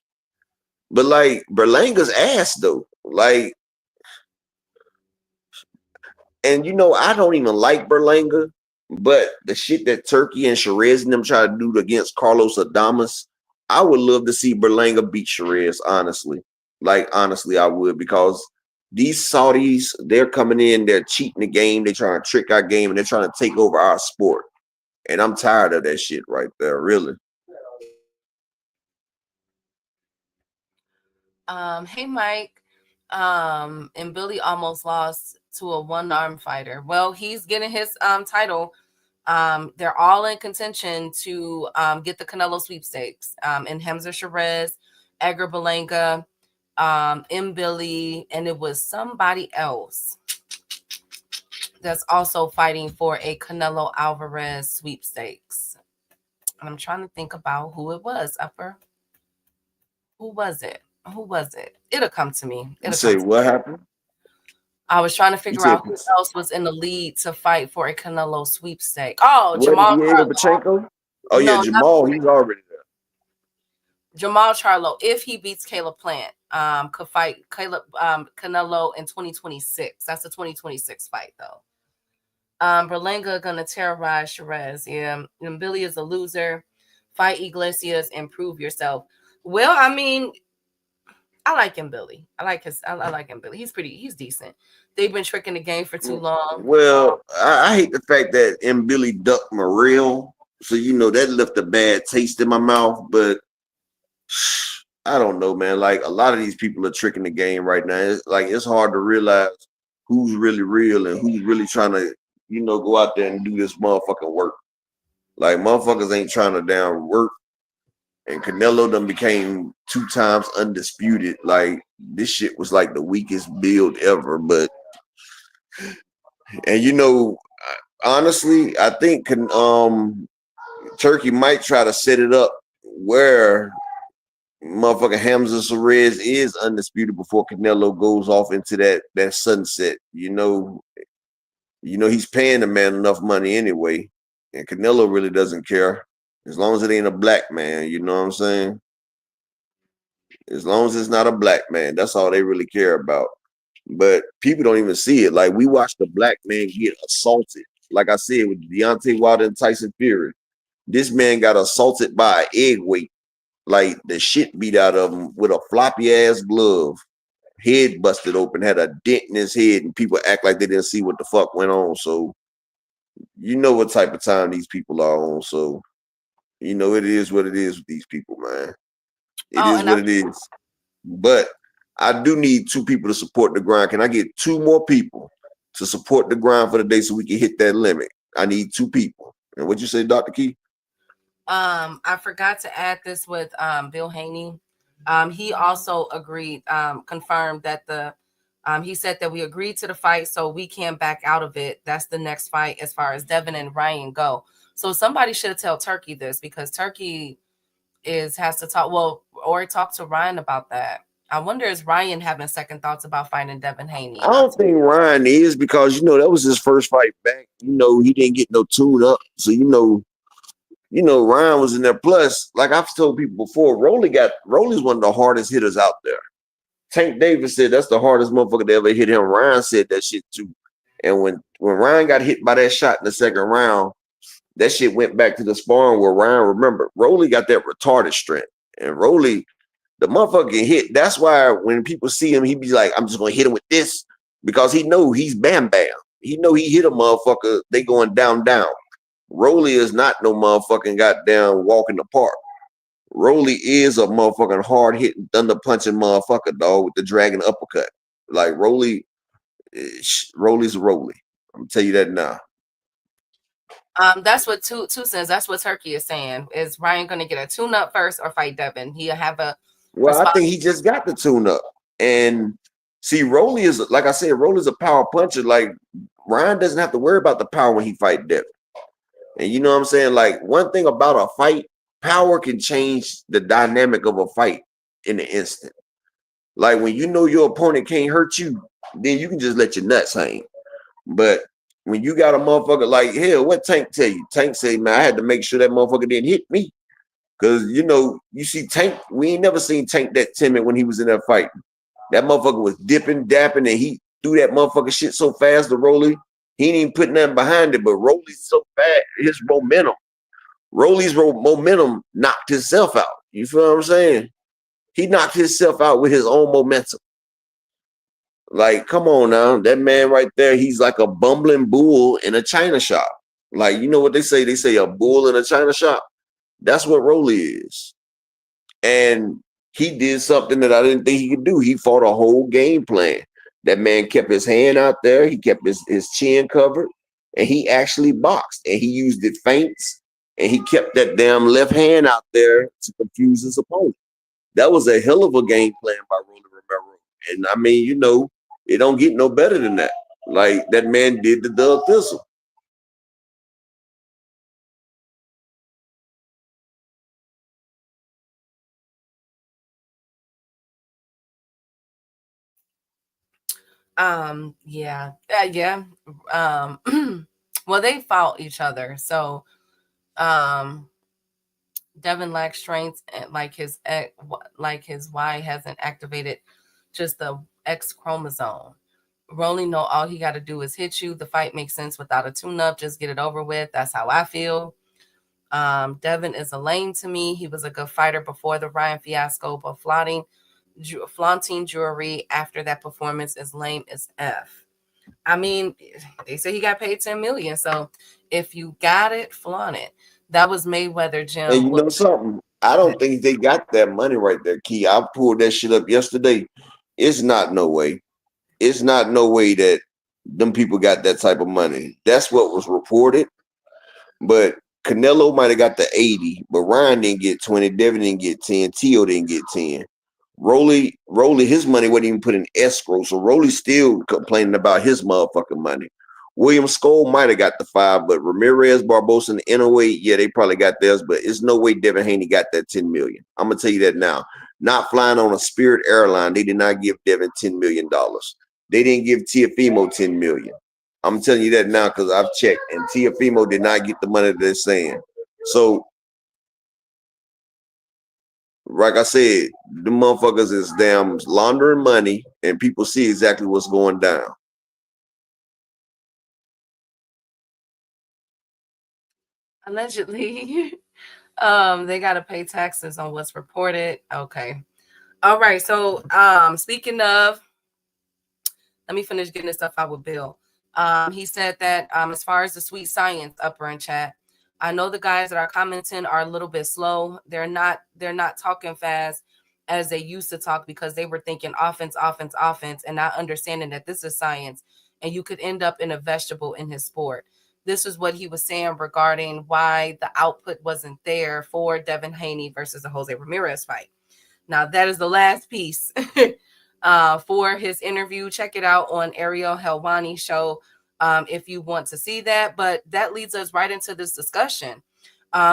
But like Berlanga's ass though, like, and you know, I don't even like Berlanga, but the shit that Turkey and Sherez and them try to do against Carlos Adames, I would love to see Berlanga beat Sherez, honestly. Like, honestly, I would, because these Saudis, they're coming in, they're cheating the game, they're trying to trick our game, and they're trying to take over our sport. And I'm tired of that shit right there, really. Hey Mike. And Billy almost lost to a one-armed fighter. Well, he's getting his title. They're all in contention to get the Canelo sweepstakes. And Hamza Sherez, Edgar Berlanga, M. Billy, and it was somebody else that's also fighting for a Canelo Alvarez sweepstakes. And I'm trying to think about who it was. Who was it? Who was it? It'll come to me. What happened? I was trying to figure out who else was in the lead to fight for a Canelo sweepstake. Oh, Jamal Charlo. Oh, no, yeah, Jamal, he's already there. Jamal Charlo, if he beats Caleb Plant, could fight Canelo in 2026. That's a 2026 fight, though. Berlanga gonna terrorize Sherez. Yeah, and Billy is a loser. Fight Iglesias and prove yourself. Well, I mean, I like him, Billy. I like him, Billy. He's decent. They've been tricking the game for too long. Well, I hate the fact that M. Billy ducked Morrell. So, you know, that left a bad taste in my mouth. But I don't know, man. Like, a lot of these people are tricking the game right now. It's hard to realize who's really real and who's really trying to go out there and do this motherfucking work. Like motherfuckers ain't trying to down work. And Canelo done became 2 times undisputed. Like this shit was like the weakest build ever. But honestly, I think Turkey might try to set it up where motherfucking Hamza Perez is undisputed before Canelo goes off into that sunset. He's paying the man enough money anyway, and Canelo really doesn't care as long as it ain't a black man. You know what I'm saying? As long as it's not a black man, that's all they really care about. But people don't even see it. Like we watched a black man get assaulted. Like I said with Deontay Wilder and Tyson Fury, this man got assaulted by an egg weight. Like the shit beat out of him with a floppy ass glove, head busted open, had a dent in his head, and people act like they didn't see what the fuck went on. So you know what type of time these people are on. So it is what it is with these people, man. It is what it is. But I do need 2 people to support the grind. Can I get 2 more people to support the grind for the day so we can hit that limit? I need 2 people. And what you say, Dr. Key? I forgot to add this with Bill Haney. He also agreed, confirmed that he said that we agreed to the fight, so we can't back out of it. That's the next fight as far as Devin and Ryan go. So somebody should tell Turkey this, because Turkey has to talk, or talk to Ryan about that. I wonder, is Ryan having second thoughts about fighting Devin Haney? I don't think Ryan is, because that was his first fight back. He didn't get no tune up. So Ryan was in there. Plus, like I've told people before, Rolly's one of the hardest hitters out there. Tank Davis said that's the hardest motherfucker to ever hit him. Ryan said that shit too. And when Ryan got hit by that shot in the second round, that shit went back to the sparring where Ryan, remember, Rolly got that retarded strength. And Rolly, the motherfucker can hit. That's why when people see him, he be like, I'm just going to hit him with this, because he know he's bam bam. He know he hit a motherfucker, they going down, down. Rolly is not no motherfucking goddamn walk in the park. Rolly is a motherfucking hard hitting, thunder punching motherfucker, dog, with the dragon uppercut. Like Rolly's Rolly. I'm gonna tell you that now. That's what two cents. That's what Turkey is saying. Is Ryan going to get a tune up first or fight Devin? He'll have a. Well, I think he just got the tune up. And see, Rolly is, like I said, Rolly's a power puncher. Like Ryan doesn't have to worry about the power when he fight Devin. And you know what I'm saying? Like one thing about a fight, power can change the dynamic of a fight in an instant. Like when your opponent can't hurt you, then you can just let your nuts hang. But when you got a motherfucker like, hell, what Tank tell you? Tank say, man, I had to make sure that motherfucker didn't hit me. Because, you see Tank, we ain't never seen Tank that timid when he was in that fight. That motherfucker was dipping, dapping, and he threw that motherfucker shit so fast to Rolly. He ain't even put nothing behind it, but Rolly's so fast, Rolly's momentum knocked himself out. You feel what I'm saying? He knocked himself out with his own momentum. Like, come on now. That man right there, he's like a bumbling bull in a china shop. Like, you know what they say? They say a bull in a china shop. That's what Rolly is. And he did something that I didn't think he could do. He fought a whole game plan. That man kept his hand out there. He kept his chin covered. And he actually boxed. And he used it feints. And he kept that damn left hand out there to confuse his opponent. That was a hell of a game plan by Rolly Romero. And I mean, it don't get no better than that. Like that man did the Doug Thistle. Yeah. Well, they fought each other. So, Devin lacks strength, and like his Y hasn't activated just the X chromosome. Rolly know all he got to do is hit you. The fight makes sense without a tune-up. Just get it over with. That's how I feel. Devin is a lame to me. He was a good fighter before the Ryan fiasco, but flaunting jewelry after that performance is lame as F. I mean, they say he got paid $10 million. So if you got it, flaunt it. That was Mayweather, Jim. And you know something? I don't think they got that money right there, Key. I pulled that shit up yesterday. It's not no way. It's not no way that them people got that type of money. That's what was reported. But Canelo might have got the 80, but Ryan didn't get 20, Devin didn't get 10, Tio didn't get 10. Rolly, his money wasn't even put in escrow, so Rolly's still complaining about his motherfucking money. William Skoll might have got the 5, but Ramirez, Barbosa, and NOA, yeah, they probably got theirs, but it's no way Devin Haney got that 10 million. I'm gonna tell you that now. Not flying on a Spirit airline, they did not give Devin $10 million. They didn't give Tiafimo 10 million. I'm telling you that now because I've checked, and Tiafimo did not get the money that they're saying. So, like I said, the motherfuckers is damn laundering money, and people see exactly what's going down. Allegedly, they got to pay taxes on what's reported. Okay. All right. So, speaking of, let me finish getting this stuff out with Bill. He said that as far as the sweet science upper in chat, I know the guys that are commenting are a little bit slow. They're not talking fast as they used to talk because they were thinking offense, and not understanding that this is science and you could end up in a vegetable in his sport. This is what he was saying regarding why the output wasn't there for Devin Haney versus the Jose Ramirez fight. Now, that is the last piece for his interview. Check it out on Ariel Helwani's show if you want to see that. But that leads us right into this discussion.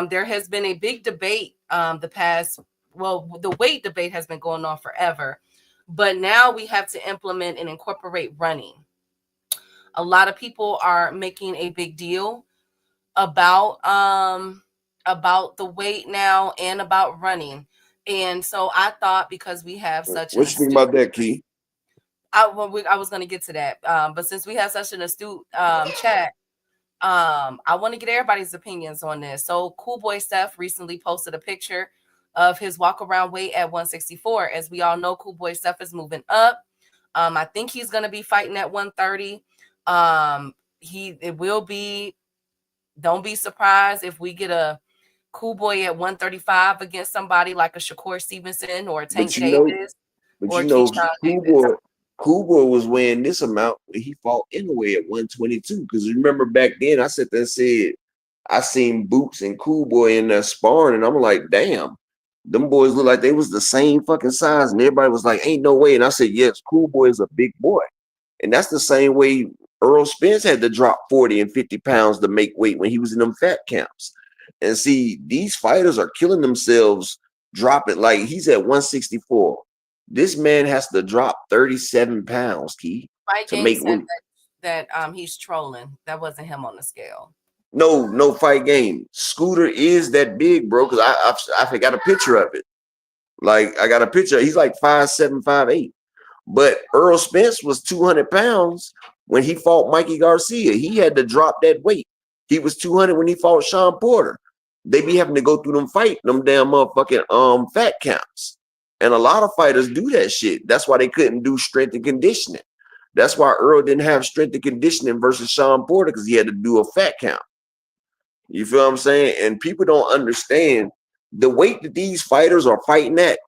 There has been a big debate the weight debate has been going on forever. But now we have to implement and incorporate running. A lot of people are making a big deal about the weight now and about running. And so I thought because we have such what you think about that, Key? I was going to get to that, but since we have such an astute chat, I want to get everybody's opinions on this. So Cool Boy Steph recently posted a picture of his walk around weight at 164. As we all know, Cool Boy Steph is moving up. I think he's going to be fighting at 130. It will be. Don't be surprised if we get a Cool Boy at 135 against somebody like a Shakur Stevenson or a Tank Davis or Keyshawn Davis. Cool Boy was weighing this amount when he fought anyway at 122. Because remember back then, I said that said I seen Boots and Cool Boy in there sparring, and I'm like, damn, them boys look like they was the same fucking size, and everybody was like, ain't no way. And I said, yes, Cool Boy is a big boy, and that's the same way Earl Spence had to drop 40 and 50 pounds to make weight when he was in them fat camps. And see, these fighters are killing themselves dropping. Like he's at 164. This man has to drop 37 pounds, Key, Fight to Game make said weight. that he's trolling. That wasn't him on the scale. No Fight Game. Scooter is that big, bro. Because I got a picture of it. Like I got a picture. He's like 5'7", 5'8". But Earl Spence was 200 pounds when he fought Mikey Garcia. He had to drop that weight. He was 200 when he fought Sean Porter. They be having to go through them damn motherfucking fat camps. And a lot of fighters do that shit. That's why they couldn't do strength and conditioning. That's why Earl didn't have strength and conditioning versus Sean Porter, because he had to do a fat count. You feel what I'm saying? And people don't understand the weight that these fighters are fighting at.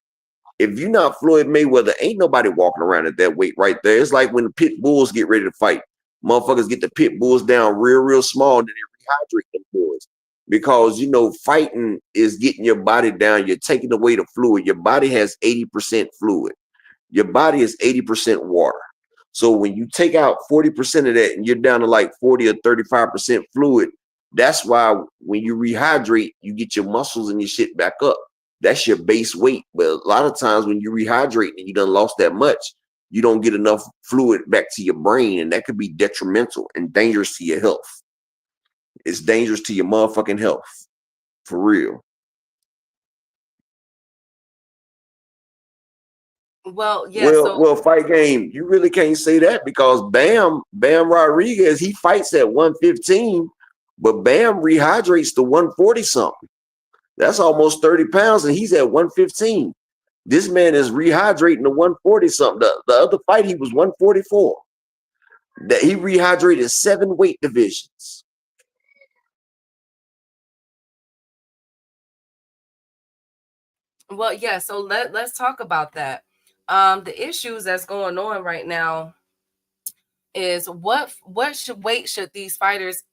If you're not Floyd Mayweather, ain't nobody walking around at that weight right there. It's like when the pit bulls get ready to fight. Motherfuckers get the pit bulls down real small, then they rehydrate them boys. Because, fighting is getting your body down. You're taking away the fluid. Your body has 80% fluid. Your body is 80% water. So when you take out 40% of that and you're down to like 40 or 35% fluid, that's why when you rehydrate, you get your muscles and your shit back up. That's your base weight. But a lot of times when you rehydrate and you done lost that much, you don't get enough fluid back to your brain, and that could be detrimental and dangerous to your health. It's dangerous to your motherfucking health. For real. Well, yeah. Well, Fight Game, you really can't say that because Bam Rodriguez, he fights at 115, but Bam rehydrates to 140 something. That's almost 30 pounds, and he's at 115. This man is rehydrating to 140 something. The other fight, he was 144. That he rehydrated 7 weight divisions. Well, yeah. So let's talk about that. The issues that's going on right now is what weight should these fighters,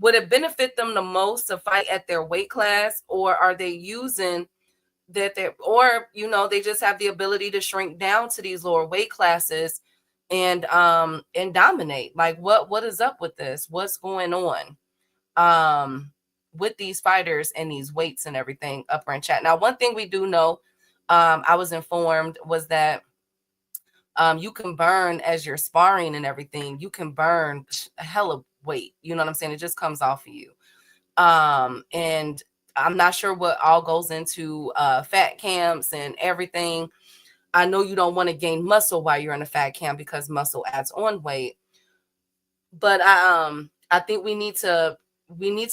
would it benefit them the most to fight at their weight class, or are they using that they, or they just have the ability to shrink down to these lower weight classes and dominate? Like what is up with this? What's going on with these fighters and these weights and everything? Upper in chat. Now, one thing we do know, I was informed, was that you can burn as you're sparring and everything. You can burn a hell of weight. You know what I'm saying? It just comes off of you. And I'm not sure what all goes into fat camps and everything. I know you don't want to gain muscle while you're in a fat camp because muscle adds on weight. But I think we need to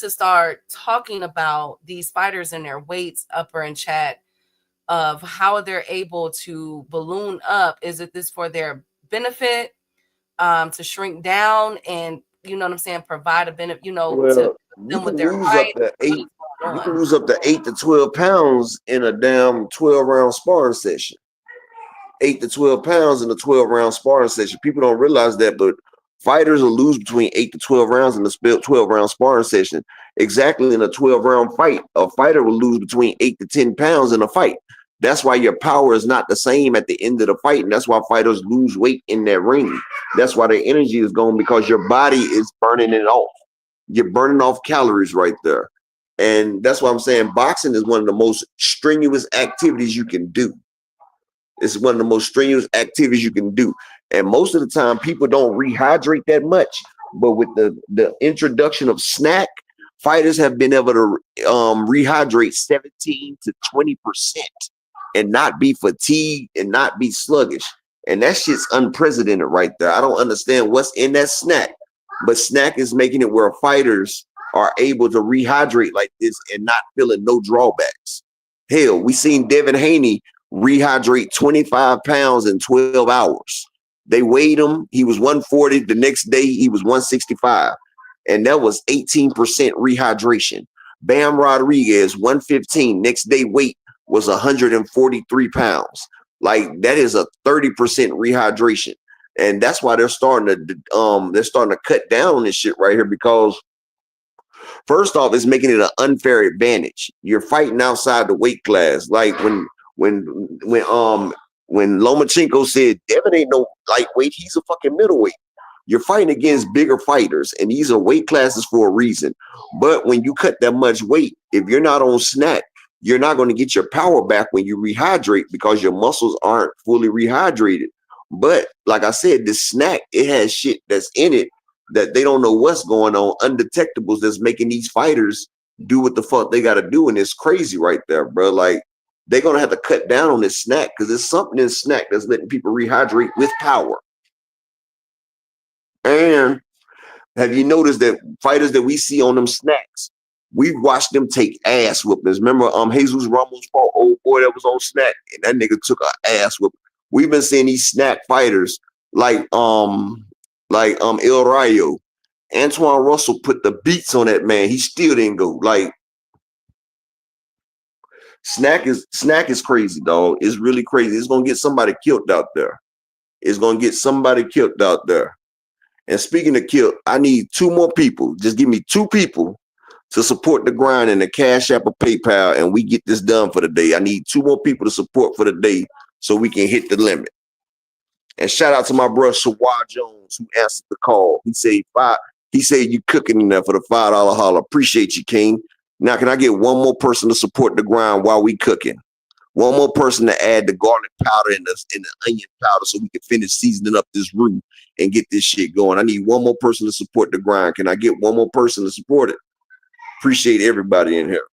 start talking about these fighters and their weights, Upper in chat, of how they're able to balloon up. Is it this for their benefit, to shrink down and, you know what I'm saying, provide a benefit, to Well, you them with can their lose up height? to What eight. is going You can on? lose up to 8 to 12 pounds in a damn 12-round sparring session. 8 to 12 pounds in a 12-round sparring session. People don't realize that, but fighters will lose between 8 to 12 rounds in a 12-round sparring session. Exactly, in a 12-round fight, a fighter will lose between 8 to 10 pounds in a fight. That's why your power is not the same at the end of the fight, and that's why fighters lose weight in that ring. That's why their energy is gone, because your body is burning it off. You're burning off calories right there. And that's why I'm saying boxing is one of the most strenuous activities you can do. It's one of the most strenuous activities you can do. And most of the time, people don't rehydrate that much. But with the introduction of snack, fighters have been able to rehydrate 17 to 20% and not be fatigued and not be sluggish. And that shit's unprecedented right there. I don't understand what's in that snack. But snack is making it where fighters are able to rehydrate like this and not feeling no drawbacks. Hell, we seen Devin Haney rehydrate 25 pounds in 12 hours. They weighed him. He was 140. The next day, he was 165. And that was 18% rehydration. Bam Rodriguez, 115. Next day weight was 143 pounds. Like, that is a 30% rehydration. And that's why they're starting to cut down on this shit right here, because first off, it's making it an unfair advantage. You're fighting outside the weight class. Like when Lomachenko said Devin ain't no lightweight, he's a fucking middleweight. You're fighting against bigger fighters, and these are weight classes for a reason. But when you cut that much weight, if you're not on snack, you're not going to get your power back when you rehydrate, because your muscles aren't fully rehydrated. But like I said, this snack, it has shit that's in it that they don't know what's going on, undetectables, that's making these fighters do what the fuck they got to do. And it's crazy right there, bro. Like, they're going to have to cut down on this snack, because there's something in snack that's letting people rehydrate with power. And have you noticed that fighters that we see on them snacks, we've watched them take ass whoopings? Remember Jesus Ramos fought old boy that was on snack, and that nigga took an ass whooping. We've been seeing these snack fighters like El Rayo. Antoine Russell put the beats on that man. He still didn't go. Like, snack is crazy, dog. It's really crazy. It's gonna get somebody killed out there. It's gonna get somebody killed out there. And speaking of killed, I need 2 more people. Just give me 2 people to support the grind in the Cash App or PayPal, and we get this done for the day. I need 2 more people to support for the day so we can hit the limit. And shout out to my brother Shawar Jones, who answered the call. He said you cooking in there for the $5 holler. Appreciate you, King. Now, can I get 1 more person to support the grind while we cooking? 1 more person to add the garlic powder and the onion powder so we can finish seasoning up this roux and get this shit going. I need 1 more person to support the grind. Can I get 1 more person to support it? Appreciate everybody in here.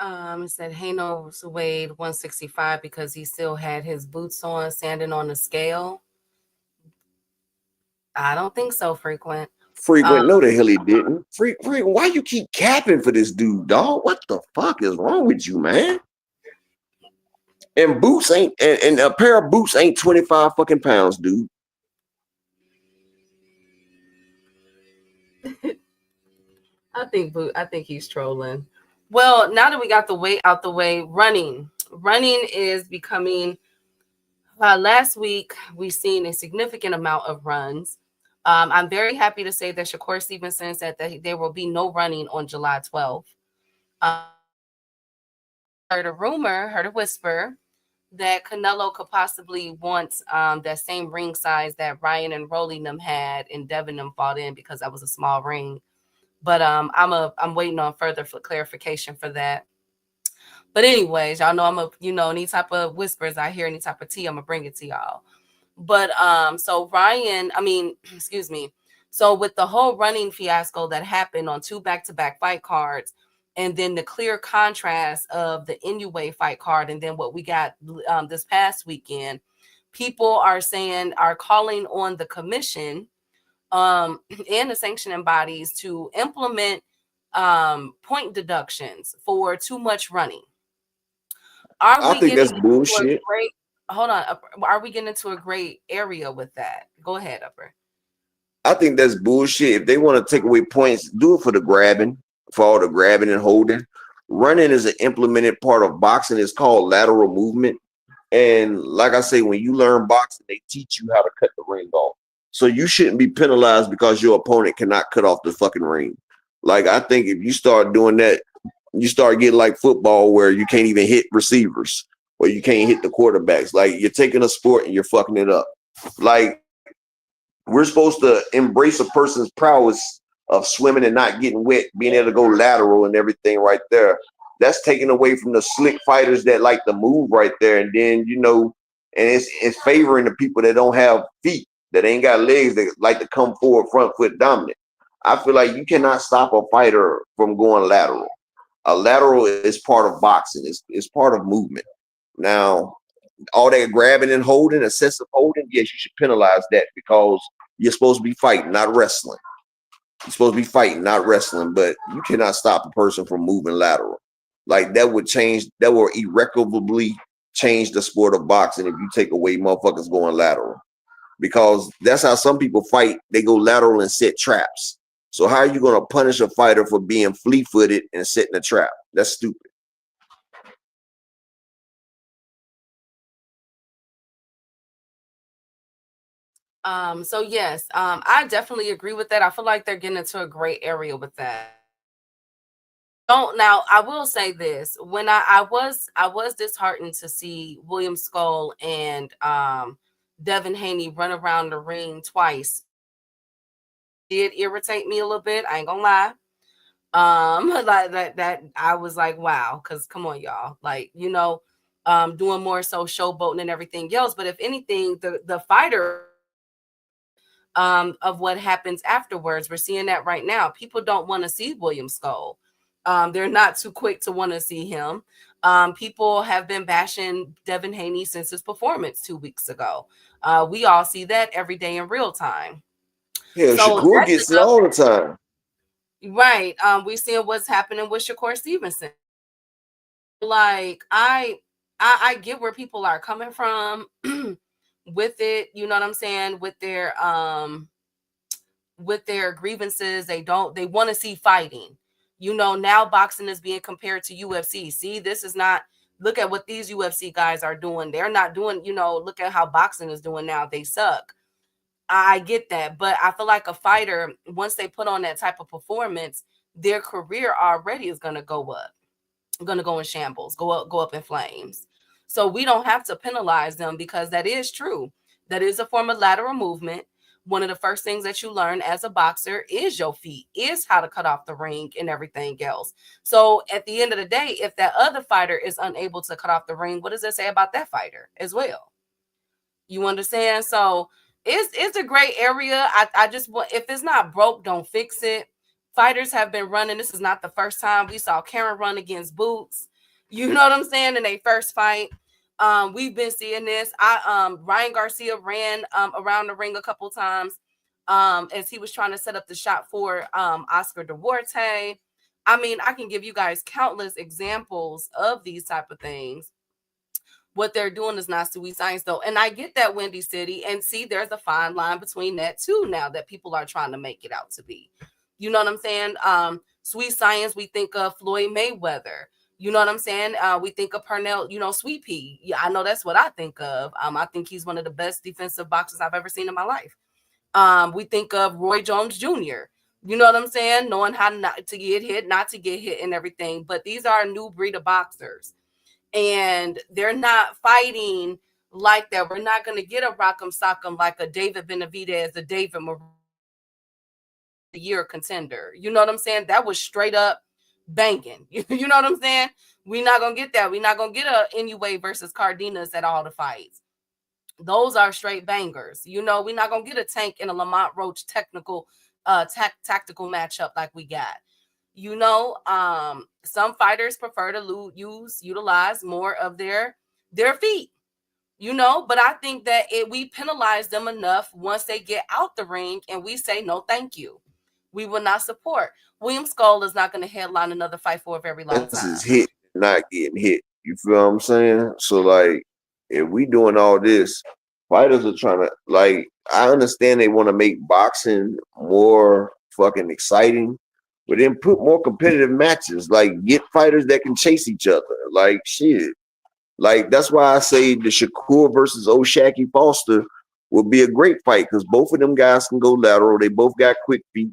It said Hano weighed 165 because he still had his boots on, standing on the scale. I don't think so, Frequent. Frequent, no, the hell he didn't. Frequent, why you keep capping for this dude, dog? What the fuck is wrong with you, man? And boots ain't, and a pair of boots ain't 25 fucking pounds, dude. I think he's trolling. Well, now that we got the weight out the way, running is becoming. Last week we seen a significant amount of runs. I'm very happy to say that Shakur Stevenson said that there will be no running on July 12th. Heard a rumor, heard a whisper that Canelo could possibly want that same ring size that Ryan and Rolling them had and Devin them fought in because that was a small ring. But I'm waiting on further clarification for that. But anyways, y'all know any type of whispers I hear, any type of tea, I'm gonna bring it to y'all. But so Ryan, I mean, excuse me. So with the whole running fiasco that happened on two back-to-back fight cards, and then the clear contrast of the Inoue fight card, and then what we got this past weekend, people are calling on the commission and the sanctioning bodies to implement point deductions for too much running. Are I we think getting that's into a bullshit. great hold on? Are we getting into a great area with that? Go ahead, Upper. I think that's bullshit. If they want to take away points, do it for the grabbing, for all the grabbing and holding. Running is an implemented part of boxing. It's called lateral movement. And like I say, when you learn boxing, they teach you how to cut the ring off. So you shouldn't be penalized because your opponent cannot cut off the fucking ring. Like, I think if you start doing that, you start getting like football where you can't even hit receivers or you can't hit the quarterbacks. Like, you're taking a sport and you're fucking it up. Like, we're supposed to embrace a person's prowess of swimming and not getting wet, being able to go lateral and everything right there. That's taken away from the slick fighters that like to move right there. And then, and it's favoring the people that don't have feet, that ain't got legs, that like to come forward, front foot dominant. I feel like you cannot stop a fighter from going lateral. A lateral is part of boxing. It's part of movement. Now, all that grabbing and holding, excessive holding, yes, you should penalize that because you're supposed to be fighting, not wrestling. You're supposed to be fighting, not wrestling, but you cannot stop a person from moving lateral. Like, that will irrecoverably change the sport of boxing if you take away motherfuckers going lateral. Because that's how some people fight. They go lateral and set traps. So how are you going to punish a fighter for being fleet-footed and setting a trap? That's stupid. So yes, I definitely agree with that. I feel like they're getting into a gray area with that. Don't now. I will say this: when I was disheartened to see William Skull and Devin Haney run around the ring twice. Did irritate me a little bit. I ain't gonna lie. Like that I was like, wow, because come on, y'all, like doing more so showboating and everything else. But if anything, the fighter of what happens afterwards. We're seeing that right now. People don't want to see William Skull. They're not too quick to want to see him. People have been bashing Devin Haney since his performance 2 weeks ago. We all see that every day in real time. Hell, So Shakur that's gets it all the time. right. We seeing what's happening with Shakur Stevenson. Like I get where people are coming from with it. You know what I'm saying? With their grievances. They want to see fighting. Now boxing is being compared to UFC. See, this is not, look at what these UFC guys are doing. They're not doing, look at how boxing is doing now. They suck. I get that. But I feel like a fighter, once they put on that type of performance, their career already is going to go up, going to go in shambles, go up in flames. So we don't have to penalize them because that is true. That is a form of lateral movement. One of the first things that you learn as a boxer is your feet, is how to cut off the ring and everything else. So at the end of the day, if that other fighter is unable to cut off the ring, what does that say about that fighter as well? You understand? So it's a gray area. I just want, if it's not broke, don't fix it. Fighters have been running. This is not the first time. We saw Karen run against Boots. You know what I'm saying? In their first fight. We've been seeing this. Ryan Garcia ran around the ring a couple times as he was trying to set up the shot for Oscar Duarte. I mean, I can give you guys countless examples of these type of things. What they're doing is not sweet science, though. And I get that, Windy City. And see, there's a fine line between that, too, now that people are trying to make it out to be. You know what I'm saying? Sweet Science, we think of Floyd Mayweather. You know what I'm saying? We think of Pernell, Sweet Pea. Yeah, I know that's what I think of. I think he's one of the best defensive boxers I've ever seen in my life. We think of Roy Jones Jr. You know what I'm saying? Knowing how not to get hit, not to get hit, and everything. But these are a new breed of boxers, and they're not fighting like that. We're not going to get a Rock'em Sock'em like a David Benavidez, a David the year contender. You know what I'm saying? That was straight up banging. You know what I'm saying? We're not gonna get that. We're not gonna get a Inoue versus Cardenas at all the fights. Those are straight bangers. We're not gonna get a Tank and a Lamont Roach technical tactical matchup like we got. Some fighters prefer to utilize more of their feet. But I think that we penalize them enough once they get out the ring, and we say no thank you. We will not support. William Skull is not going to headline another fight for a very long This time. is hit, not getting hit. You feel what I'm saying? So like, if we doing all this, fighters are trying to like. I understand they want to make boxing more fucking exciting, but then put more competitive matches. Like, get fighters that can chase each other. Like shit. Like that's why I say the Shakur versus O'Shaquie Foster would be a great fight because both of them guys can go lateral. They both got quick feet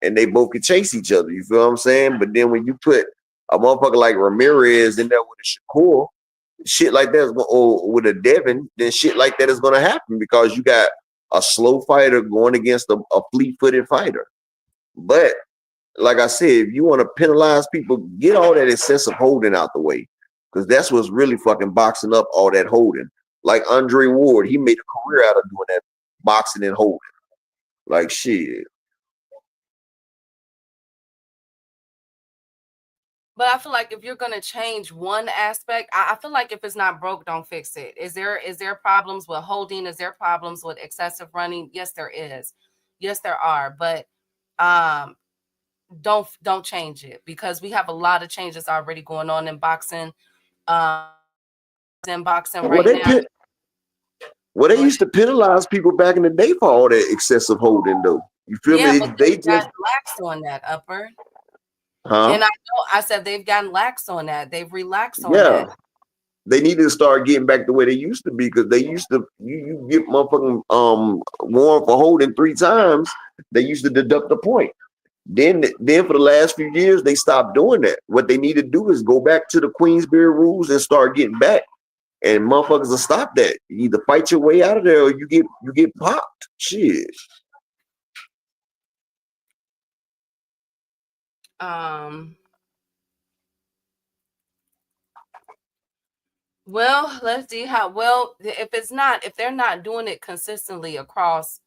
and they both can chase each other. You feel what I'm saying? But then when you put a motherfucker like Ramirez in there with a Shakur, shit like that is going, or with a Devin, then shit like that is going to happen because you got a slow fighter going against a fleet-footed fighter. But like I said, if you want to penalize people, get all that excessive holding out the way. Because that's what's really fucking boxing up all that holding. Like Andre Ward, he made a career out of doing that boxing and holding. Like shit. But I feel like if you're going to change one aspect, I feel like if it's not broke, don't fix it. Is there problems with holding? Is there problems with excessive running? Yes, there is. Yes, there are. But don't change it because we have a lot of changes already going on in boxing. In boxing Well, right now. They used to penalize people back in the day for all that excessive holding, though. You feel Yeah, me? but They they've just, gotten lax on that, Upper. huh? And I said they've gotten lax on that. They've relaxed on Yeah. that. They need to start getting back the way they used to be because they used to you get motherfucking warrant for holding 3 times. They used to deduct a point. Then for the last few years they stopped doing that. What they need to do is go back to the Queensberry rules and start getting back. And motherfuckers will stop that. You either fight your way out of there or you get popped. Shit. Well, let's see how well if they're not doing it consistently across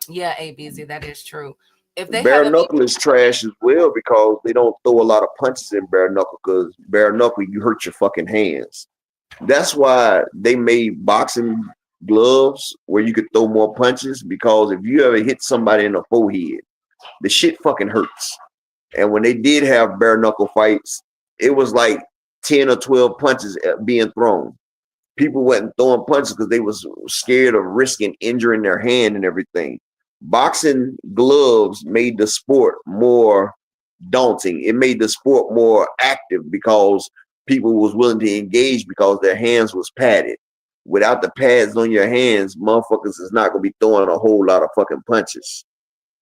yeah, ABZ, that is true. If they Bare haven't knuckle is trash as well because they don't throw a lot of punches in bare knuckle because bare knuckle you hurt your fucking hands. That's why they made boxing gloves where you could throw more punches because if you ever hit somebody in the forehead, the shit fucking hurts. And when they did have bare knuckle fights, it was like 10 or 12 punches being thrown. People wasn't throwing punches because they was scared of risking injuring their hand and everything. Boxing gloves made the sport more daunting. It made the sport more active because people was willing to engage because their hands was padded. Without the pads on your hands, motherfuckers is not gonna be throwing a whole lot of fucking punches.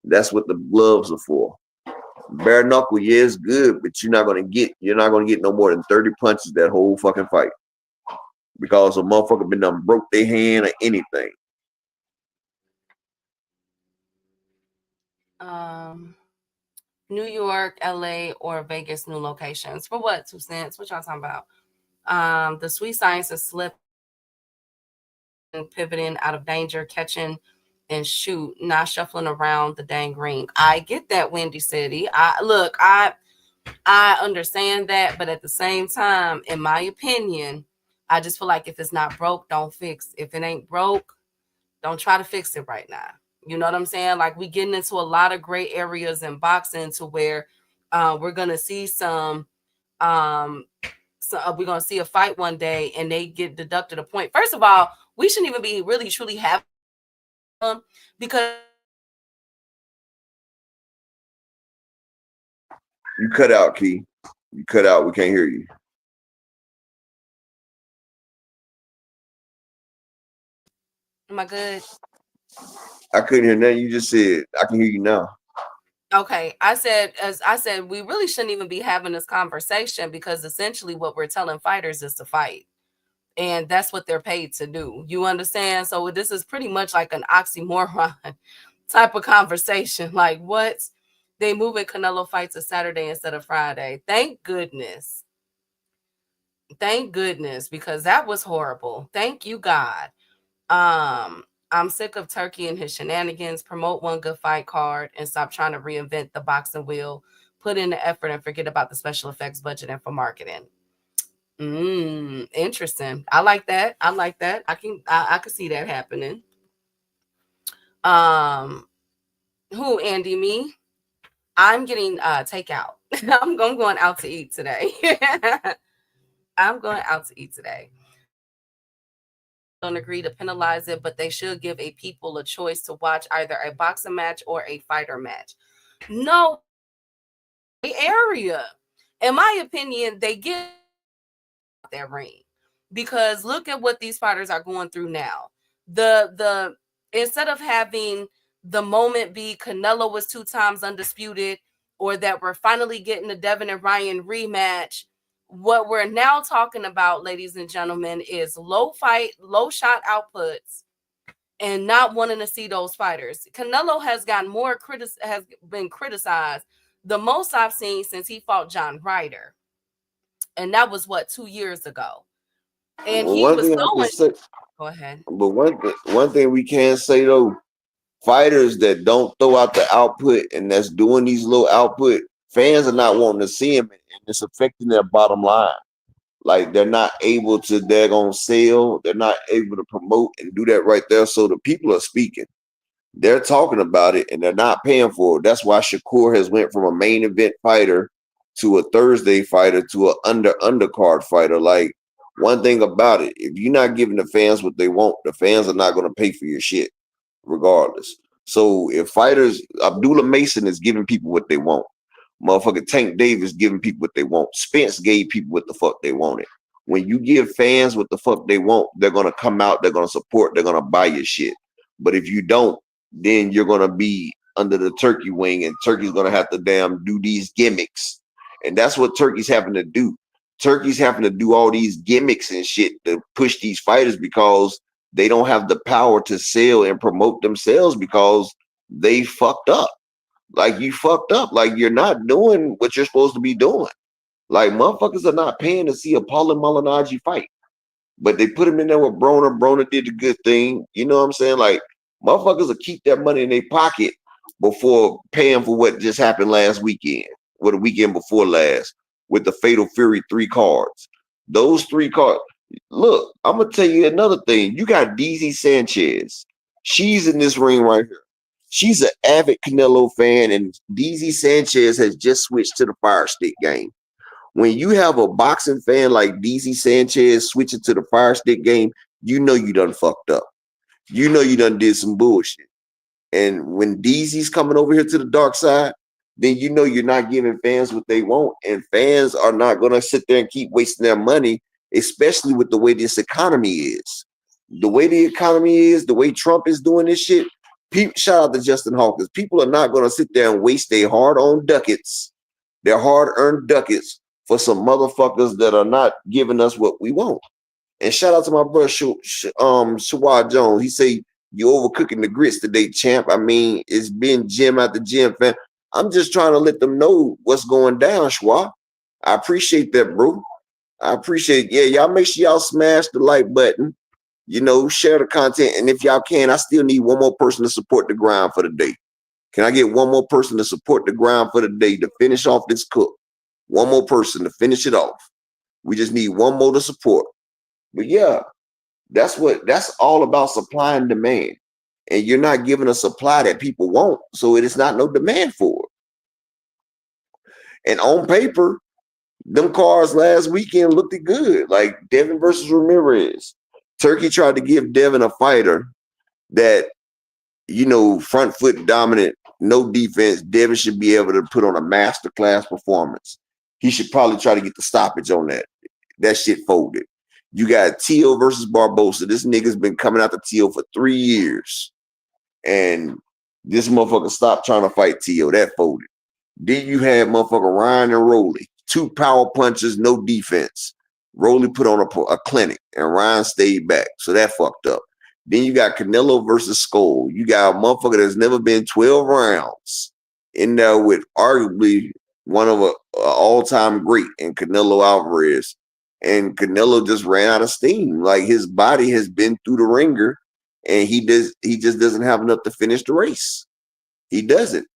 That's what the gloves are for. Bare knuckle, yeah, it's good, but you're not gonna get no more than 30 punches that whole fucking fight because a motherfucker been done broke their hand or anything. New York, LA, or Vegas new locations. For what, 2 cents? What y'all talking about? The Sweet Science is slipping, pivoting out of danger, catching and shoot, not shuffling around the dang ring. I get that, Windy City. I understand that, but at the same time, in my opinion, I just feel like if it's not broke, don't fix. If it ain't broke, don't try to fix it right now. You know what I'm saying? Like we getting into a lot of gray areas in boxing to where we're gonna see some we're gonna see a fight one day and they get deducted a point. First of all, we shouldn't even be really truly having them because You cut out, Key. You cut out. We can't hear you. Am I good? I couldn't hear nothing you just said. I can hear you now. Okay. I said, we really shouldn't even be having this conversation because essentially what we're telling fighters is to fight. And that's what they're paid to do. You understand? So this is pretty much like an oxymoron type of conversation. Like, what? They moving Canelo fight to Saturday instead of Friday. Thank goodness. Thank goodness, because that was horrible. Thank you, God. I'm sick of Turkey and his shenanigans. Promote one good fight card and stop trying to reinvent the boxing wheel. Put in the effort and forget about the special effects budget and for marketing. Interesting. I like that. I like that. I can see that happening. Who, Andy? Me? I'm getting takeout. I'm going out to eat today. I'm going out to eat today. Don't agree to penalize it, but they should give a people a choice to watch either a boxing match or a fighter match. No area. In my opinion, they give that ring because look at what these fighters are going through now. The instead of having the moment be Canelo was 2 times undisputed, or that we're finally getting the Devin and Ryan rematch, what we're now talking about, ladies and gentlemen, is low shot outputs and not wanting to see those fighters. Canelo has gotten has been criticized the most I've seen since he fought John Ryder. And that was 2 years ago. And Well, he one was thing I can say, go ahead. but one thing we can say though, fighters that don't throw out the output and that's doing these low output, fans are not wanting to see them, and it's affecting their bottom line. Like they're not able to daggone sell, they're not able to promote and do that right there. So the people are speaking. They're talking about it and they're not paying for it. That's why Shakur has went from a main event fighter to a Thursday fighter to an undercard fighter. Like one thing about it, if you're not giving the fans what they want, the fans are not going to pay for your shit regardless. So if fighters, Abdullah Mason is giving people what they want. Motherfucker Tank Davis giving people what they want. Spence gave people what the fuck they wanted. When you give fans what the fuck they want, they're gonna come out, they're gonna support, they're gonna buy your shit. But if you don't, then you're gonna be under the turkey wing, and Turkey's gonna have to damn do these gimmicks. And that's what Turkey's having to do. Turkey's having to do all these gimmicks and shit to push these fighters because they don't have the power to sell and promote themselves because they fucked up. Like you fucked up. Like you're not doing what you're supposed to be doing. Like motherfuckers are not paying to see a Paul and Malignaggi fight. But they put him in there with Broner. Broner did the good thing. You know what I'm saying? Like motherfuckers will keep that money in their pocket before paying for what just happened last weekend, or the weekend before last, with the Fatal Fury 3 cards. Those 3 cards. Look, I'm gonna tell you another thing. You got DZ Sanchez. She's in this ring right here. She's an avid Canelo fan, and DZ Sanchez has just switched to the Fire Stick game. When you have a boxing fan like DZ Sanchez switching to the Fire Stick game, you know you done fucked up. You know you done did some bullshit. And when DZ's coming over here to the dark side, then you know you're not giving fans what they want. And fans are not going to sit there and keep wasting their money, especially with the way this economy is. The way the economy is, the way Trump is doing this shit. Shout out to Justin Hawkins. People are not going to sit there and waste their hard-earned ducats, their hard-earned ducats, for some motherfuckers that are not giving us what we want. And shout out to my brother Shawad Jones. He say, you overcooking the grits today, champ. I mean, it's been gym after gym, fam. I'm just trying to let them know what's going down, Shwa. I appreciate that, bro. I appreciate it. Yeah, y'all make sure y'all smash the like button. You know, share the content. And if y'all can, I still need one more person to support the grind for the day. Can I get one more person to support the grind for the day to finish off this cook? One more person to finish it off. We just need one more to support. But yeah, that's all about supply and demand. And you're not giving a supply that people want, so it is not no demand for it. And on paper, them cards last weekend looked good. Like Devin versus Ramirez. Turkey tried to give Devin a fighter that, you know, front foot dominant, no defense. Devin should be able to put on a masterclass performance. He should probably try to get the stoppage on that. That shit folded. You got Tio versus Barbosa. This nigga's been coming out to Tio for 3 years. And this motherfucker stopped trying to fight Tio. That folded. Then you had motherfucker Ryan and Rolly. 2 power punches, no defense. Rolly put on a clinic, and Ryan stayed back. So that fucked up. Then you got Canelo versus Skull. You got a motherfucker that's never been 12 rounds in there with arguably one of a all-time great in Canelo Alvarez. And Canelo just ran out of steam. Like, his body has been through the ringer, and he just doesn't have enough to finish the race. He doesn't.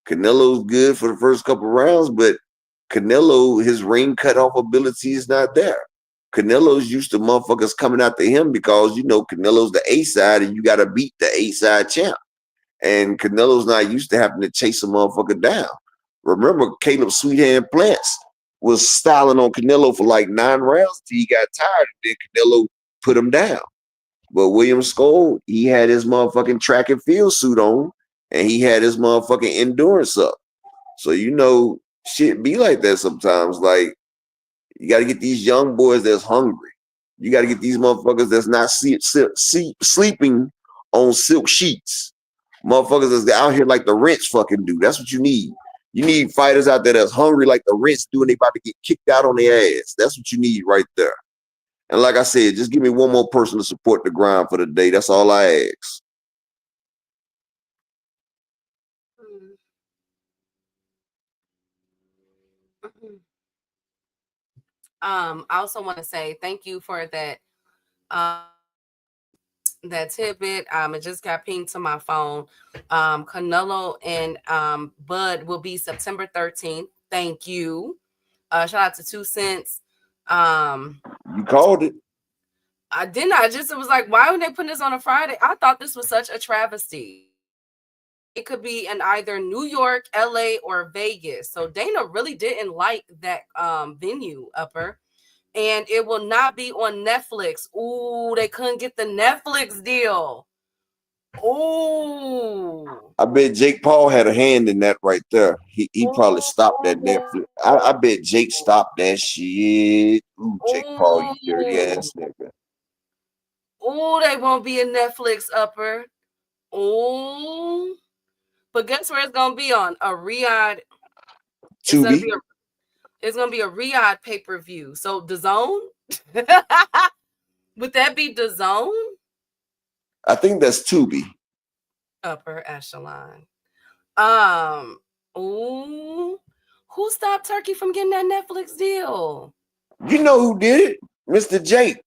Canelo's good for the first couple rounds, but Canelo, his ring cutoff ability is not there. Canelo's used to motherfuckers coming after him because, you know, Canelo's the A side and you got to beat the A side champ. And Canelo's not used to having to chase a motherfucker down. Remember, Caleb Sweethand Plants was styling on Canelo for like 9 rounds until he got tired, and then Canelo put him down. But William Skull, he had his motherfucking track and field suit on, and he had his motherfucking endurance up. So, you know, shit be like that sometimes. Like, you got to get these young boys that's hungry. You got to get these motherfuckers that's not sleeping on silk sheets. Motherfuckers that's out here like the Wrench fucking do. That's what you need. You need fighters out there that's hungry like the Wrench do, and they about to get kicked out on their ass. That's what you need right there. And like I said, just give me one more person to support the grind for the day. That's all I ask. I also want to say thank you for that that tidbit. It just got pinged to my phone. Canelo and Bud will be September 13th. Thank you. Shout out to 2 Cents. You called it. I didn't. I just, it was like, why would they put this on a Friday? I thought this was such a travesty. It could be in either New York, LA, or Vegas. So Dana really didn't like that venue, Upper. And it will not be on Netflix. Ooh, they couldn't get the Netflix deal. Ooh. I bet Jake Paul had a hand in that right there. He probably stopped that Netflix. I bet Jake stopped that shit. Ooh, Jake Paul, you dirty ass nigga. Ooh, they won't be a Netflix, Upper. Ooh. But guess where it's gonna be on? A Riyadh. It's gonna be a Riyadh pay-per-view. So DAZN? Would that be DAZN? I think that's Tubi. Upper echelon. Ooh. Who stopped Turkey from getting that Netflix deal? You know who did it? Mr. Jake.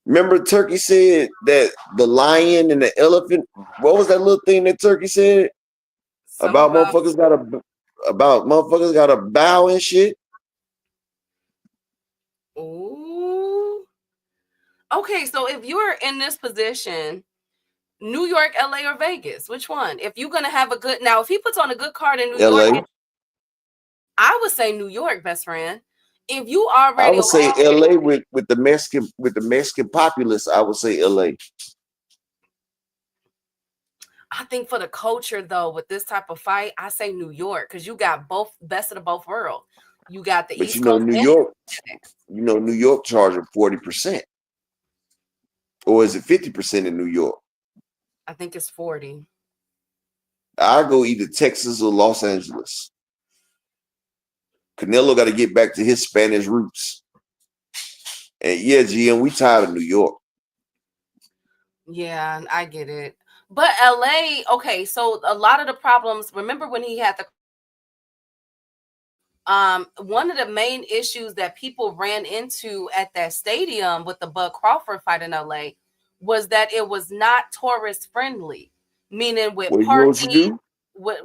Remember Turkey said that the lion and the elephant, what was that little thing that Turkey said? About motherfuckers gotta bow and shit. Ooh. Okay, so if you're in this position, New York, LA, or Vegas, which one? If you're gonna have a good, now if he puts on a good card in New York, I would say New York, best friend. If you already, I would say LA with the Mexican populace. I would say LA. I think for the culture though, with this type of fight, I say New York because you got both best of the both worlds. You got the East Coast. New York. You know, New York charging 40%, or is it 50% in New York? I think it's 40. I go either Texas or Los Angeles. Canelo got to get back to his Spanish roots. And yeah, GM, we tired of New York. Yeah, I get it. But LA, okay, so a lot of the problems, remember when he had the one of the main issues that people ran into at that stadium with the Bud Crawford fight in LA was that it was not tourist friendly, meaning with parking.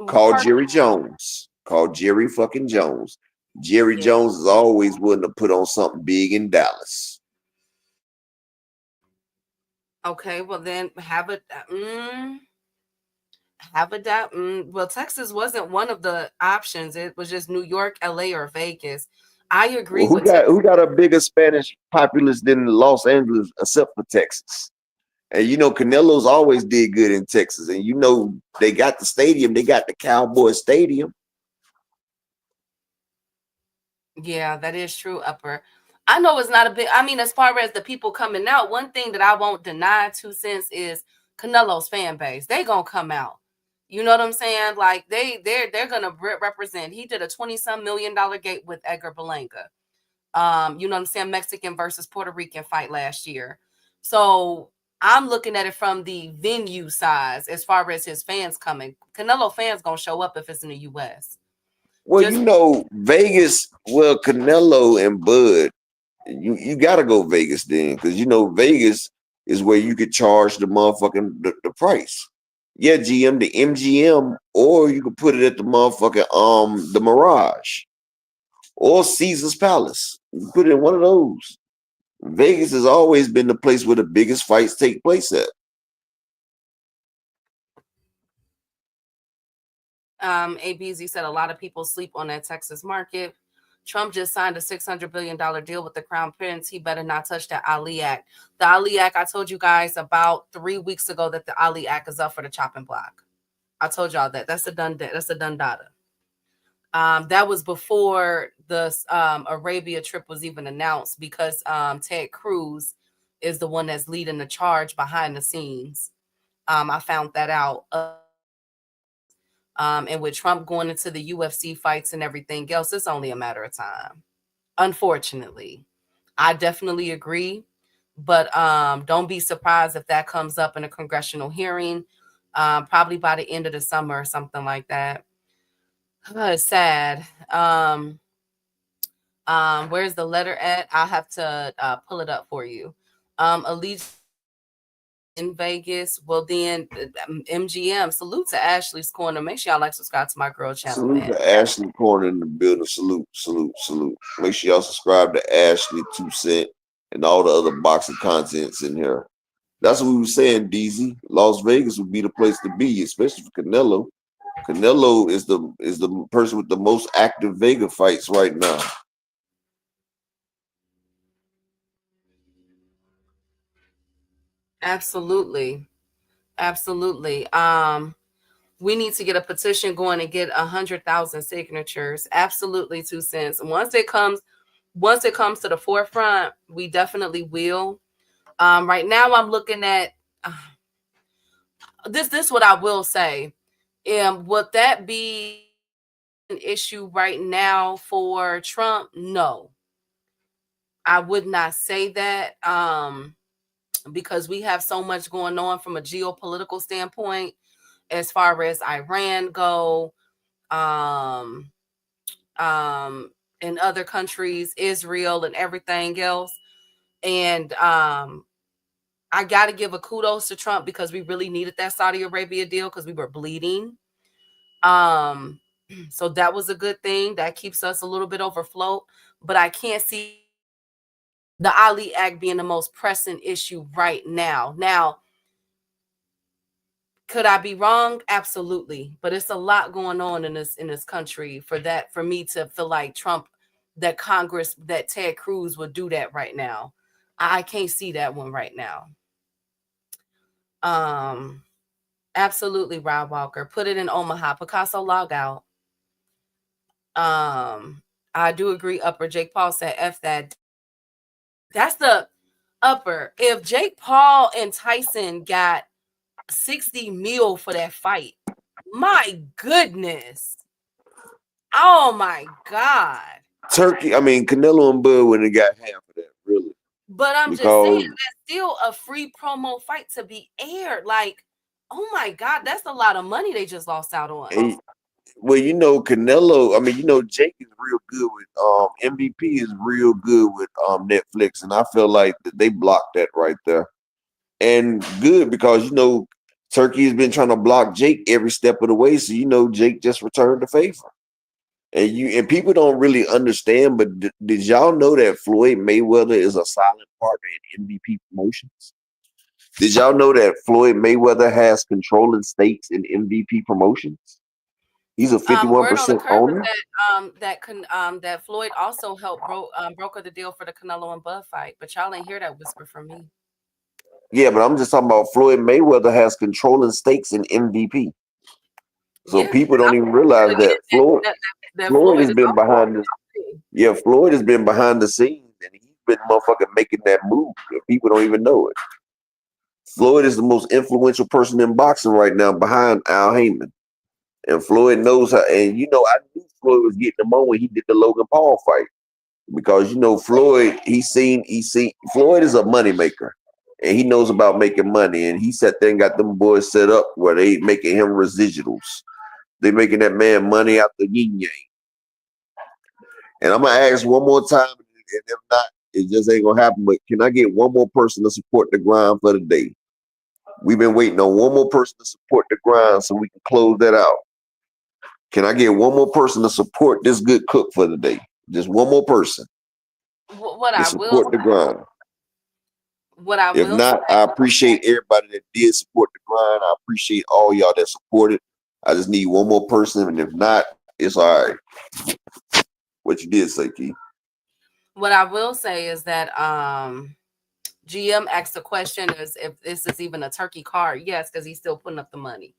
Call Jerry Jones. Call Jerry fucking Jones. Jerry Jones is always willing to put on something big in Dallas. Okay, well then have it. Well, Texas wasn't one of the options. It was just New York, LA, or Vegas. I agree. Who got a bigger Spanish populace than Los Angeles, except for Texas? And you know, Canelo's always did good in Texas. And you know, they got the stadium, they got the Cowboy Stadium. Yeah, that is true, Upper. I know it's not a big, I mean, as far as the people coming out, one thing that I won't deny 2 cents is Canelo's fan base. They gonna come out. You know what I'm saying? Like they're gonna represent. He did a 20-some million-dollar gate with Edgar Berlanga. You know what I'm saying? Mexican versus Puerto Rican fight last year. So I'm looking at it from the venue size as far as his fans coming. Canelo fans gonna show up if it's in the US. Well, Just you know, Vegas, well, Canelo and Bud, you gotta go Vegas then, because you know Vegas is where you could charge the motherfucking the price. Yeah, GM, the MGM, or you could put it at the motherfucking the Mirage or Caesar's Palace. You can put it in one of those. Vegas has always been the place where the biggest fights take place at. ABZ said a lot of people sleep on that Texas market. Trump just signed a $600 billion deal with the Crown Prince. He better not touch that Ali Act. The Ali Act, I told you guys about 3 weeks ago that the Ali Act is up for the chopping block. I told y'all that. That's a done data. That was before the Arabia trip was even announced because Ted Cruz is the one that's leading the charge behind the scenes. I found that out. And with Trump going into the UFC fights and everything else, it's only a matter of time. Unfortunately, I definitely agree, but don't be surprised if that comes up in a congressional hearing, probably by the end of the summer or something like that. It's sad. Where's the letter at? I'll have to pull it up for you. Allegiance in Vegas. Well, then MGM. Salute to Ashley's Corner. Make sure y'all like, subscribe to my girl channel, Salute man. to Ashley Corner in the building. Salute, salute, salute. Make sure y'all subscribe to Ashley 2 Cent and all the other boxing contents in here. That's what we were saying, DZ. Las Vegas would be the place to be, especially for Canelo. Canelo is the person with the most active Vega fights right now. Absolutely. Absolutely. We need to get a petition going and get 100,000 signatures. Absolutely, 2 cents. Once it comes to the forefront, we definitely will. Right now, I'm looking at this. What I will say, would that be an issue right now for Trump? No, I would not say that. Because we have so much going on from a geopolitical standpoint, as far as Iran go, um, in other countries, Israel and everything else. And I got to give a kudos to Trump because we really needed that Saudi Arabia deal because we were bleeding. So that was a good thing. That keeps us a little bit overflow. But I can't see the Ali Act being the most pressing issue right now. Now, could I be wrong? Absolutely. But it's a lot going on in this country for me to feel like Trump, that Congress, that Ted Cruz would do that right now. I can't see that one right now. Absolutely, Rob Walker. Put it in Omaha. Picasso, log out. I do agree, Upper. Jake Paul said F that. That's the Upper. If Jake Paul and Tyson got 60 mil for that fight, my goodness. Oh my God. Canelo and Bud wouldn't have got half of that, really. But I'm just saying, that's still a free promo fight to be aired. Like, oh my God, that's a lot of money they just lost out on. Well, you know, Canelo, Jake is real good with MVP is real good with Netflix, and I feel like they blocked that right there. And good because Turkey has been trying to block Jake every step of the way, so Jake just returned the favor. And people don't really understand, but did y'all know that Floyd Mayweather is a silent partner in MVP promotions? Did y'all know that Floyd Mayweather has controlling stakes in MVP promotions? He's a 51% owner. That Floyd also helped broker the deal for the Canelo and Bud fight, but y'all ain't hear that whisper from me. Yeah, but I'm just talking about Floyd Mayweather has controlling stakes in MVP. So Yeah, people don't even but realize it that is that Floyd Floyd has is been also behind this. Yeah, Floyd has been behind the scenes and he's been motherfucking making that move. And people don't even know it. Floyd is the most influential person in boxing right now behind Al Heyman. And Floyd knows how, and I knew Floyd was getting him on when he did the Logan Paul fight. Because Floyd, he seen Floyd is a moneymaker. And he knows about making money. And he sat there and got them boys set up where they making him residuals. They making that man money out the yin yang. And I'm gonna ask one more time, and if not, it just ain't gonna happen. But can I get one more person to support the grind for the day? We've been waiting on one more person to support the grind so we can close that out. Can I get one more person to support this good cook for the day? Just one more person what to I will support the grind. what I If will say. not, I appreciate everybody that did support the grind. I appreciate all y'all that supported. I just need one more person, and if not, it's all right. What you did say, Keith? What I will say is that GM asked the question is if this is even a turkey card. Yes, because he's still putting up the money.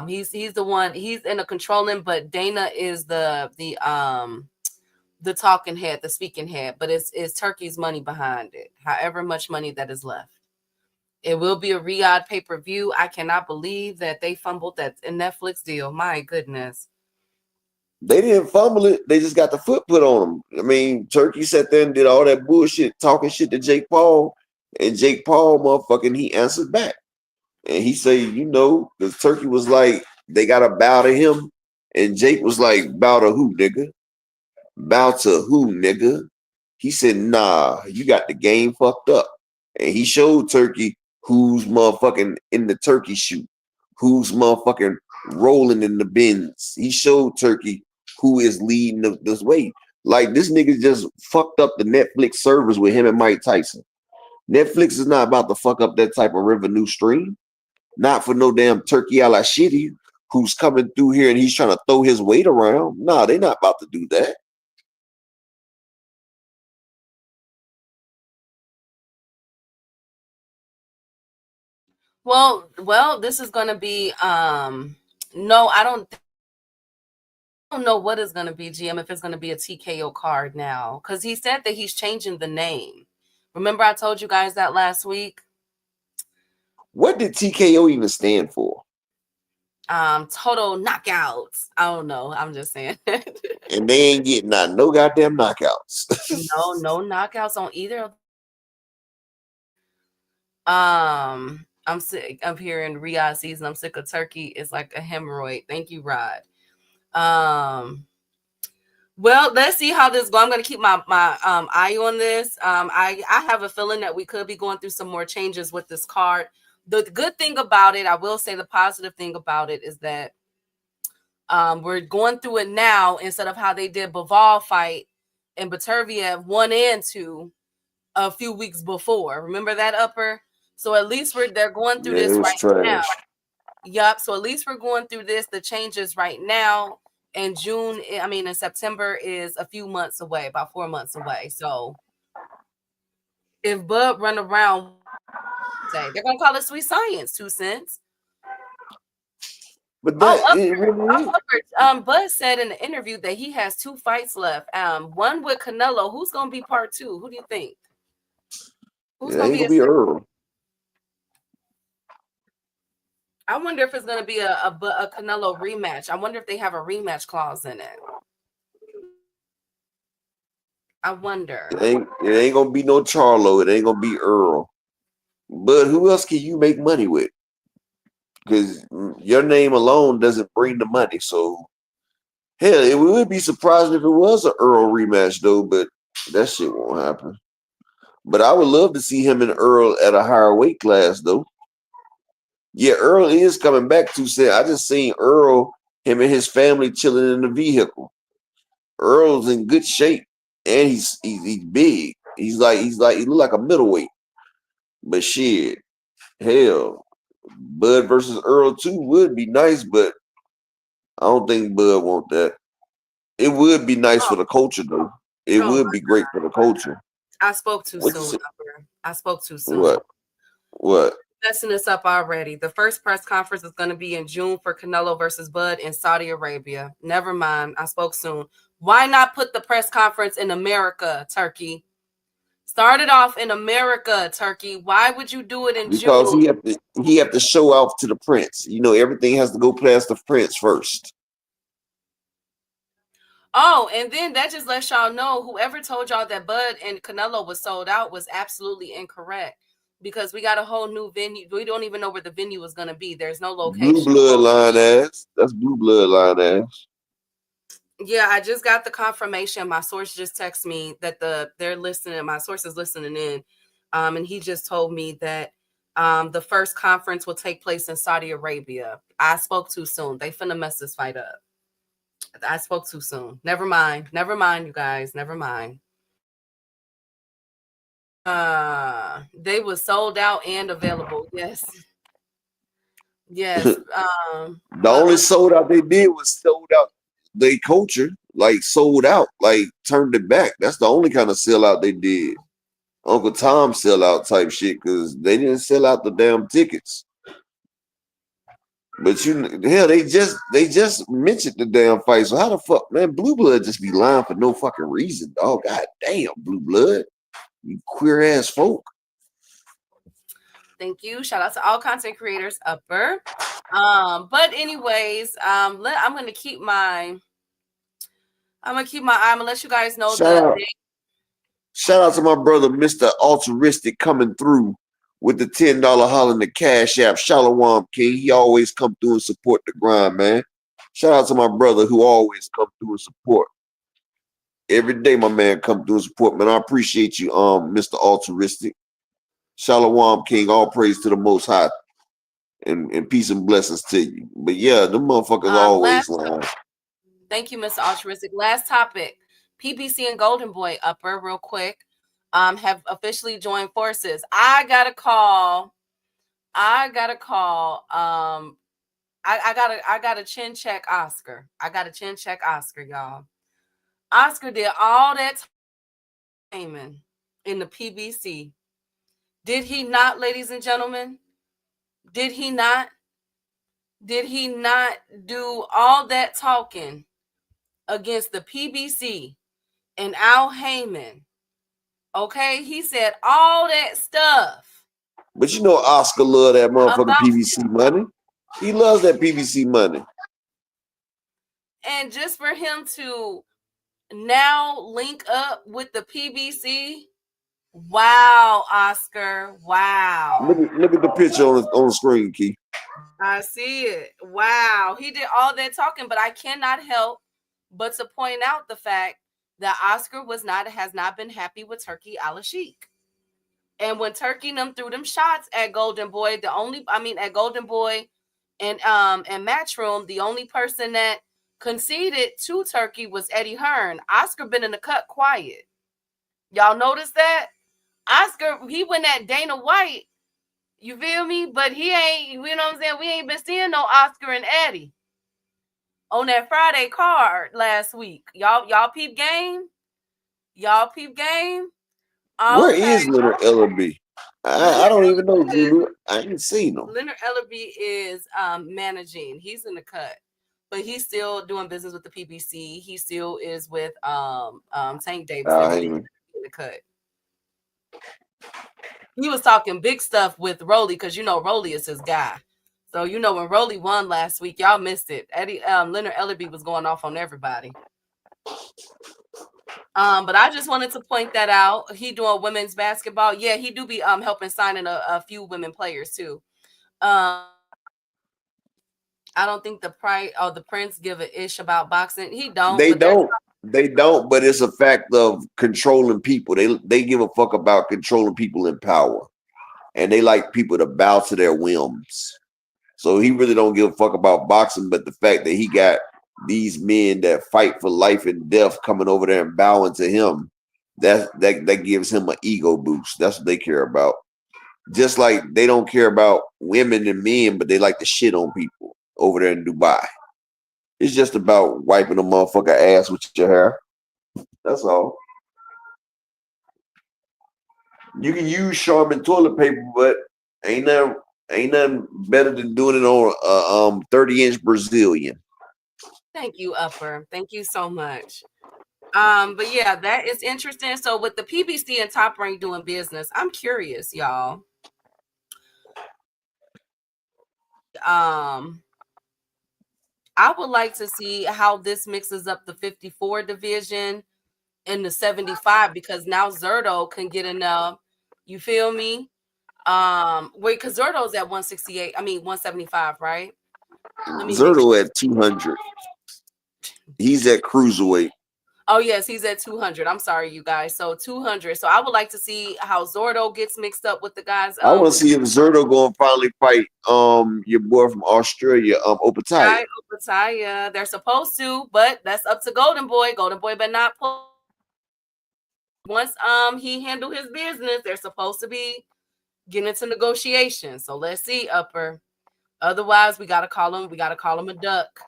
He's the one, he's in the controlling, but Dana is the talking head, the speaking head, but it's Turkey's money behind it. However much money that is left. It will be a Riyadh pay-per-view. I cannot believe that they fumbled that Netflix deal. My goodness. They didn't fumble it. They just got the foot put on them. I mean, Turkey sat there and did all that bullshit, talking shit to Jake Paul, and Jake Paul, motherfucking, he answered back. And he said, because Turkey was like, they got to bow to him. And Jake was like, bow to who, nigga? Bow to who, nigga? He said, nah, you got the game fucked up. And he showed Turkey who's motherfucking in the turkey shoot, who's motherfucking rolling in the bins. He showed Turkey who is leading this way. Like, this nigga just fucked up the Netflix servers with him and Mike Tyson. Netflix is not about to fuck up that type of revenue stream. Not for no damn Turkey a la shitty who's coming through here and he's trying to throw his weight around. Nah, they're not about to do that. Well, this is gonna be no, I don't know what is gonna be, GM, if it's gonna be a TKO card now. Because he said that he's changing the name. Remember I told you guys that last week? What did TKO even stand for? Total knockouts. I don't know. I'm just saying. And they ain't getting no goddamn knockouts. No knockouts on either of. I'm sick. I'm here in Riyadh season. I'm sick of Turkey. It's like a hemorrhoid. Thank you, Rod. Well, let's see how this goes. I'm going to keep my eye on this. I have a feeling that we could be going through some more changes with this card. The good thing about it, I will say the positive thing about it is that we're going through it now instead of how they did Bivol fight and Baturviev 1 and 2 a few weeks before. Remember that, Upper? So at least they're going through Yeah, this it was right trash. now. Yup. So at least we're going through this. The changes right now. In in September is a few months away, about 4 months away. So if Bud run around, say they're gonna call it sweet science, 2 cents. But that it really is. Bud said in the interview that he has 2 fights left. One with Canelo. Who's gonna be part 2? Who do you think? Who's It gonna ain't be gonna be Earl. I wonder if it's gonna be a Canelo rematch. I wonder if they have a rematch clause in it. I wonder. It ain't gonna be no Charlo. It ain't gonna be Earl. But who else can you make money with? Because your name alone doesn't bring the money. So hell, it would be surprising if it was an Earl rematch though. But that shit won't happen. But I would love to see him and Earl at a higher weight class though. Yeah, Earl is coming back to say. I just seen Earl, him and his family chilling in the vehicle. Earl's in good shape, and he's big. He's like he look like a middleweight. But shit, hell, Bud versus Earl too would be nice, but I don't think Bud want that. It would be nice for the culture though. It Oh would my be great for the culture. I spoke too What you soon, say? Upper. I spoke too soon. What? What? Messing this up already. The first press conference is going to be in June for Canelo versus Bud in Saudi Arabia. Never mind. I spoke soon. Why not put the press conference in America, Turkey? Started off in America, Turkey. Why would you do it in Because June? he have to show off to the prince. You know, everything has to go past the prince first. Oh, and then that just lets y'all know whoever told y'all that Bud and Canelo was sold out was absolutely incorrect, because we got a whole new venue. We don't even know where the venue is going to be. There's no Blue location. bloodline ass. That's blue bloodline ass. Yeah, I just got the confirmation. My source just texted me that they're listening. My source is listening in, and he just told me that the first conference will take place in Saudi Arabia. I spoke too soon. They finna mess this fight up. I spoke too soon. Never mind. Never mind, you guys. Never mind. They were sold out and available. Yes. Yes. The only sold out they did was sold out they culture, like sold out, like turned it back. That's the only kind of sellout they did. Uncle Tom sellout type shit, because they didn't sell out the damn tickets. But hell, they just mentioned the damn fight. So how the fuck, man? Blue blood just be lying for no fucking reason, dog. God damn, blue blood, you queer ass folk. Thank you. Shout out to all content creators, upper. But anyways, I'm gonna keep my I'm gonna let you guys know Shout out to my brother, Mr. Altruistic, coming through with the $10 holler in the Cash App. Shalom King. He always come through and support the grind, man. Shout out to my brother who always come through and support. Every day, my man come through and support, man. I appreciate you, Mr. Altruistic. Shalom King. All praise to the Most High, and peace and blessings to you. But yeah, the motherfuckers always lying. Thank you, Mr. Altruistic. Last topic. PBC and Golden Boy, upper, real quick, have officially joined forces. I got a call. I got a chin check Oscar. Y'all. Oscar did all that timing in the PBC. Did he not, ladies and gentlemen? Did he not do all that talking against the PBC and Al Heyman? Okay, he said all that stuff. But you know, Oscar love that motherfucking PBC money. He loves that PBC money. And just for him to now link up with the PBC, wow, Oscar, wow. Look at the picture on the screen, Key. I see it. Wow, he did all that talking, but I cannot help but to point out the fact that Oscar has not been happy with Turkey Al-Sheikh. And when Turkey them threw them shots at Golden Boy, at Golden Boy and Matchroom, the only person that conceded to Turkey was Eddie Hearn. Oscar been in the cut quiet. Y'all notice that? Oscar, he went at Dana White. You feel me? But he ain't, you know what I'm saying? We ain't been seeing no Oscar and Eddie on that Friday card last week. Y'all peep game? Y'all peep game? Where is Leonard Ellerby? I don't even know, Zulu. I ain't seen him. Leonard Ellerby is managing. He's in the cut, but he's still doing business with the PBC. He still is with Tank Davis in the cut. He was talking big stuff with Rolly, because you know Rolly is his guy. So you know when Rolly won last week, y'all missed it. Leonard Ellerby was going off on everybody. But I just wanted to point that out. He doing women's basketball. Yeah, he do be helping signing a few women players too. I don't think the Prince give a ish about boxing. He don't. They don't. But it's a fact of controlling people. They give a fuck about controlling people in power, and they like people to bow to their whims. So he really don't give a fuck about boxing. But the fact that he got these men that fight for life and death coming over there and bowing to him, that gives him an ego boost. That's what they care about. Just like they don't care about women and men, but they like to shit on people over there in Dubai. It's just about wiping a motherfucker ass with your hair. That's all. You can use Charmin toilet paper, but Ain't nothing better than doing it on 30-inch Brazilian. Thank you, Upper. Thank you so much. But yeah, that is interesting. So with the PBC and Top Rank doing business, I'm curious, y'all. I would like to see how this mixes up the 54 division and the 75 because now Zerto can get enough. You feel me? Wait, because Zerto's at 168. I mean 175, right? Let me make Zerto sure. at 200. He's at cruiserweight. Oh yes, he's at 200. I'm sorry, you guys. So 200. So I would like to see how Zordo gets mixed up with the guys. I want to see if Zerto going to finally fight your boy from Australia, Opataya. Right, Opataya. They're supposed to, but that's up to Golden Boy. Golden Boy better not pull. Once he handle his business, they're supposed to be getting into negotiations. So let's see, Upper. Otherwise, we gotta call him a duck.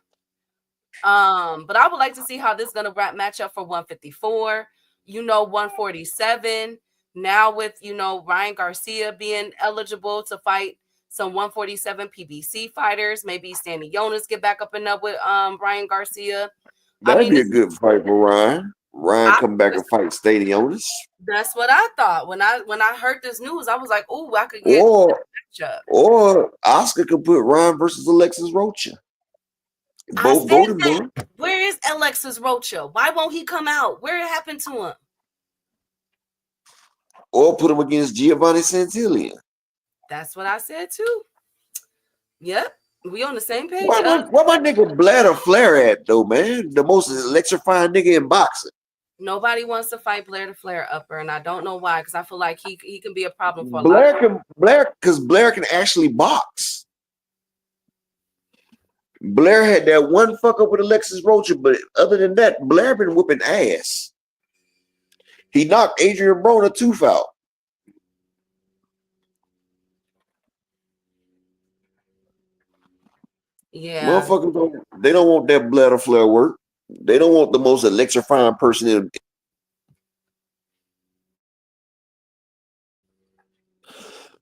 But I would like to see how this is gonna match up for 154. 147. Now with Ryan Garcia being eligible to fight some 147 PBC fighters, maybe Stanley Jonas get back up and up with Ryan Garcia. That'd be a good fight for Ryan. Ryan come back and fight Stanley Jonas. That's what I thought when I heard this news. I was like, "Ooh, I could get matchup." Or Oscar could put Ryan versus Alexis Rocha. Both Golden Boy. Where is Alexis Rocha? Why won't he come out? Where it happened to him? Or put him against Giovanni Santillan. That's what I said too. Yep, we on the same page. Why my nigga Bladder Flair at though, man? The most electrifying nigga in boxing. Nobody wants to fight Blair to Flair, Upper, and I don't know why, because I feel like he can be a problem for Blair can actually box. Blair had that one fuck up with Alexis Rocha, but other than that, Blair been whipping ass. He knocked Adrian Broner tooth out. Yeah. Motherfuckers they don't want that Bladder Flair work. They don't want the most electrifying person in.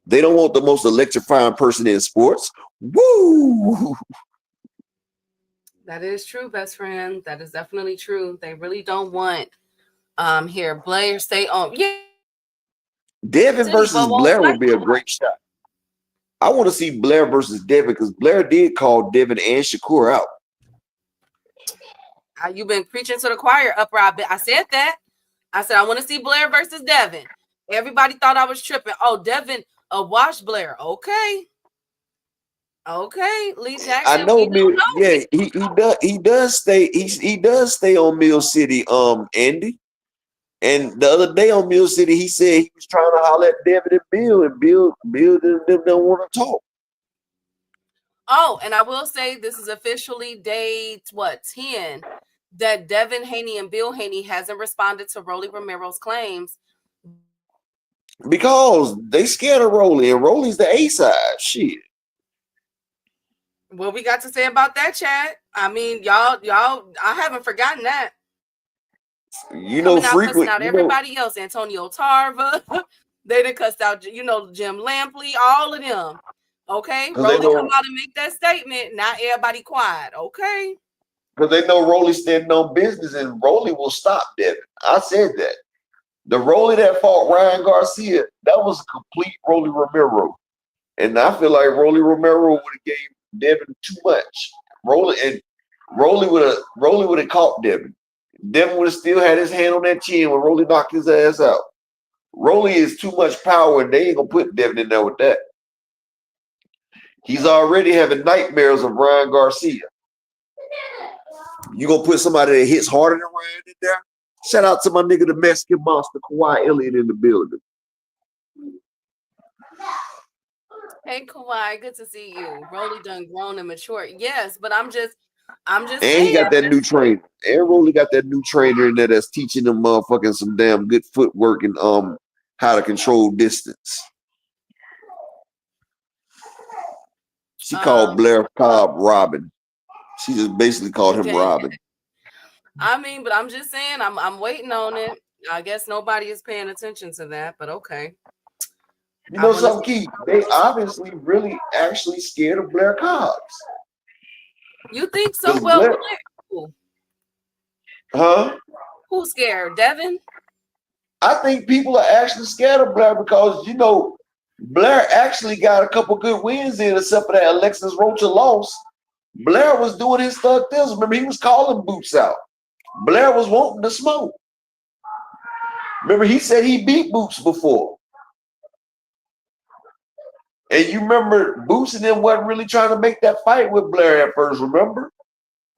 They don't want the most electrifying person in sports. Woo! That is true, best friend. That is definitely true. They really don't want here Blair stay on. Yeah. Devin versus Blair would be a great shot. I want to see Blair versus Devin because Blair did call Devin and Shakur out. You've been preaching to the choir, Upper. I said that. I said I want to see Blair versus Devin. Everybody thought I was tripping. Oh, Devin, wash Blair. Okay, Lee Jackson. I know, yeah, he does stay on Mill City, Andy. And the other day on Mill City, he said he was trying to holler at Devin and Bill them don't want to talk. Oh, and I will say this is officially day 10 that Devin Haney and Bill Haney hasn't responded to Rolly Romero's claims. Because they scared of Rolly, and Rolly's the A-side. Shit. What we got to say about that, Chad? I mean, y'all, I haven't forgotten that. Cussing out everybody else, Antonio Tarver. They done cussed out, Jim Lampley, all of them. Okay, Rolly come out and make that statement. Not everybody quiet. Okay, because they know Rolly standing on business, and Rolly will stop Devin. I said that. The Rolly that fought Ryan Garcia, that was a complete Rolly Romero, and I feel like Rolly Romero would have gave Devin too much. Rolly would have caught Devin. Devin would have still had his hand on that chin when Rolly knocked his ass out. Rolly is too much power, and they ain't gonna put Devin in there with that. He's already having nightmares of Ryan Garcia. You gonna put somebody that hits harder than Ryan in there? Shout out to my nigga, the Mexican monster, Kawhi Elliott in the building. Hey Kawhi, good to see you. Rolly done grown and matured. Yes, but I'm just and saying. He got that new trainer. And Rolly got that new trainer in there that's teaching them motherfucking some damn good footwork and how to control distance. She called Blair Cobb Robin. She just basically called him Robin. I mean, but I'm just saying, I'm waiting on it. I guess nobody is paying attention to that, but okay. You know something, Keith? They obviously really actually scared of Blair Cobbs. You think so? Well, Blair, huh? Who's scared? Devin? I think people are actually scared of Blair because, you know, Blair actually got a couple good wins in, except for that Alexis Rocha loss. Blair was doing his thug things. Remember, he was calling Boots out. Blair was wanting to smoke. Remember, he said he beat Boots before. And you remember Boots and them wasn't really trying to make that fight with Blair at first, remember?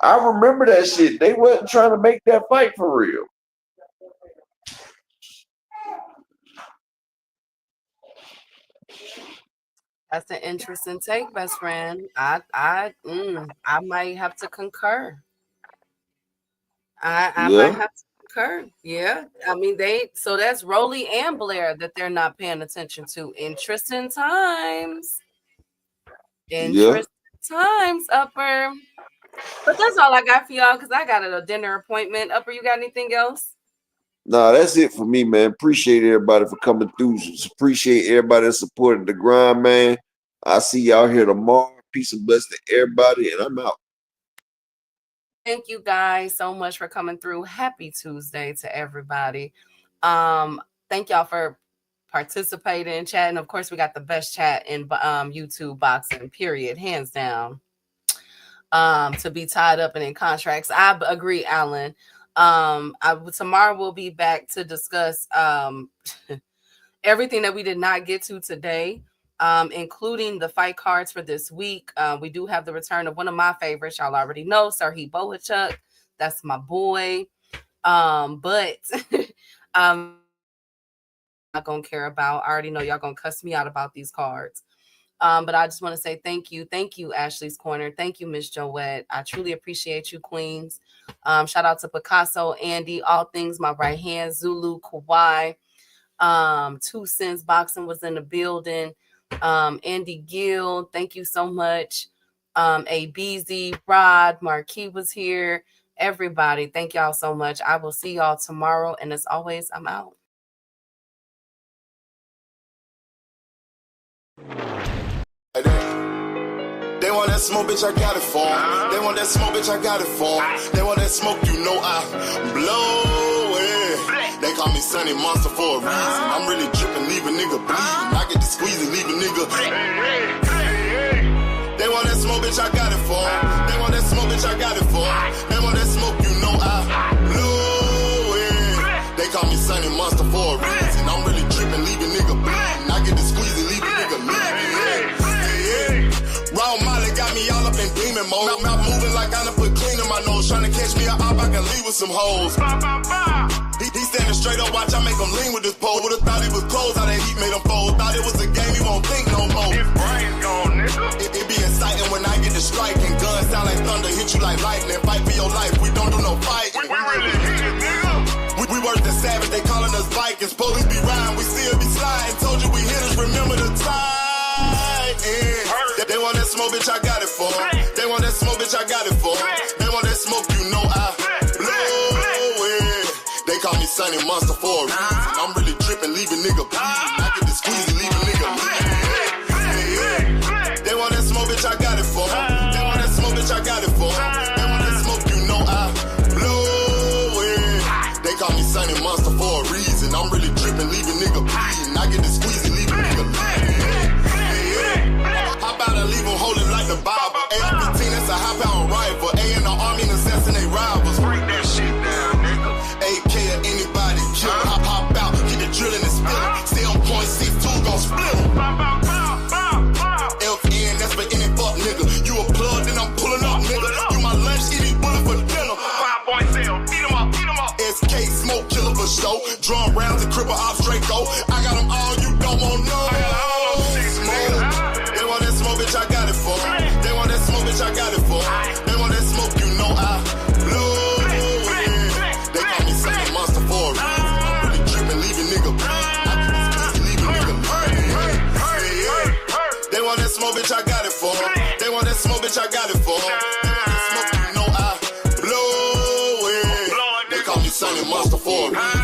I remember that shit. They wasn't trying to make that fight for real. That's an interesting take, best friend. I might have to concur. I might have to concur. Yeah. I mean, so that's Rolly and Blair that they're not paying attention to. Interesting times. Interesting times, Upper. But that's all I got for y'all because I got a dinner appointment. Upper, you got anything else? Nah, that's it for me, man. Appreciate everybody for coming through. Appreciate everybody that supported the grind, man. I'll see y'all here tomorrow. Peace and blessings to everybody, and I'm out. Thank you guys so much for coming through. Happy Tuesday to everybody. Thank y'all for participating, chatting. Of course, we got the best chat in YouTube boxing, period, hands down. To be tied up and in contracts. I agree, Alan. Tomorrow we'll be back to discuss everything that we did not get to today, including the fight cards for this week. We do have the return of one of my favorites. Y'all already know, Serhii Bohachuk. That's my boy. But I'm not gonna care about. I already know y'all gonna cuss me out about these cards. But I just want to say thank you. Thank you, Ashley's Corner. Thank you, Miss Joette. I truly appreciate you, Queens. Shout out to Picasso, Andy, All Things, my right hand, Zulu, Kawhi. 2 Cents Boxing was in the building. Andy Gill, thank you so much. ABZ, Rod, Marquis was here. Everybody, thank y'all so much. I will see y'all tomorrow. And as always, I'm out. They want that smoke, bitch, I got it for 'em. They want that smoke, bitch, I got it for 'em. They want that smoke, you know I blow it. They call me Sunny Monster for a reason. I'm really dripping, leave a nigga bleeding. I get to squeezing, leave a nigga. They want that smoke, bitch, I got it for 'em. They want that smoke, bitch, I got it for 'em. They want that smoke, you know I blow it. They call me Sunny Monster for a reason. I'm really dripping, leave a nigga bleeding. I get to squeezing, leave a nigga bleeding. Raw Molly got me all up in demon mode. Mouth moving like I done put clean in my nose. Trying to catch me up, I can leave with some hoes. He standing straight up, watch I make him lean with this pole. Would've thought he was close, how that heat made him fold. Thought it was a game, he won't think no more. His brain's gone, nigga. It be exciting when I get to striking. Guns sound like thunder, hit you like lightning. Fight for your life, we don't do no fighting. We really hit it, nigga. We worse than savage, they calling us Vikings. Police be riding, we still be sliding. Told you we hitters, remember the time. They want that smoke, bitch, I got it for 'em. They want that smoke, bitch, I got it for 'em. They want that smoke, you know I blow it. They call me Sunny Monster for a reason. I'm really dripping, leave a nigga bleeding. I get the squeeze, leave a nigga bleeding. They want that smoke, bitch, I got it for 'em. They want that smoke, bitch, I got it for 'em. They want that smoke, you know I blow it. They call me Sunny Monster for a reason. I'm really dripping, leave a nigga bleeding. I get the squeeze, leave a nigga bleeding. How about I leave them holding like the Bible? AR-15, that's a high-power rifle. A in the army and assassinate rivals. Break that shit down, nigga. AK or anybody kill. Hop out, get the drilling and spilling. Stay on point, 6-2, gon' split 'em. FN, that's for any fuck nigga. You a plug, then I'm pulling up, nigga. You my lunch, eat these bullets for dinner. 5 cell, eat 'em up, eat 'em up. SK, smoke killer for show. Drum rounds and cripple ops, Draco. I got them all, you don't want no. They want that smoke, bitch, I got it for 'em. They want that smoke, bitch, I got it for 'em. They want that smoke, you know I blow it. They call me Sunny Monster for a reason. I'm really dripping, leave a nigga bleeding. I get this pussy, leave a nigga bleeding. They want that smoke, bitch, I got it for 'em. They want that smoke, bitch, I got it for 'em. They want that smoke, you know I blow it. They call me Sunny Monster for a reason.